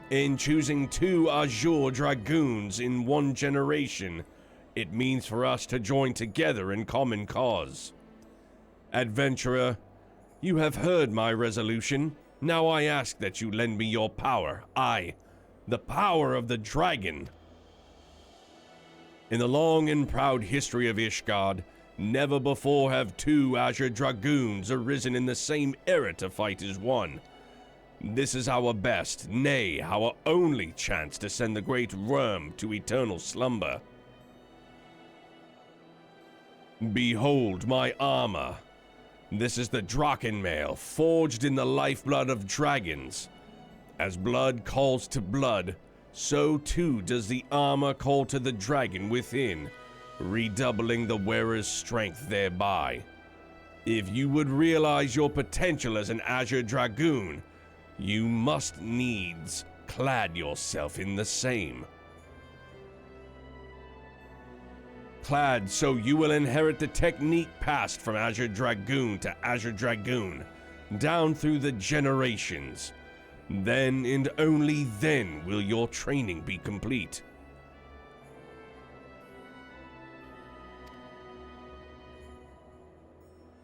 In choosing 2 Azure Dragoons in one generation, it means for us to join together in common cause. Adventurer, you have heard my resolution. Now I ask that you lend me your power, the power of the dragon. In the long and proud history of Ishgard, never before have 2 Azure Dragoons arisen in the same era to fight as one. This is our best, nay, our only chance to send the great worm to eternal slumber. Behold my armor. This is the Drakenmail, forged in the lifeblood of dragons. As blood calls to blood, so too does the armor call to the dragon within, redoubling the wearer's strength thereby. If you would realize your potential as an Azure Dragoon, you must needs clad yourself in the same. Clad so you will inherit the technique passed from Azure Dragoon to Azure Dragoon, down through the generations. Then and only then will your training be complete.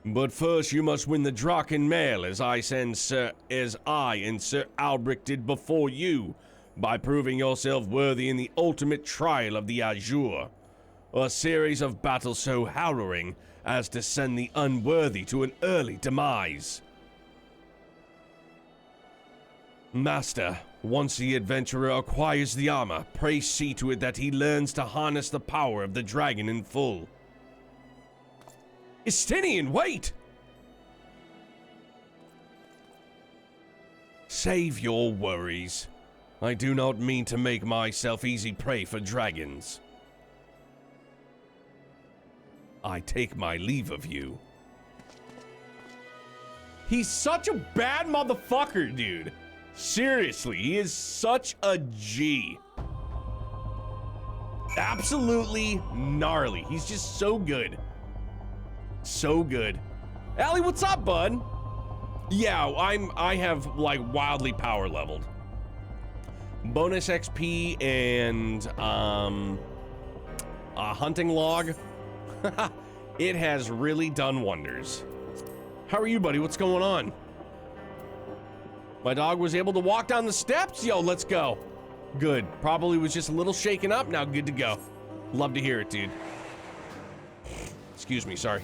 But first you must win the Drakenmail as I and Sir Albrecht did before you, by proving yourself worthy in the ultimate trial of the Azure. A series of battles so harrowing as to send the unworthy to an early demise. Master, once the adventurer acquires the armor, pray see to it that he learns to harness the power of the dragon in full. Estinian, wait! Save your worries. I do not mean to make myself easy prey for dragons. I take my leave of you. He's such a bad motherfucker, dude. Seriously, he is such a G. Absolutely gnarly. He's just so good. So good. Allie, what's up, bud? Yeah, I have like wildly power leveled. Bonus XP and a hunting log. It has really done wonders. How are you, buddy? What's going on? My dog was able to walk down the steps? Yo, let's go. Good. Probably was just a little shaken up. Now good to go. Love to hear it, dude. Excuse me, sorry.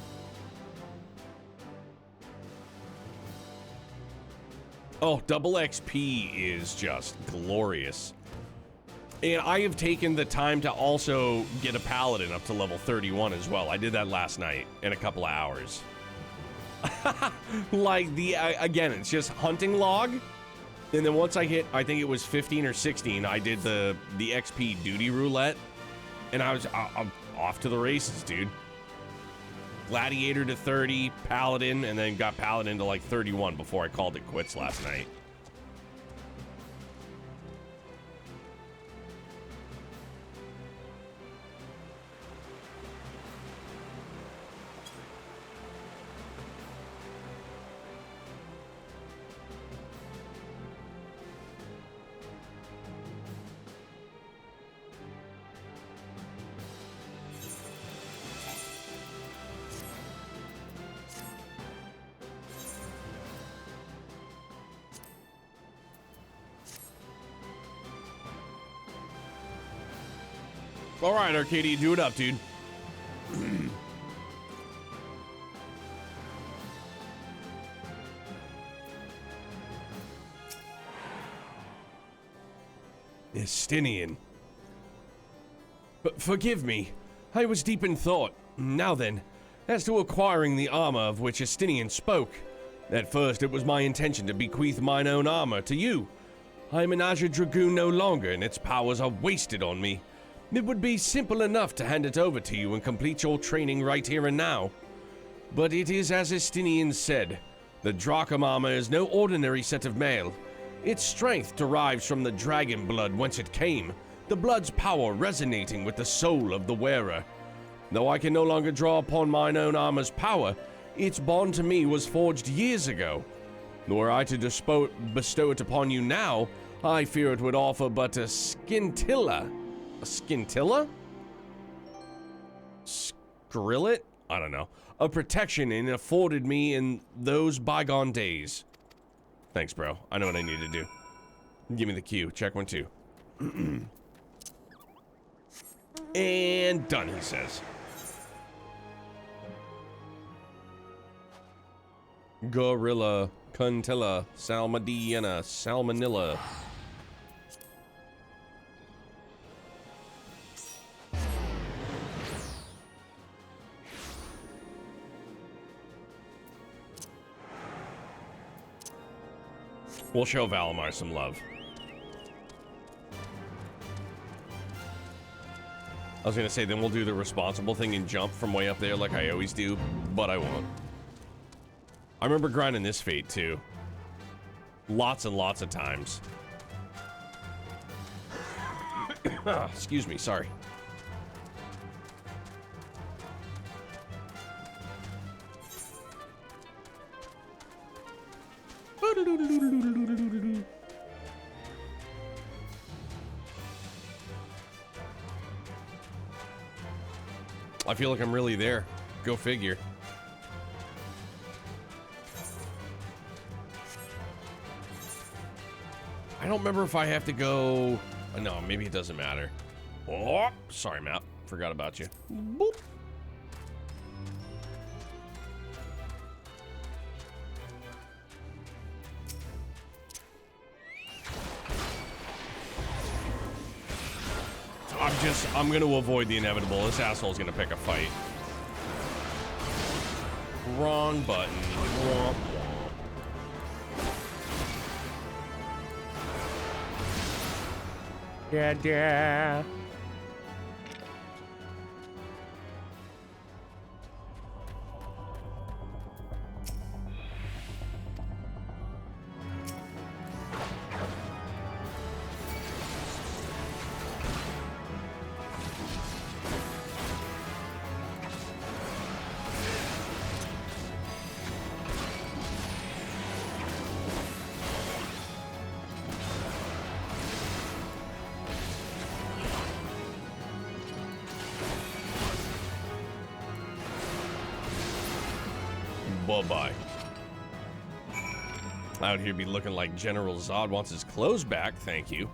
Oh, double XP is just glorious. And I have taken the time to also get a paladin up to level 31 as well. I did that last night in a couple of hours. Like again, it's just hunting log. And then once I hit, I think it was 15 or 16, I did the XP duty roulette. And I'm off to the races, dude. Gladiator to 30, paladin, and then got paladin to like 31 before I called it quits last night. All right, Arcadia, do it up, dude. Estinian. But forgive me, I was deep in thought. Now then, as to acquiring the armor of which Estinian spoke, at first it was my intention to bequeath mine own armor to you. I am an Azure Dragoon no longer, and its powers are wasted on me. It would be simple enough to hand it over to you and complete your training right here and now. But it is as Estinian said, the Dracham armor is no ordinary set of mail. Its strength derives from the dragon blood whence it came, the blood's power resonating with the soul of the wearer. Though I can no longer draw upon mine own armor's power, its bond to me was forged years ago. Were I to bestow it upon you now, I fear it would offer but a scintilla. A scintilla? Skrillet? I don't know. A protection it afforded me in those bygone days. Thanks, bro. I know what I need to do. Give me the cue. Check 1, 2. And done, he says. Gorilla, Cuntilla, Salmadiana, Salmonella. We'll show Valimar some love. I was gonna say, then we'll do the responsible thing and jump from way up there like I always do, but I won't. I remember grinding this fate too. Lots and lots of times. Excuse me, sorry. I feel like I'm really there. Go figure. I don't remember if I have to go... No, maybe it doesn't matter. Oh, sorry, Matt. Forgot about you. Boop. I'm gonna avoid the inevitable. This asshole's gonna pick a fight. Wrong button. Womp womp. Yeah. Bye-bye. Out here be looking like General Zod wants his clothes back, thank you.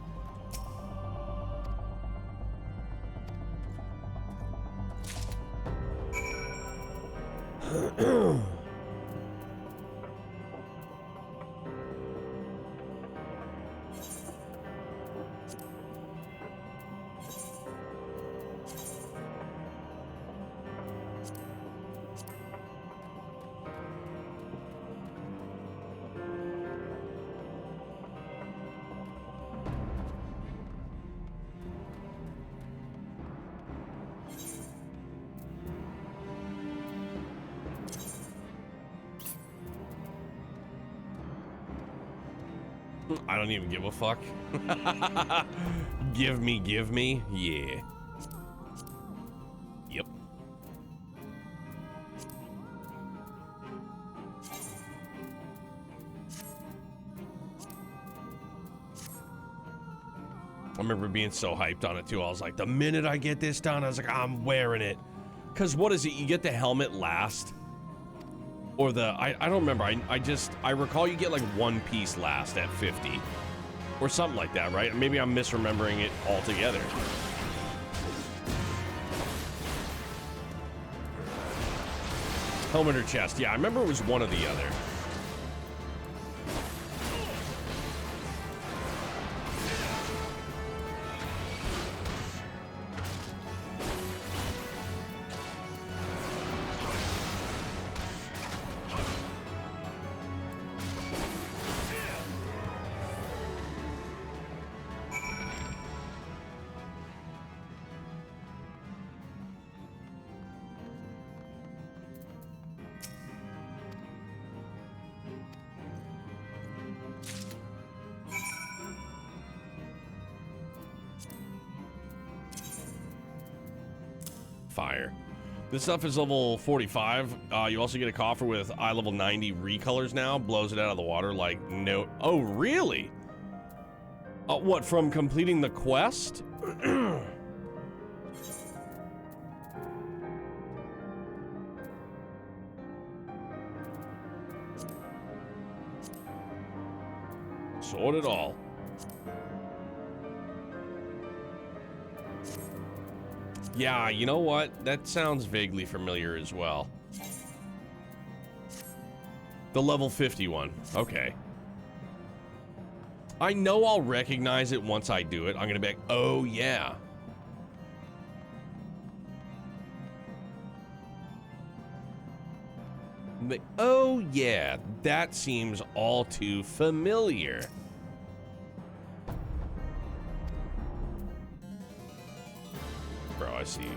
I don't even give a fuck. Give me. Yeah. Yep. I remember being so hyped on it too. I was like, the minute I get this done, I was like, I'm wearing it. Cause what is it? You get the helmet last? Or the, I don't remember. I recall you get like one piece last at 50. Or something like that, right? Maybe I'm misremembering it altogether. Helmet or chest. Yeah, I remember it was one or the other. Fire. This stuff is level 45. You also get a coffer with eye level 90 recolors now. Blows it out of the water like no. Oh, really? What, from completing the quest? Sort it all. Yeah, you know what? That sounds vaguely familiar as well. The level 51. Okay. I know I'll recognize it once I do it. I'm gonna be like, oh yeah. But, oh yeah, that seems all too familiar. Bro, I see.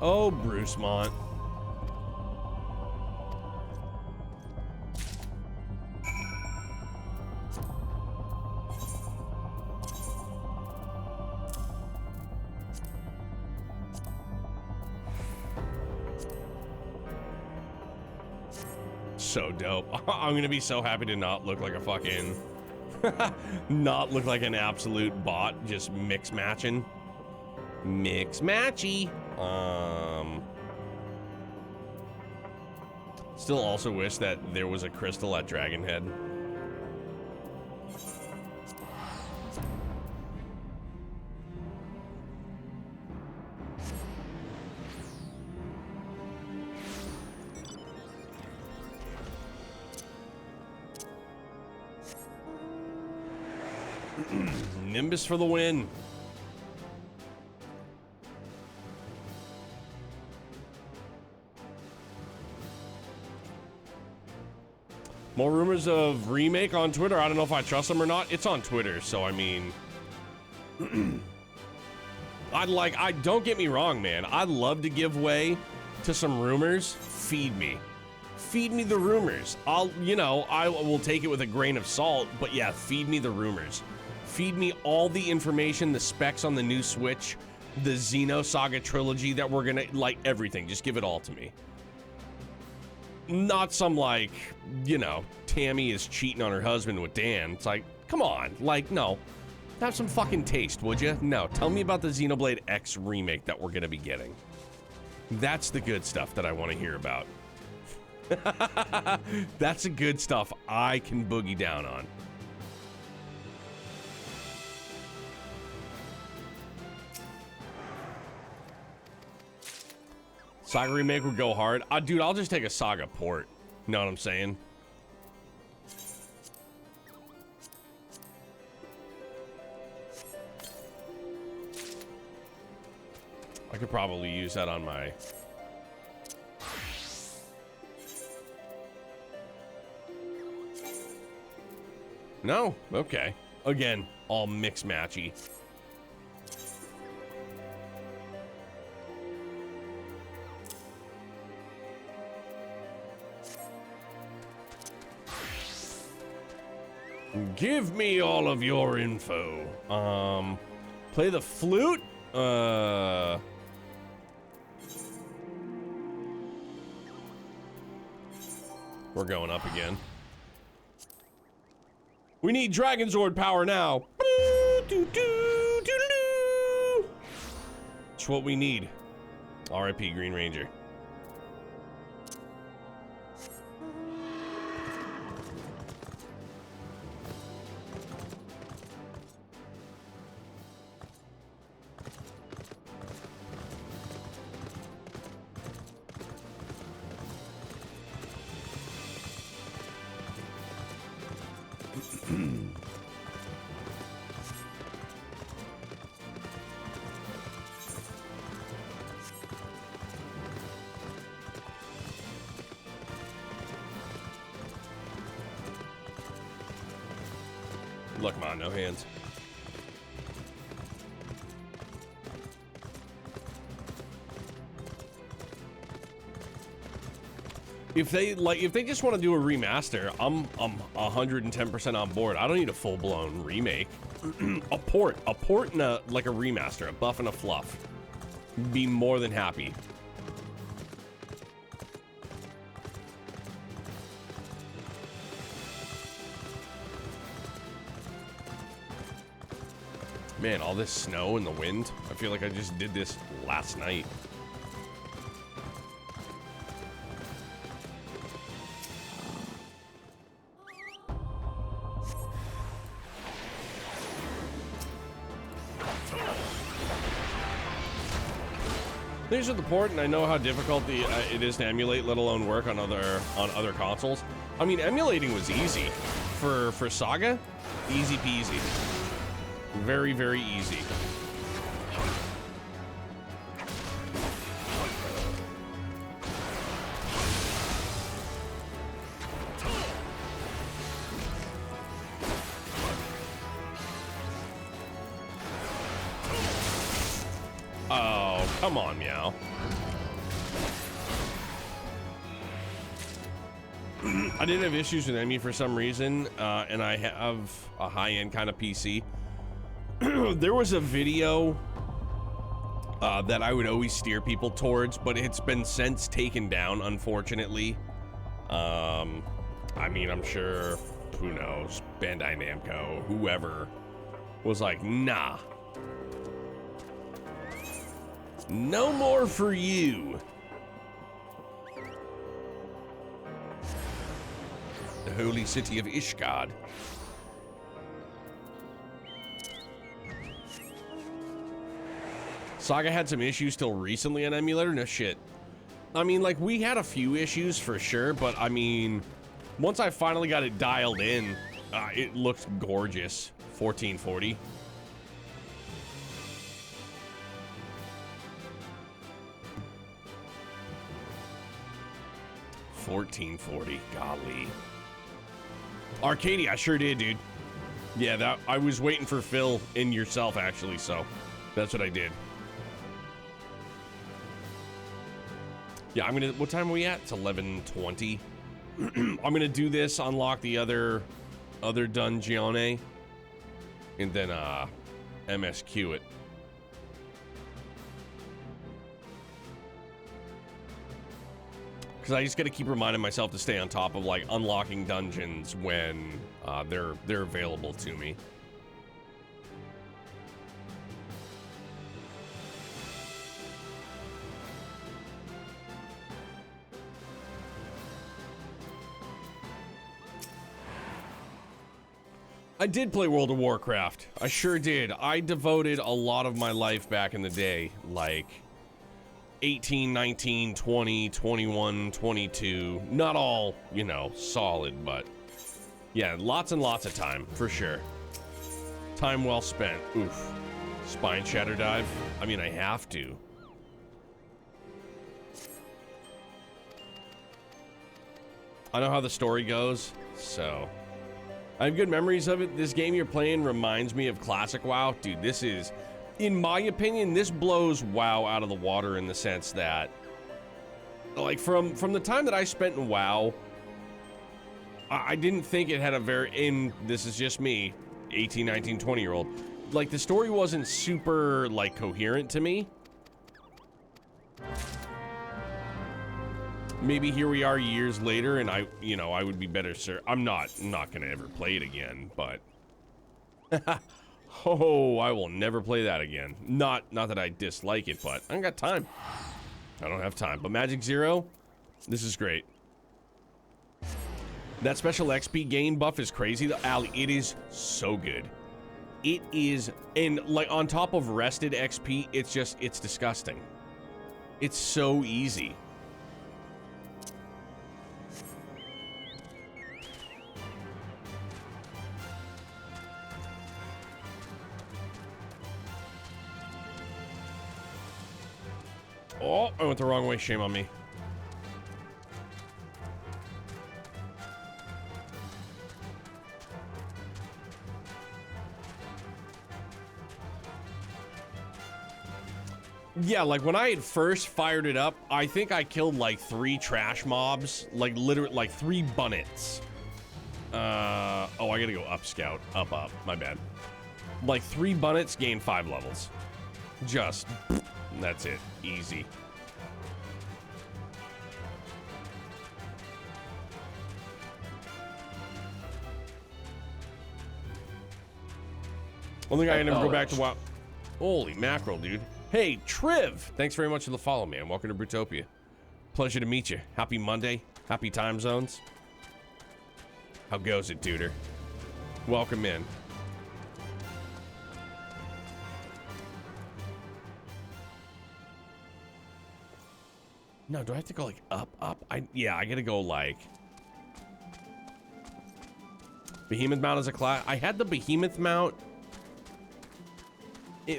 Oh, Bruce Mont. So dope. I'm gonna be so happy to not look like a fucking not look like an absolute bot, just mix matching. Mix matchy. Still also wish that there was a crystal at Dragon Head. Nimbus for the win. More rumors of remake on Twitter. I don't know if I trust them or not. It's on Twitter, so I mean, don't get me wrong, man. I'd love to give way to some rumors. Feed me the rumors. I will take it with a grain of salt, but yeah, feed me the rumors. Feed me all the information, the specs on the new Switch, the Xenosaga trilogy that we're gonna, like, everything. Just give it all to me. Not some, like, Tammy is cheating on her husband with Dan. It's like, come on. Like, no. Have some fucking taste, would you? No. Tell me about the Xenoblade X remake that we're going to be getting. That's the good stuff that I want to hear about. That's the good stuff I can boogie down on. Saga remake would go hard. Dude, I'll just take a Saga port. You know what I'm saying? I could probably use that on my... No? Okay. Again, all mix-matchy. Give me all of your info. Play the flute? We're going up again. We need Dragon Zord power now. It's what we need. R.I.P. Green Ranger. Look, come on, no hands. If they just want to do a remaster, I'm 110% on board. I don't need a full-blown remake. a port and a remaster, a buff and a fluff. Be more than happy. Man, all this snow and the wind. I feel like I just did this last night. These are the port, and I know how difficult it is to emulate, let alone work on other consoles. I mean, emulating was easy for Saga. Easy peasy. Very, very easy. Oh, come on, Meow. I did have issues with Emmy for some reason, and I have a high-end kind of PC. There was a video that I would always steer people towards, but it's been since taken down, unfortunately. I mean, I'm sure, who knows, Bandai Namco, whoever, was like, nah. No more for you. The holy city of Ishgard. Saga had some issues till recently on emulator. No shit. I mean, like, we had a few issues for sure, but I mean, once I finally got it dialed in, it looked gorgeous. 1440. $14.40, golly. Arcadia, I sure did, dude. Yeah, that I was waiting for Phil and yourself, actually, so that's what I did. Yeah, I'm gonna, what time are we at? It's 11:20. I'm gonna do this, unlock the other dungeon, and then MSQ it. Because I just gotta keep reminding myself to stay on top of, like, unlocking dungeons when they're available to me. I did play World of Warcraft. I sure did. I devoted a lot of my life back in the day, like, 18, 19, 20, 21, 22. Not all, you know, solid, but yeah, lots and lots of time, for sure. Time well spent. Oof. Spine shatter dive. I mean, I have to. I know how the story goes, so I have good memories of it. This game you're playing reminds me of classic WoW. Dude, this is, in my opinion, this blows WoW out of the water in the sense that, like, from the time that I spent in WoW, I didn't think it had a very, this is just me, 18, 19, 20-year-old, like, the story wasn't super, like, coherent to me. Maybe here we are years later, and I would be better, sir. I'm not gonna ever play it again, but oh, I will never play that again. Not that I dislike it, but I don't got time. I don't have time. But Magic Zero, this is great. That special XP gain buff is crazy. Ali, it is so good. It is, and like on top of rested XP, it's disgusting. It's so easy. Oh, I went the wrong way. Shame on me. Yeah, like when I had first fired it up, I think I killed like 3 trash mobs, like literally like 3 bunnets. Oh, I gotta go up, scout. Up, my bad. Like 3 bunnets gain 5 levels. Just, that's it. Easy. Only guy I never go back to WoW. Holy mackerel, dude. Hey, Triv! Thanks very much for the follow, man. Welcome to Brutopia. Pleasure to meet you. Happy Monday. Happy time zones. How goes it, duder? Welcome in. No, do I have to go like up? Yeah, I gotta go like Behemoth mount as a class. I had the Behemoth mount.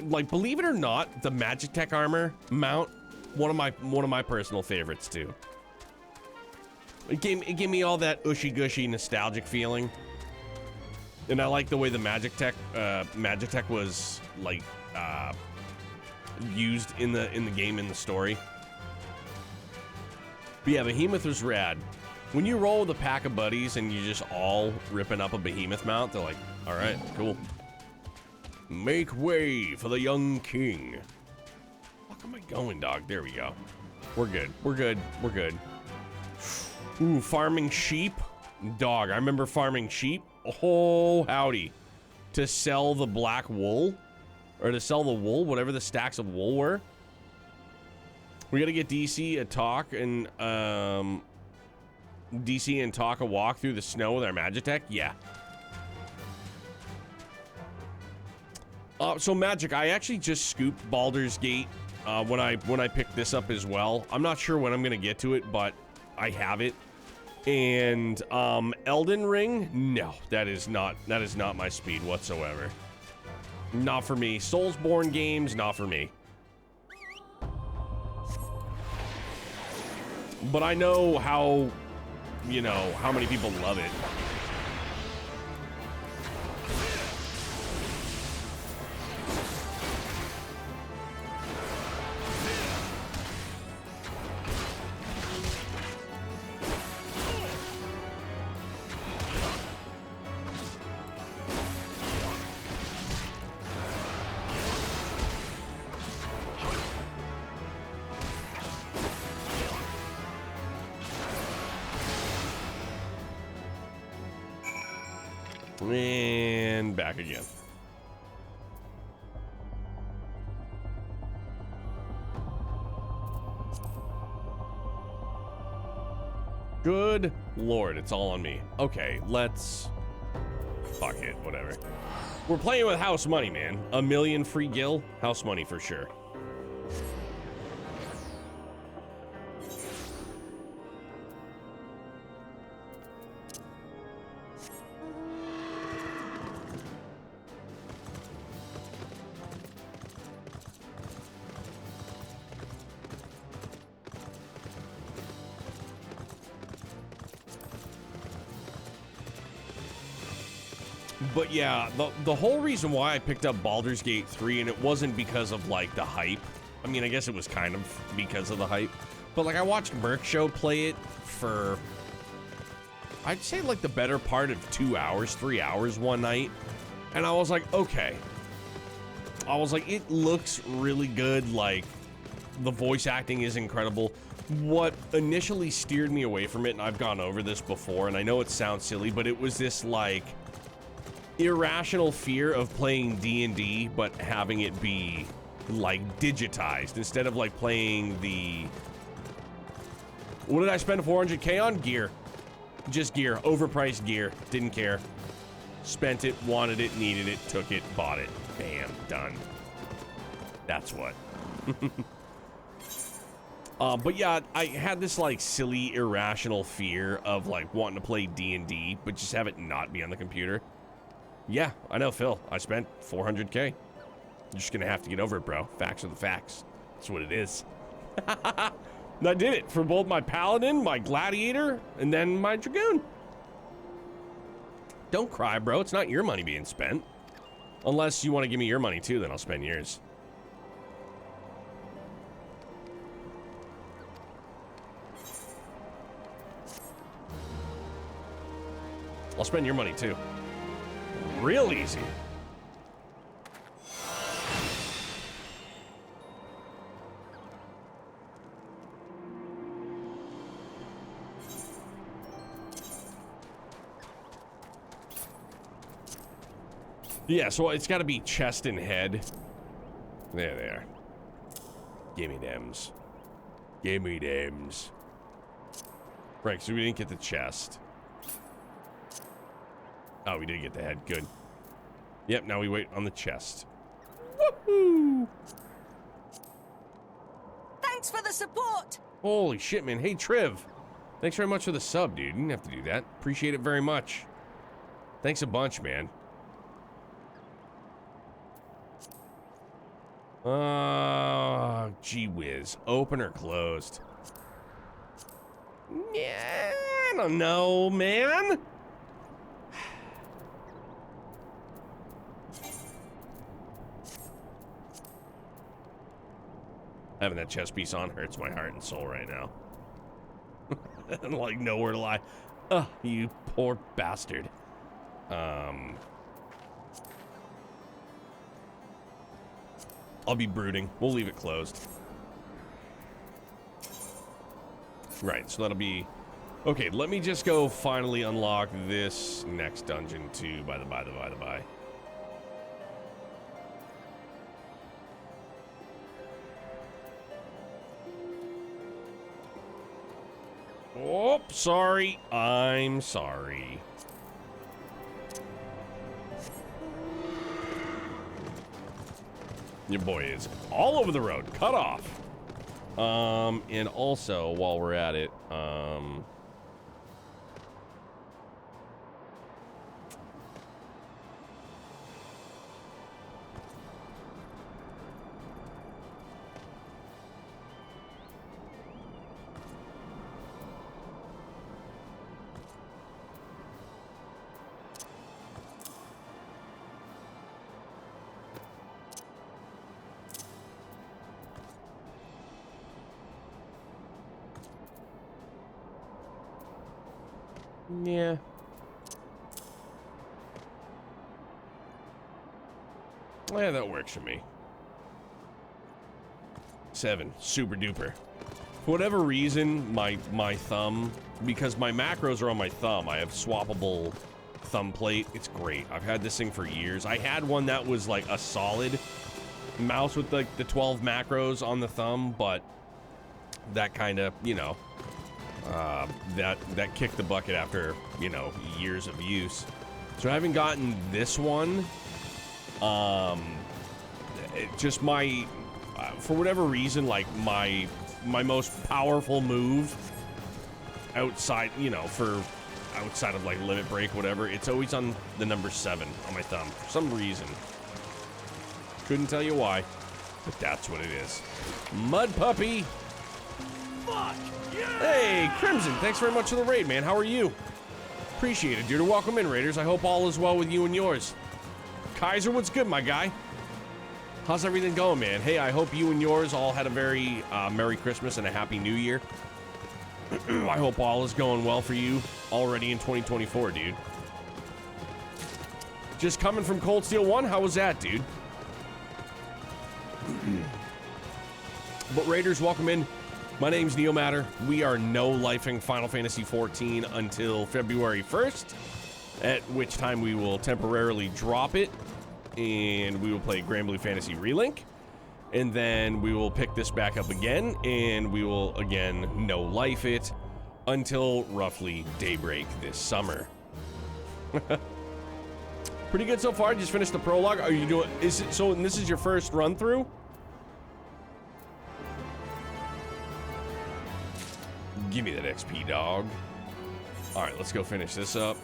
Like, believe it or not, the Magitech armor mount, one of my personal favorites too. It gave me all that ushy gushy nostalgic feeling, and I like the way the Magitech was like used in the game, in the story. But yeah, Behemoth was rad. When you roll with a pack of buddies and you're just all ripping up a Behemoth mount, they're like, all right, cool. Make way for the young king. Fuck am I going, dog? There we go. We're good. We're good. We're good. Ooh, farming sheep. Dog, I remember farming sheep. Oh, howdy. To sell the black wool. Or to sell the wool, whatever the stacks of wool were. We gotta get DC a talk and DC and talk a walk through the snow with our Magitech. Yeah. So Magic, I actually just scooped Baldur's Gate when I picked this up as well. I'm not sure when I'm gonna get to it, but I have it. And Elden Ring, no, that is not my speed whatsoever. Not for me. Soulsborne games, not for me. But I know how, you know, how many people love it. And back again. Good Lord, it's all on me. Okay, let's... Fuck it, whatever. We're playing with house money, man. 1 million free gil? House money for sure. But yeah, the whole reason why I picked up Baldur's Gate 3, and it wasn't because of, like, the hype. I mean, I guess it was kind of because of the hype. But, like, I watched Merc Show play it for, I'd say, like, the better part of 2 hours, 3 hours one night. And I was like, okay. I was like, it looks really good. Like, the voice acting is incredible. What initially steered me away from it, and I've gone over this before, and I know it sounds silly, but it was this, like, irrational fear of playing D&D, but having it be, like, digitized instead of, like, playing the... What did I spend 400K on? Gear. Just gear. Overpriced gear. Didn't care. Spent it, wanted it, needed it, took it, bought it. Bam. Done. That's what. But yeah, I had this, like, silly, irrational fear of, like, wanting to play D&D, but just have it not be on the computer. Yeah, I know, Phil. I spent 400K. You're just gonna have to get over it, bro. Facts are the facts. That's what it is. And I did it for both my Paladin, my Gladiator, and then my Dragoon. Don't cry, bro. It's not your money being spent. Unless you want to give me your money, too, then I'll spend yours. I'll spend your money, too. Real easy. Yeah, so it's got to be chest and head. There they are. Gimme dems. Gimme dems. Right, so we didn't get the chest. Oh, we did get the head. Good. Yep, now we wait on the chest. Woohoo! Thanks for the support. Holy shit, man. Hey, Triv. Thanks very much for the sub, dude. You didn't have to do that. Appreciate it very much. Thanks a bunch, man. Gee whiz. Open or closed? Yeah, I don't know, man. Having that chest piece on hurts my heart and soul right now. Like, nowhere to lie. Ugh, you poor bastard. I'll be brooding. We'll leave it closed. Right, so that'll be... Okay, let me just go finally unlock this next dungeon too, by the by. Oh, sorry. I'm sorry. Your boy is all over the road. Cut off. And also, while we're at it, yeah. Yeah, that works for me. 7, super duper. For whatever reason, my thumb, because my macros are on my thumb, I have swappable thumb plate. It's great. I've had this thing for years. I had one that was like a solid mouse with like the 12 macros on the thumb, but that kind of, you know, that kicked the bucket after, you know, years of use. So I haven't gotten this one. It just my, for whatever reason, like my most powerful move outside, you know, for outside of like limit break, whatever, it's always on the number 7 on my thumb for some reason. Couldn't tell you why, but that's what it is. Mud puppy. Fuck! Yeah! Hey, Crimson, thanks very much for the raid, man. How are you? Appreciate it, dude. Welcome in, Raiders. I hope all is well with you and yours. Kaiser, what's good, my guy? How's everything going, man? Hey, I hope you and yours all had a very Merry Christmas and a Happy New Year. I hope all is going well for you already in 2024, dude. Just coming from Cold Steel 1, how was that, dude? But Raiders, welcome in. My name's Neomatter. We are no-lifing Final Fantasy XIV until February 1st, at which time we will temporarily drop it, and we will play Grand Blue Fantasy Relink, and then we will pick this back up again, and we will, again, no-life it until roughly daybreak this summer. Pretty good so far. Just finished the prologue. Are you doing... Is it so? And this is your first run-through? Give me that XP, dog. All right, let's go finish this up.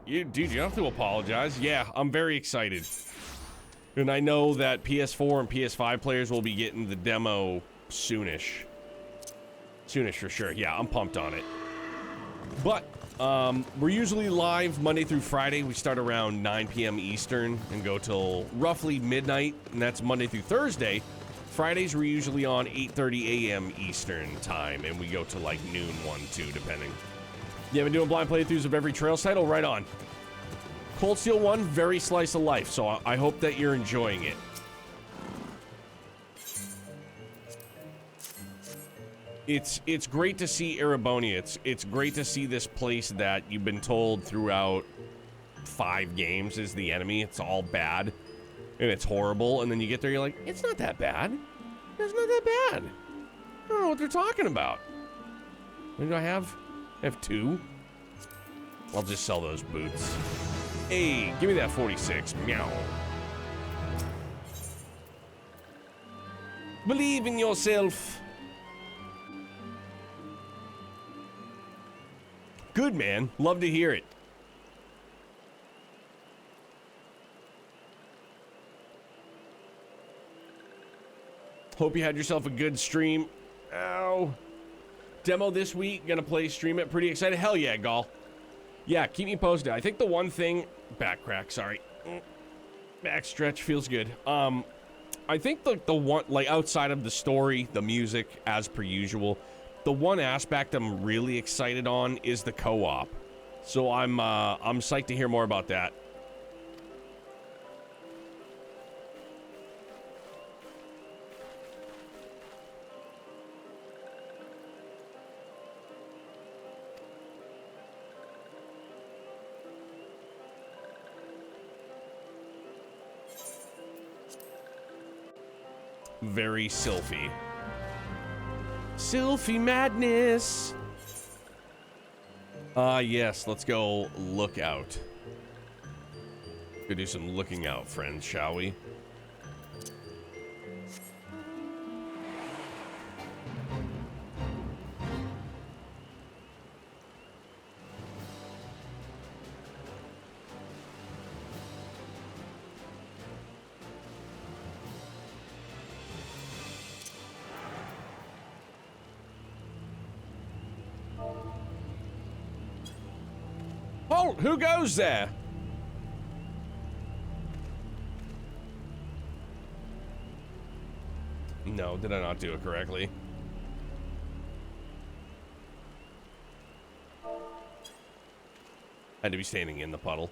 Dude, you don't have to apologize. Yeah, I'm very excited. And I know that PS4 and PS5 players will be getting the demo soonish. Soonish for sure. Yeah, I'm pumped on it. But we're usually live Monday through Friday. We start around 9 p.m. Eastern and go till roughly midnight, and that's Monday through Thursday. Fridays we're usually on 8:30 a.m. Eastern time, and we go to like noon, 1, 2, depending. Yeah, been doing blind playthroughs of every Trails title. Right on. Cold Steel 1, very slice of life, so I hope that you're enjoying it. It's great to see Erebonia. It's great to see this place that you've been told throughout 5 games is the enemy. It's all bad, and it's horrible, and then you get there, you're like, it's not that bad. It's not that bad. I don't know what they're talking about. What do I have? I have 2. I'll just sell those boots. Hey, give me that 46. Meow. Believe in yourself. Good, man. Love to hear it. Hope you had yourself a good stream. Ow. Demo this week. Gonna play, stream it. Pretty excited. Hell yeah, Gall. Yeah, keep me posted. I think the one thing... Back crack, sorry. Back stretch feels good. I think the one... Like, outside of the story, the music, as per usual... The one aspect I'm really excited on is the co-op. So I'm psyched to hear more about that. Very Sylphie. Sylphie madness. Yes, let's go look out. Go do some looking out, friends, shall we? Oh, who goes there? No, did I not do it correctly? Had to be standing in the puddle.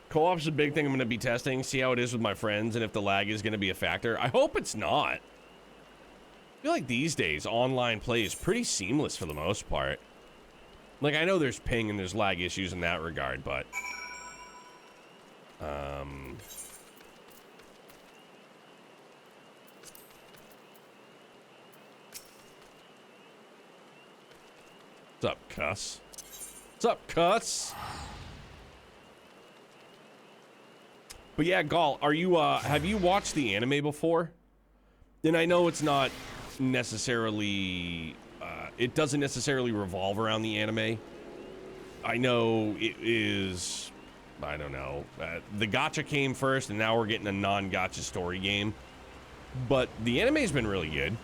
Co-op's a big thing I'm going to be testing, see how it is with my friends, and if the lag is going to be a factor. I hope it's not. I feel like these days, online play is pretty seamless for the most part. Like, I know there's ping and there's lag issues in that regard, but... What's up, cuss? What's up, cuss? But yeah, Gall, are you, have you watched the anime before? And I know it's not necessarily... it doesn't necessarily revolve around the anime. I know it is I don't know. The gacha came first, and now we're getting a non-gacha story game. But the anime's been really good.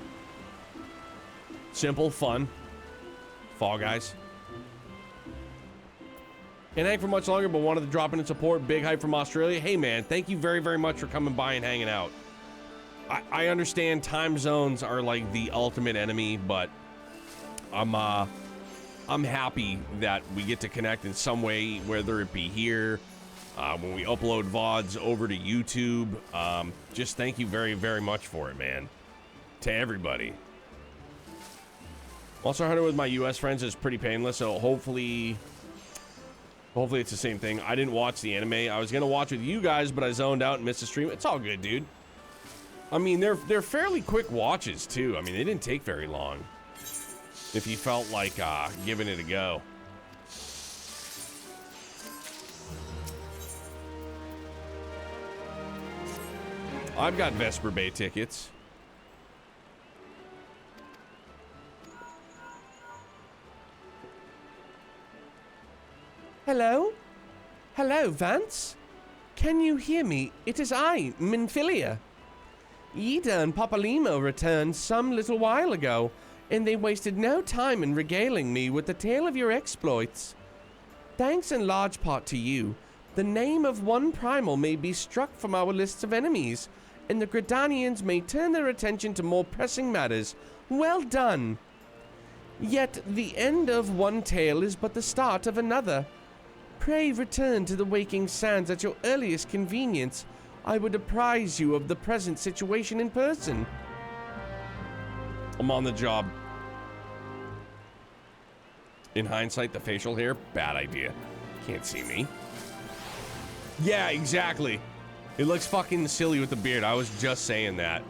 Simple, fun. Fall Guys. Can't hang for much longer, but wanted to drop in and support. Big hype from Australia. Hey, man, thank you very, very much for coming by and hanging out. I understand time zones are like the ultimate enemy, but I'm happy that we get to connect in some way, whether it be here, when we upload VODs over to YouTube. Just thank you very, very much for it, man. To everybody. Also, Hunter with my US friends is pretty painless, so hopefully it's the same thing. I didn't watch the anime. I was gonna watch with you guys, but I zoned out and missed the stream. It's all good, dude. I mean, they're fairly quick watches, too. I mean, they didn't take very long. If you felt like giving it a go. I've got Vesper Bay tickets. Hello? Hello, Vance? Can you hear me? It is I, Minfilia. Ida and Papalimo returned some little while ago, and they wasted no time in regaling me with the tale of your exploits. Thanks in large part to you, the name of one primal may be struck from our lists of enemies, and the Gridanians may turn their attention to more pressing matters. Well done! Yet the end of one tale is but the start of another. Pray return to the Waking Sands at your earliest convenience. I would apprise you of the present situation in person. I'm on the job. In hindsight, the facial hair, bad idea. Can't see me. Yeah, exactly. It looks fucking silly with the beard. I was just saying that.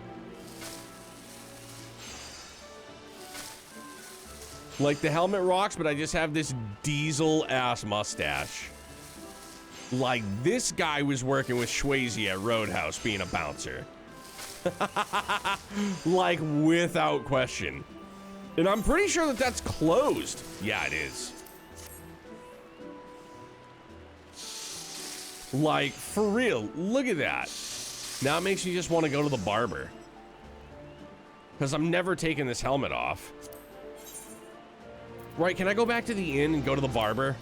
Like, the helmet rocks, but I just have this diesel-ass mustache. Like, this guy was working with Swayze at Roadhouse being a bouncer. Like, without question. And I'm pretty sure that that's closed. Yeah, it is. Like, for real, look at that. Now it makes me just want to go to the barber. Because I'm never taking this helmet off. Right, can I go back to the inn and go to the barber?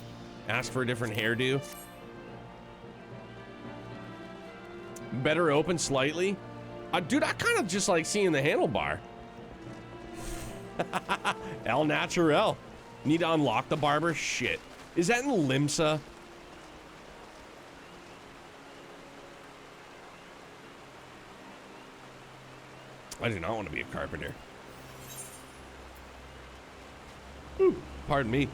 Ask for a different hairdo? Better open slightly? Dude, I kind of just like seeing the handlebar. El Naturel. Need to unlock the barber? Shit. Is that in Limsa? I do not want to be a carpenter. Ooh, pardon me.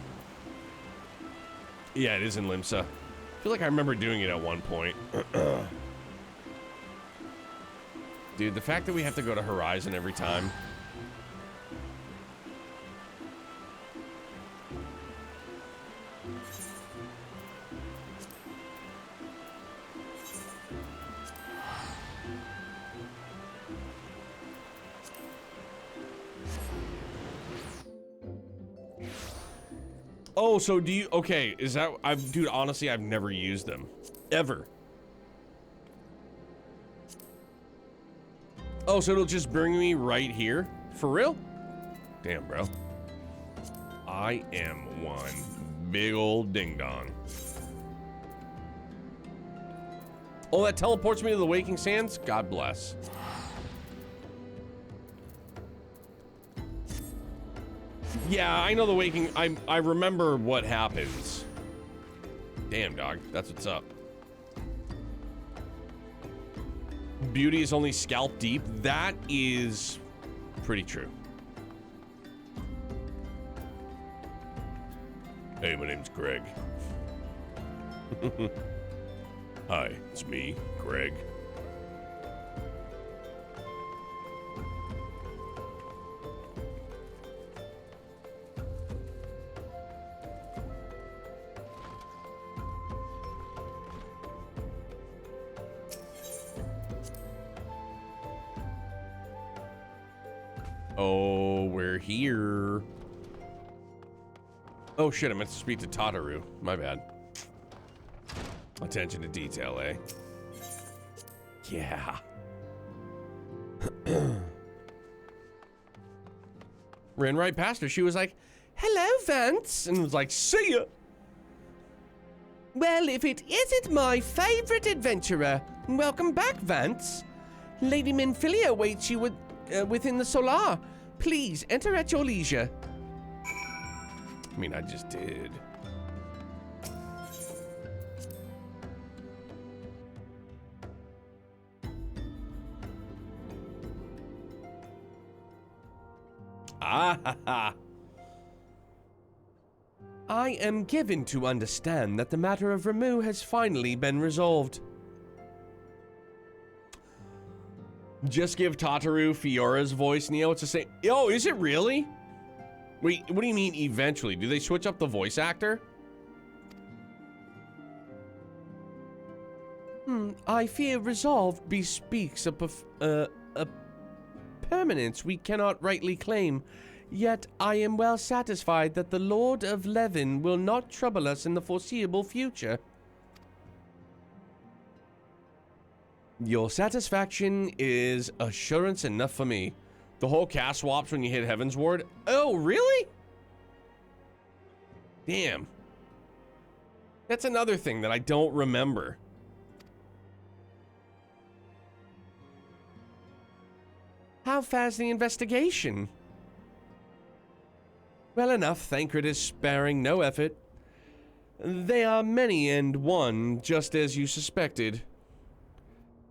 Yeah, it is in Limsa. I feel like I remember doing it at one point. Dude, the fact that we have to go to Horizon every time. Oh, so do you, okay, is that, dude, honestly, I've never used them. Ever. Oh, so it'll just bring me right here? For real? Damn, bro. I am one big old ding-dong. Oh, that teleports me to the Waking Sands? God bless. Yeah, I know the Waking, I remember what happens. Damn, dog, that's what's up. Beauty is only scalp deep. That is pretty true. Hey, my name's Greg. Hi, it's me, Greg. Oh, we're here. Oh shit, I meant to speak to Tataru. My bad. Attention to detail, eh? Yeah. Ran right past her. She was like, "Hello, Vance," and was like, "See ya." Well, if it isn't my favorite adventurer, welcome back, Vance. Lady Minfilia awaits you within the Solar. Please enter at your leisure. I mean, I just did. Ah ha ha. I am given to understand that the matter of Ramu has finally been resolved. Just give Tataru Fiora's voice, Neo. It's the same. Oh, is it really? Wait, what do you mean eventually? Do they switch up the voice actor? I fear resolve bespeaks a permanence we cannot rightly claim. Yet I am well satisfied that the Lord of Levin will not trouble us in the foreseeable future. Your satisfaction is assurance enough for me. The whole cast swaps when you hit Heaven's Ward. Oh, really? Damn. That's another thing that I don't remember. How far's the investigation? Well enough, Thancred is sparing no effort. They are many and one, just as you suspected.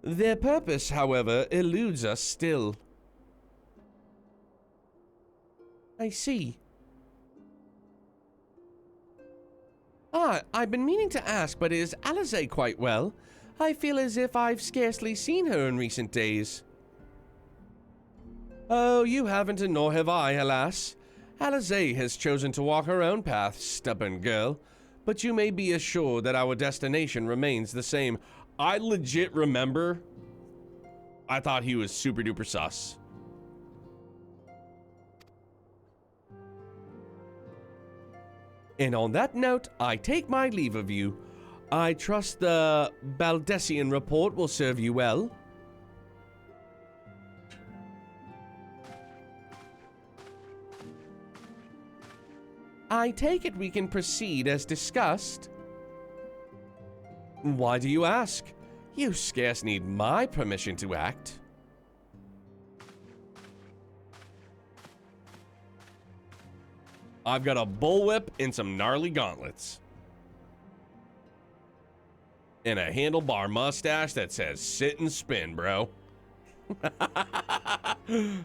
Their purpose, however, eludes us still. I see. I've been meaning to ask, but is Alize quite well? I feel as if I've scarcely seen her in recent days. Oh, you haven't, and nor have I, alas. Alize has chosen to walk her own path, stubborn girl. But you may be assured that our destination remains the same. I legit remember. I thought he was super duper sus. And on that note, I take my leave of you. I trust the Baldessian report will serve you well. I take it we can proceed as discussed. Why do you ask? You scarce need my permission to act. I've got a bullwhip and some gnarly gauntlets. And a handlebar mustache that says sit and spin, bro.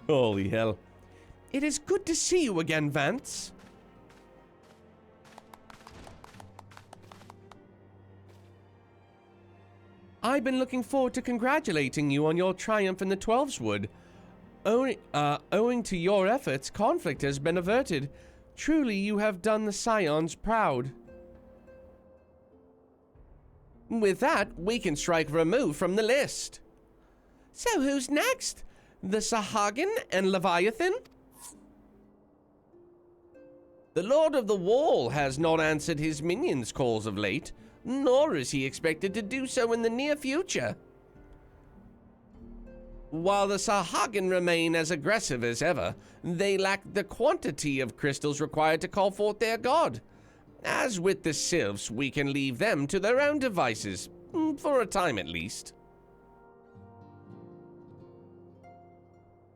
Holy hell. It is good to see you again, Vance. I've been looking forward to congratulating you on your triumph in the Twelveswood. Owing to your efforts, conflict has been averted. Truly, you have done the Scions proud. With that, we can strike Ramu from the list. So who's next? The Sahagin and Leviathan? The Lord of the Wall has not answered his minions' calls of late, nor is he expected to do so in the near future. While the Sahagin remain as aggressive as ever, they lack the quantity of crystals required to call forth their god. As with the Sylphs, we can leave them to their own devices, for a time at least.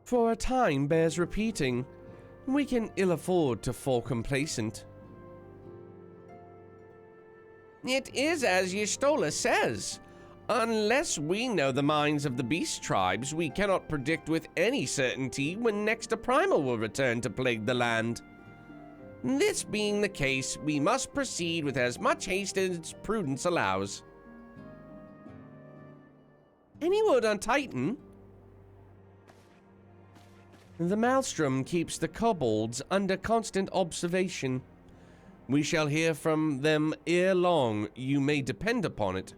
For a time bears repeating. We can ill afford to fall complacent. It is as Y'shtola says. Unless we know the minds of the beast tribes, we cannot predict with any certainty when next a primal will return to plague the land. This being the case, we must proceed with as much haste as prudence allows. Any word on Titan? The Maelstrom keeps the kobolds under constant observation. We shall hear from them ere long, you may depend upon it.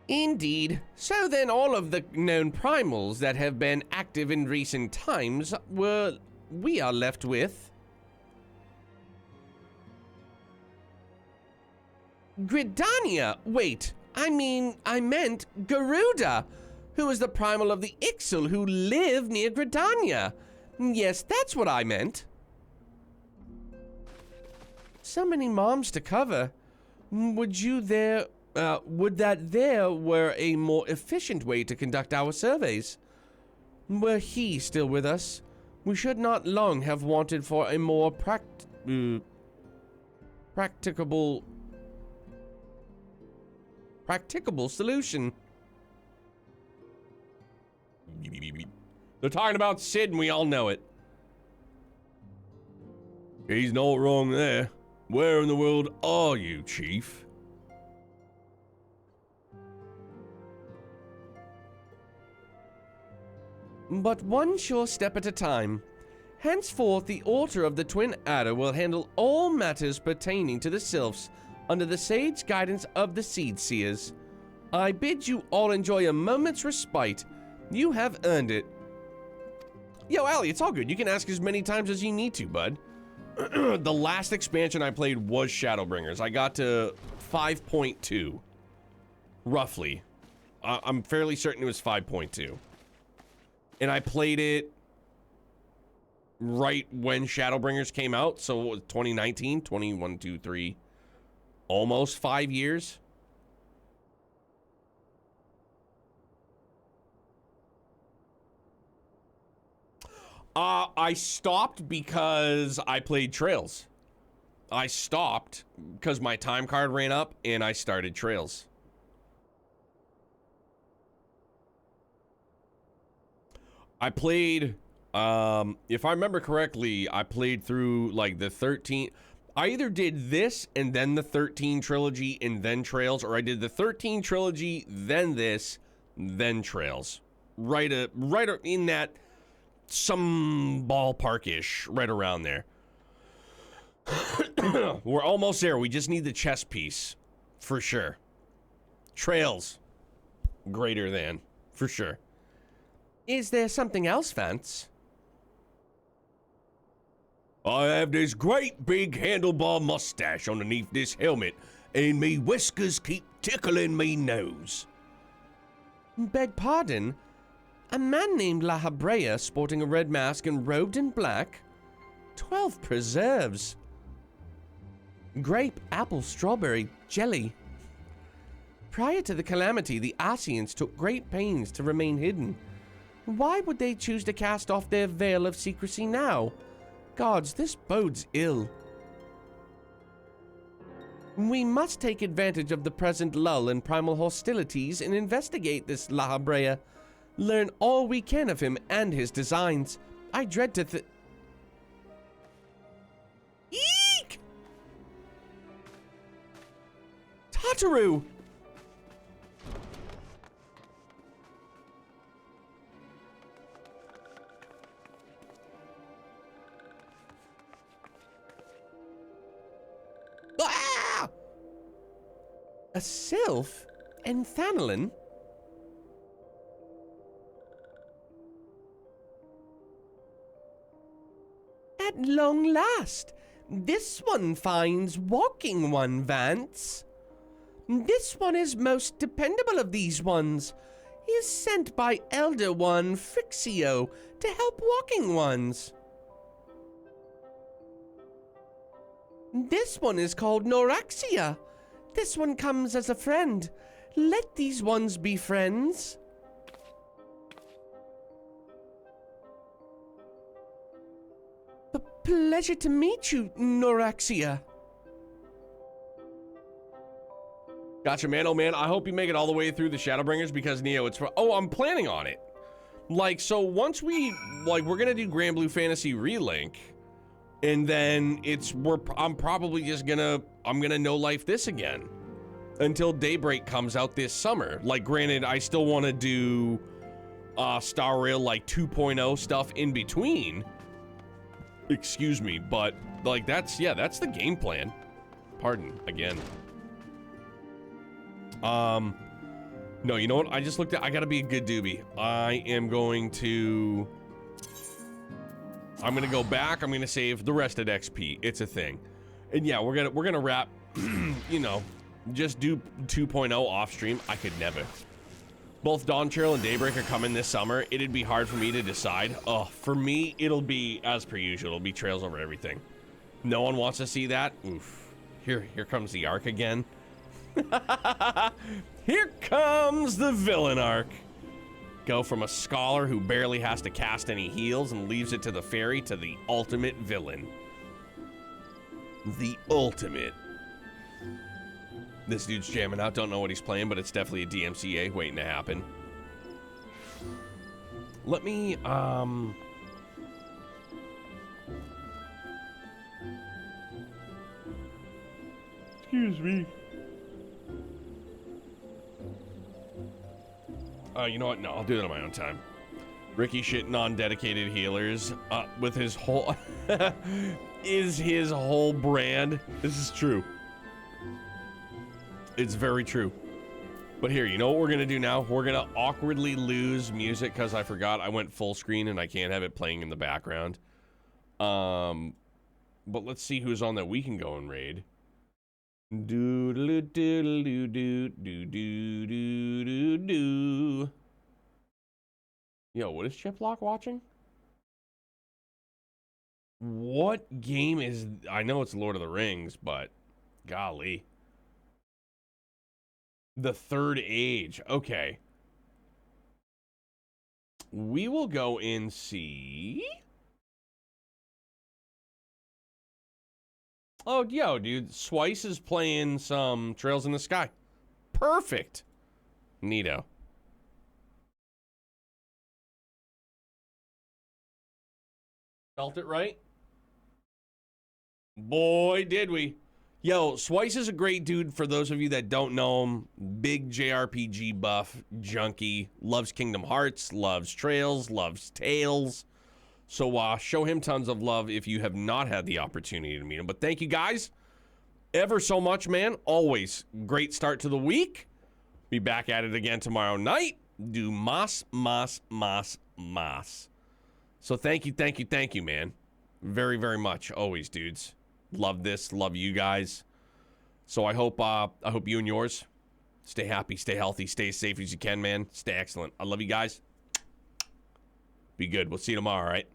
Indeed. So then all of the known primals that have been active in recent times we are left with. Gridania! Wait, I meant Garuda, who is the primal of the Ixal who live near Gridania. Yes, that's what I meant. So many moms to cover. Would that there were a more efficient way to conduct our surveys? Were he still with us, we should not long have wanted for a more practicable solution. They're talking about Sid and we all know it. He's not wrong there. Where in the world are you, Chief? But one sure step at a time. Henceforth, the Order of the Twin Adder will handle all matters pertaining to the Sylphs under the sage guidance of the Seed Seers. I bid you all enjoy a moment's respite. You have earned it. Yo, Allie, it's all good. You can ask as many times as you need to, bud. The last expansion I played was Shadowbringers. I got to 5.2. Roughly. I'm fairly certain it was 5.2. And I played it right when Shadowbringers came out. So it was 2019, 21, 2, 3. Almost 5 years. I stopped because I played Trails. I stopped because my time card ran up and I started Trails. I played, if I remember correctly, I played through like the 13. I either did this and then the 13 trilogy and then Trails, or I did the 13 trilogy, then this, then Trails. Right in that some ballpark-ish, right around there. We're almost there. We just need the chess piece, for sure. Trails, greater than, for sure. Is there something else, Vance? I have this great big handlebar mustache underneath this helmet, and me whiskers keep tickling me nose. Beg pardon? A man named La Habrea sporting a red mask and robed in black? 12 preserves. Grape, apple, strawberry, jelly. Prior to the calamity, the Asians took great pains to remain hidden. Why would they choose to cast off their veil of secrecy now? Gods, this bodes ill. We must take advantage of the present lull in primal hostilities and investigate this La Habrea. Learn all we can of him and his designs. I dread to Eek! Tataru! Ah! A sylph? And Thanalin? At long last, this one finds walking one, Vance. This one is most dependable of these ones. He is sent by Elder One Frixio to help walking ones. This one is called Noraxia. This one comes as a friend. Let these ones be friends. Pleasure to meet you, Noraxia. Gotcha, man. Oh, man, I hope you make it all the way through the Shadowbringers because, Neo, it's... Oh, I'm planning on it. Like, so once we... Like, we're gonna do Grand Blue Fantasy Relink. And then I'm probably just gonna... I'm gonna no-life this again. Until Daybreak comes out this summer. Like, granted, I still want to do... Star Rail, like, 2.0 stuff in between. Excuse me, but, like, that's the game plan. Pardon, again. No, you know what? I just looked at, I gotta be a good doobie. I'm gonna go back, I'm gonna save the rest of XP. It's a thing. And yeah, we're gonna wrap, you know, Just do 2.0 off stream. I could never. Both Dawn Trail and Daybreak are coming this summer. It'd be hard for me to decide. Oh, for me, it'll be as per usual. It'll be Trails over everything. No one wants to see that. Oof. Here comes the arc again. Here comes the villain arc. Go from a scholar who barely has to cast any heals and leaves it to the fairy to the ultimate villain. The ultimate. This dude's jamming out. Don't know what he's playing, but it's definitely a DMCA waiting to happen. Let me, excuse me. You know what? No, I'll do that on my own time. Ricky shitting on dedicated healers with his whole... is his whole brand. This is true. It's very true. But here, you know what we're gonna do now? We're gonna awkwardly lose music because I forgot I went full screen and I can't have it playing in the background. But let's see who's on that we can go and raid. Do. Yo, what is Chiplock watching? What game is... I know it's Lord of the Rings, but golly. The Third Age. Okay. We will go and see. Oh, yo, dude. Swice is playing some Trails in the Sky. Perfect. Neato. Felt it right? Boy, did we. Yo, Swice is a great dude. For those of you that don't know him, big JRPG buff, junkie, loves Kingdom Hearts, loves Trails, loves Tales. So show him tons of love if you have not had the opportunity to meet him. But thank you guys ever so much, man. Always great start to the week. Be back at it again tomorrow night. Do mas. So thank you, man. Very, very much. Always, dudes. Love this. Love you guys. So I hope you and yours stay happy, stay healthy, stay as safe as you can, man. Stay excellent. I love you guys. Be good. We'll see you tomorrow, all right?